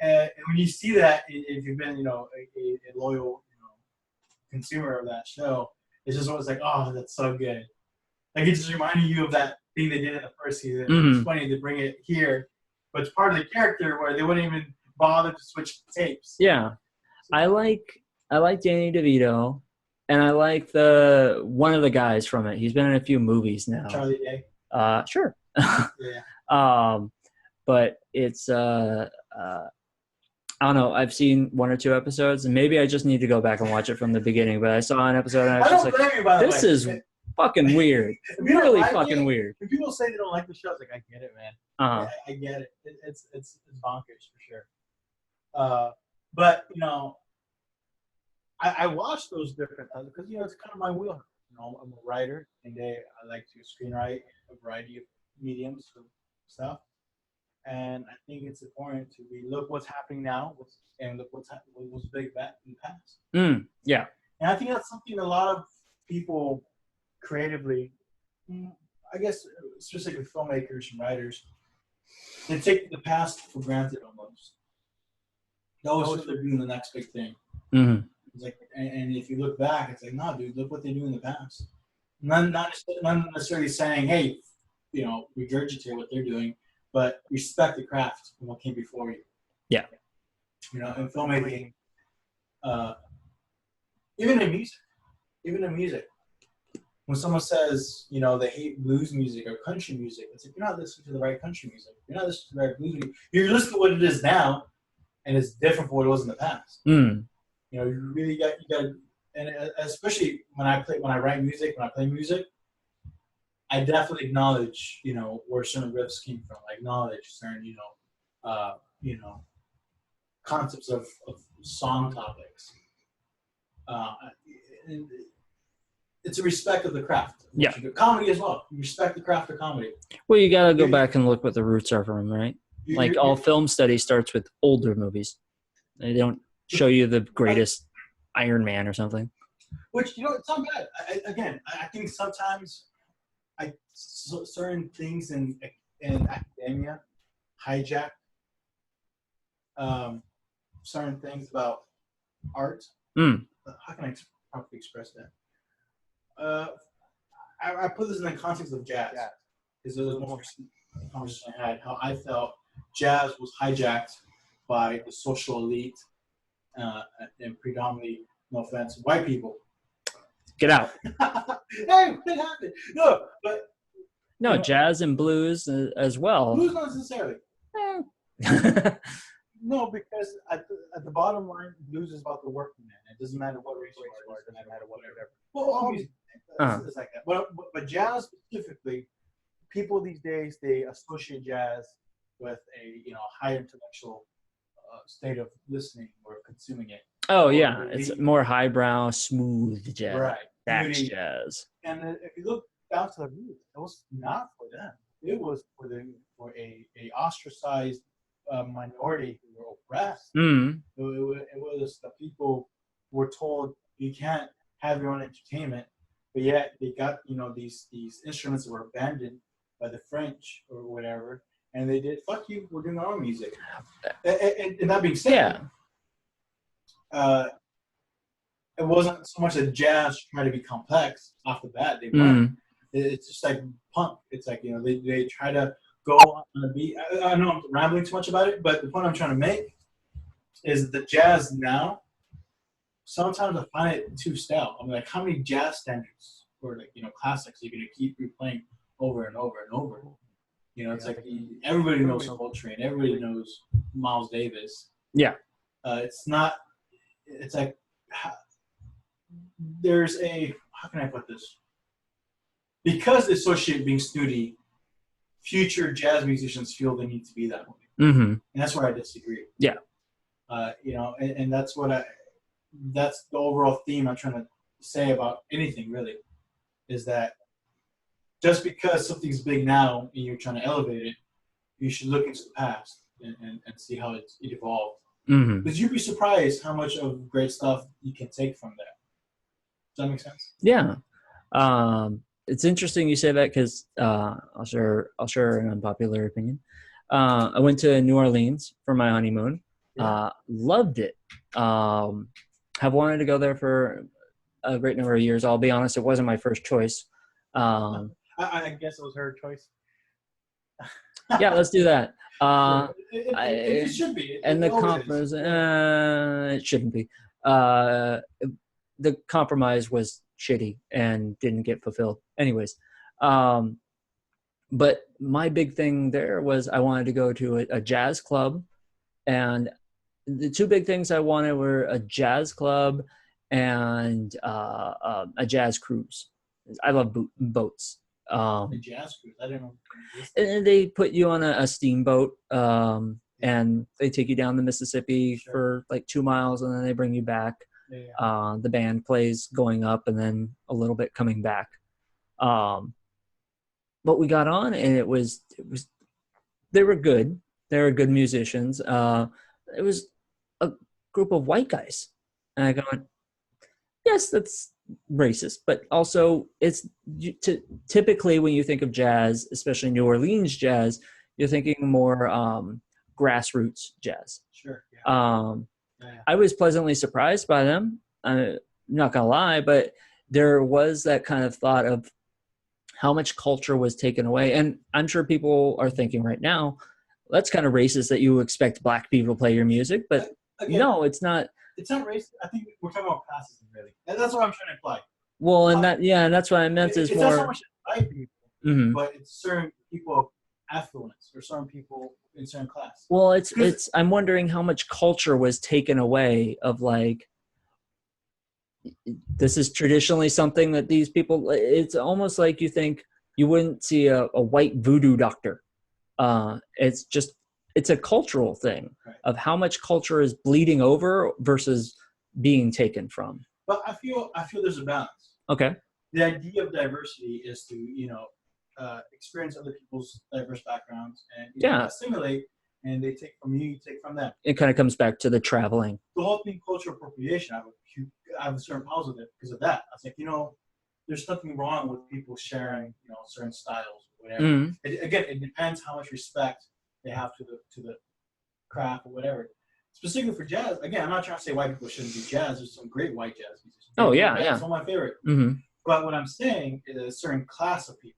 And when you see that, if you've been, a loyal, consumer of that show, it's just always like, oh, that's so good. Like it's just reminding you of that thing they did in the first season. Mm-hmm. It's funny to bring it here, but it's part of the character where they wouldn't even bother to switch tapes. Yeah. I like Danny DeVito, and I like one of the guys from it. He's been in a few movies now. Charlie Day. Sure. Yeah. But it's I don't know. I've seen one or two episodes, and maybe I just need to go back and watch it from the beginning. But I saw an episode, and I was just like, blame you, by the "This way. is fucking weird. Really fucking weird." When people say they don't like the show, it's like, I get it, man. I get it. It's bonkers for sure. But I watch those different times because it's kind of my wheelhouse. I'm a writer, and I like to screenwrite a variety of mediums of stuff. And I think it's important to look what's happening now, and look what was big back in the past. Yeah. And I think that's something a lot of people creatively, I guess specifically filmmakers and writers, they take the past for granted almost. They always think they're doing the next big thing. Mm-hmm. It's like, and if you look back, it's like, no, dude, look what they do in the past. Not necessarily saying, hey, regurgitate what they're doing, but respect the craft and what came before you. Yeah. In filmmaking, even in music, when someone says, they hate blues music or country music, it's like, you're not listening to the right country music. You're not listening to the right blues music. You're listening to what it is now, and it's different from what it was in the past. You really got to and especially when I write music, when I play music, I definitely acknowledge, where certain riffs came from. I acknowledge certain, you know, concepts of song topics. And it's a respect of the craft. Yeah. Comedy as well. You respect the craft of comedy. Well, you got to go back and look what the roots are from, right? Like all film study starts with older movies. They don't show you the greatest Iron Man or something. Which, it's not bad. I think sometimes certain things in academia hijack certain things about art. How can I properly express that? I put this in the context of jazz. Because there was one conversation I had, how I felt jazz was hijacked by the social elite and predominantly, no offense, white people. Get out. Hey, what happened? No, jazz and blues as well. Blues not necessarily. No, because at the bottom line, blues is about the working man. It doesn't matter what race you are. It doesn't matter whatever. Well, all music is like that. But jazz specifically, people these days, they associate jazz with a high intellectual state of listening or consuming it. Oh yeah, it's more highbrow, smooth jazz. Right. That's jazz. And if you look down to the roots, it was not for them. It was for a ostracized minority who were oppressed. Mm. It was the people were told you can't have your own entertainment, but yet they got these instruments that were abandoned by the French or whatever, and they did fuck you. We're doing our own music. And that being said, it wasn't so much that jazz tried to be complex off the bat. They weren't. It's just like punk. It's like they try to go on a beat. I know I'm rambling too much about it, but the point I'm trying to make is the jazz now. Sometimes I find it too stale. I mean, like, how many jazz standards or classics are you gonna keep replaying over and over and over? It's like everybody knows Coltrane, everybody knows Miles Davis. Yeah. It's not. It's like there's a, how can I put this? Because they associate being snooty, future jazz musicians feel they need to be that way. Mm-hmm. And that's where I disagree. Yeah. And that's that's the overall theme I'm trying to say about anything really, is that just because something's big now and you're trying to elevate it, you should look into the past and see how it evolved. Mm-hmm. Because you'd be surprised how much of great stuff you can take from that. Does that make sense? Yeah. It's interesting you say that because I'll share an unpopular opinion. I went to New Orleans for my honeymoon. Yeah. Loved it. Have wanted to go there for a great number of years. I'll be honest, it wasn't my first choice. I guess it was her choice. Yeah, let's do that. It should be. And the compromise, it shouldn't be. The compromise was shitty and didn't get fulfilled. Anyways, but my big thing there was I wanted to go to a jazz club, and the two big things I wanted were a jazz club and a jazz cruise. I love boats. The jazz cruise. I didn't know. And they put you on a steamboat, and they take you down the Mississippi for like 2 miles, and then they bring you back. Yeah. The band plays going up and then a little bit coming back. But we got on, and it was they were good. They were good musicians. It was a group of white guys, and I go, yes, that's racist, but also it's typically when you think of jazz, especially New Orleans jazz, you're thinking more grassroots jazz. Sure. Yeah. I was pleasantly surprised by them. I'm not gonna lie, but there was that kind of thought of how much culture was taken away, and I'm sure people are thinking right now, that's kind of racist that you expect black people to play your music, but again, no, it's not. It's not racist. I think we're talking about classism, really. And that's what I'm trying to imply. Well, and that's what I meant is more. It's not so much white people, mm-hmm. but it's certain people of affluence or certain people in certain class. Well, it's. I'm wondering how much culture was taken away of, like, this is traditionally something that these people, it's almost like you think you wouldn't see a white voodoo doctor. It's a cultural thing of how much culture is bleeding over versus being taken from. But I feel there's a balance. Okay. The idea of diversity is to, experience other people's diverse backgrounds and assimilate, and they take from you take from them. It kind of comes back to the traveling. The whole thing, cultural appropriation, I have a certain problem with it because of that. I was like, there's nothing wrong with people sharing, certain styles, whatever. Mm. It depends how much respect they have to the craft or whatever. Specifically for jazz, again, I'm not trying to say white people shouldn't do jazz. There's some great white jazz musicians. Oh yeah. Some of my favorite. Mm-hmm. But what I'm saying is a certain class of people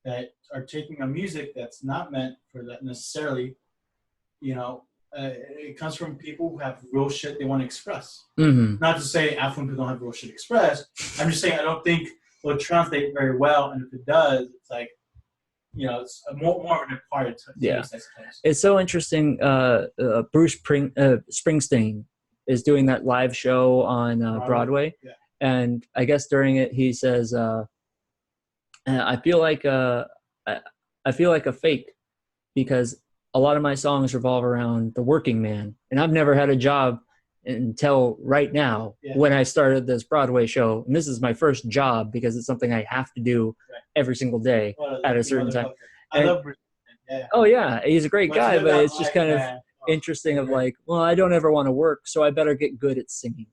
that are taking a music that's not meant for that necessarily, it comes from people who have real shit they want to express. Mm-hmm. Not to say African people don't have real shit expressed. I'm just saying I don't think it'll translate very well, and if it does, it's like, it's more of an acquired taste, Yeah. I suppose. It's so interesting. Bruce Springsteen is doing that live show on Broadway. Yeah. And I guess during it, he says, I feel like a fake because a lot of my songs revolve around the working man, and I've never had a job until right now when I started this Broadway show. And this is my first job because it's something I have to do every single day at a certain time. I love Bruce. Yeah. Oh yeah, he's a great guy, but it's just kind of interesting of like, well, I don't ever want to work, so I better get good at singing.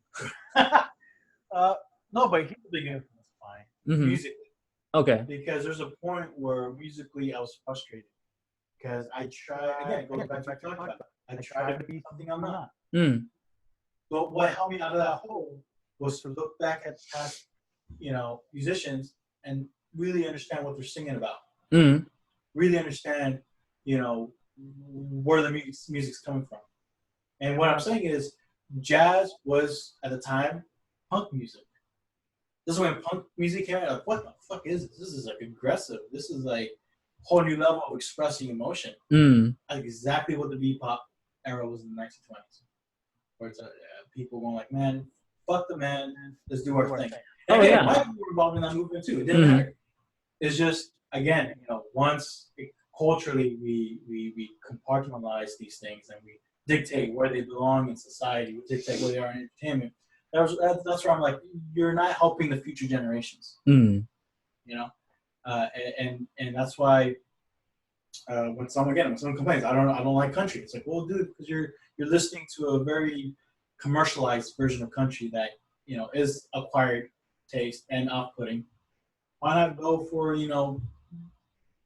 No, but he's a big influence on mine, musically. Okay. Because there's a point where musically I was frustrated. Because I try, again, it goes back to what we talked about. I try to be something I'm not. Mm. But what helped me out of that hole was to look back at past, musicians and really understand what they're singing about. Mm. Really understand, where the music's coming from. And what I'm saying is, jazz was, at the time, punk music. This is when punk music came out. Like, what the fuck is this? This is like aggressive. This is like a whole new level of expressing emotion. Mm. Like exactly what the bebop era was in the 1920s. Where it's people going like, man, fuck the man, let's do our thing. And again, white people were involved in that movement too. It didn't matter. It's just, again, once culturally we compartmentalize these things and we dictate where they belong in society, we dictate where they are in entertainment. That's where I'm like, you're not helping the future generations. Mm. And that's why when someone complains, I don't like country. It's like, well, dude, because you're listening to a very commercialized version of country that is acquired taste and off-putting. Why not go for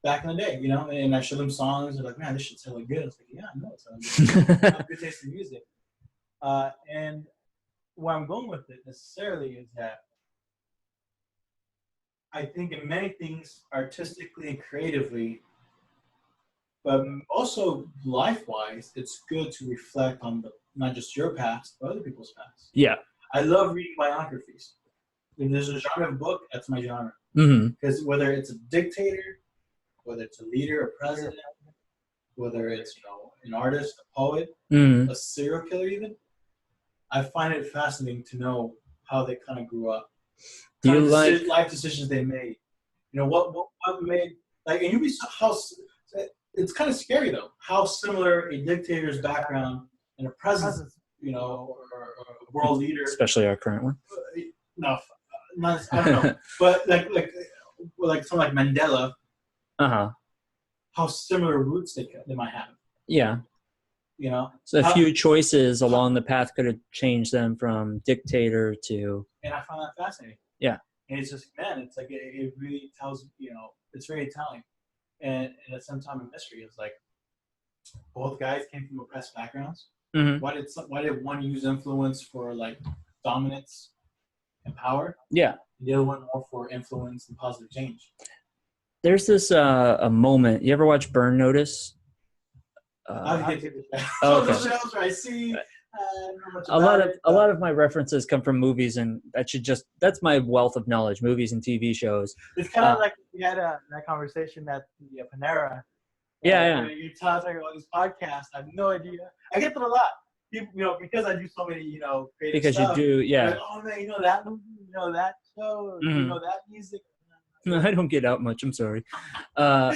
back in the day, And I show them songs. They're like, man, this shit's hella good. It's like, yeah, I know it's hella good. I have good taste in music. And where I'm going with it necessarily is that I think in many things, artistically and creatively, but also life-wise, it's good to reflect on not just your past, but other people's past. Yeah. I love reading biographies. If there's a genre of book, that's my genre. Because whether it's a dictator, whether it's a leader, a president, whether it's an artist, a poet, a serial killer even, I find it fascinating to know how they kind of grew up. Do you like life decisions they made? What made and you'd be how it's kind of scary though how similar a dictator's background and a president, or a world leader, especially our current one. No, not I don't know, but like someone like Mandela. How similar roots they might have. Yeah. So a few choices along the path could have changed them from dictator to. And I find that fascinating. Yeah. And it's just, man, it's like it really tells, it's very telling. And at the same time in mystery, it's like both guys came from oppressed backgrounds. Why did one use influence for like dominance and power? Yeah. And the other one more for influence and positive change. There's this a moment. You ever watch Burn Notice? Okay. I see. A lot of my references come from movies, and that's my wealth of knowledge. Movies and TV shows. It's kind of like we had that conversation at the Panera. Yeah. You talk about this podcast. I have no idea. I get that a lot. people, because I do so many, creative Because stuff. you do, yeah. Like, oh man, that movie, that show, that music. No, I don't get out much. I'm sorry. Yeah.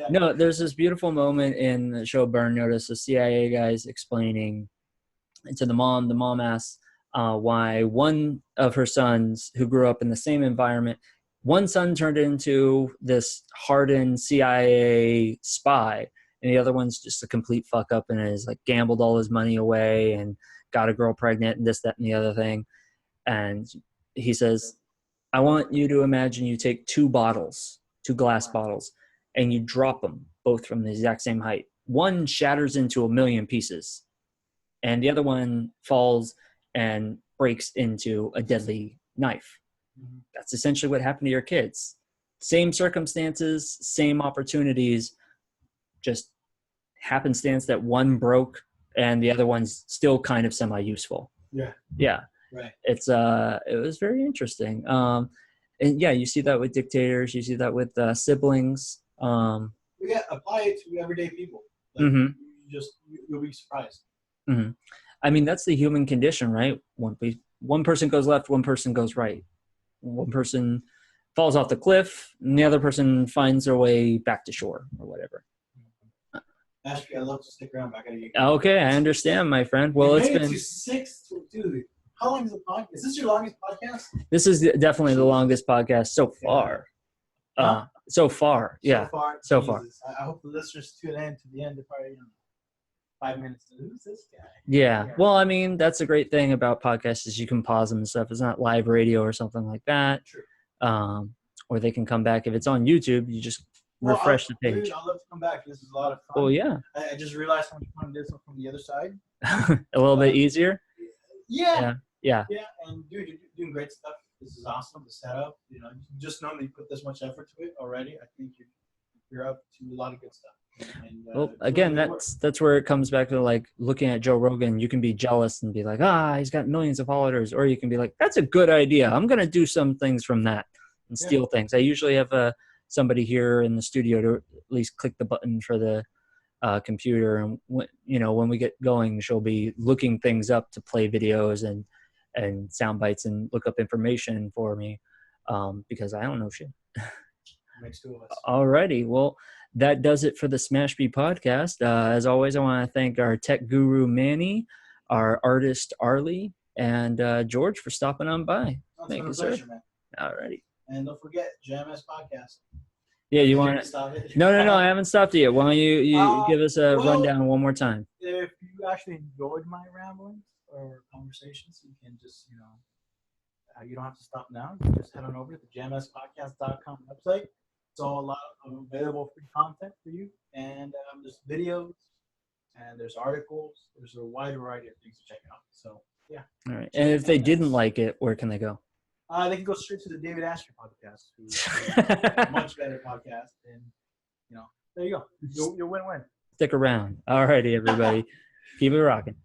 No, there's this beautiful moment in the show Burn Notice. The CIA guy's explaining to the mom. The mom asks why one of her sons, who grew up in the same environment, one son turned into this hardened CIA spy, and the other one's just a complete fuck up and has like gambled all his money away and got a girl pregnant and this, that, and the other thing. And he says, I want you to imagine you take two glass bottles, and you drop them both from the exact same height. One shatters into a million pieces, and the other one falls and breaks into a deadly knife. Mm-hmm. That's essentially what happened to your kids. Same circumstances, same opportunities, just happenstance that one broke and the other one's still kind of semi-useful. Yeah. Right. It was very interesting. And yeah, you see that with dictators, you see that with siblings. Apply it to everyday people. Like, you'll be surprised. Mm-hmm. I mean, that's the human condition, right? One person goes left, one person goes right. One person falls off the cliff, and the other person finds their way back to shore or whatever. Ashby, I'd love to stick around, but I gotta get. Okay, I understand, my friend. Well, it's been 6, dude. How long is the podcast? Is this your longest podcast? This is definitely the longest podcast so far. Huh? So far, yeah. So far. I hope the listeners tune in to the end of probably 5 minutes. Who's this guy? Yeah. Well, I mean, that's a great thing about podcasts is you can pause them and stuff. It's not live radio or something like that. True. Or they can come back. If it's on YouTube, you just refresh the page. Dude, I'd love to come back. This is a lot of fun. Oh, yeah. I just realized how much fun it is from the other side. A little bit easier? Yeah. Yeah. Yeah, and dude, you're doing great stuff. This is awesome. The setup, just knowing that you put this much effort to it already, I think you're up to a lot of good stuff. And, well, again, that's where it comes back to like looking at Joe Rogan. You can be jealous and be like, he's got millions of followers, or you can be like, that's a good idea. I'm gonna do some things from that and steal things. I usually have somebody here in the studio to at least click the button for the computer, and when we get going, she'll be looking things up to play videos and sound bites and look up information for me because I don't know shit. Makes two of us. Alrighty, well, that does it for the Smashby podcast. As always, I want to thank our tech guru Manny, our artist Arlie, and George for stopping on by. Thank you, sir. Man. Alrighty. And don't forget, JMS podcast. Yeah, you want to stop it? No, I haven't stopped it yet. Why don't you give us a rundown one more time? If you actually enjoyed my ramblings or conversations, you can just, you don't have to stop now. You can just head on over to the jmspodcast.com website. It's all a lot of available free content for you. And there's videos, and there's articles. There's a wide variety of things to check out. So, yeah. All right. And if they didn't like it, where can they go? They can go straight to the David Asher podcast, who's a much better podcast. And, there you go. You'll win-win. Stick around. All righty, everybody. Keep it rocking.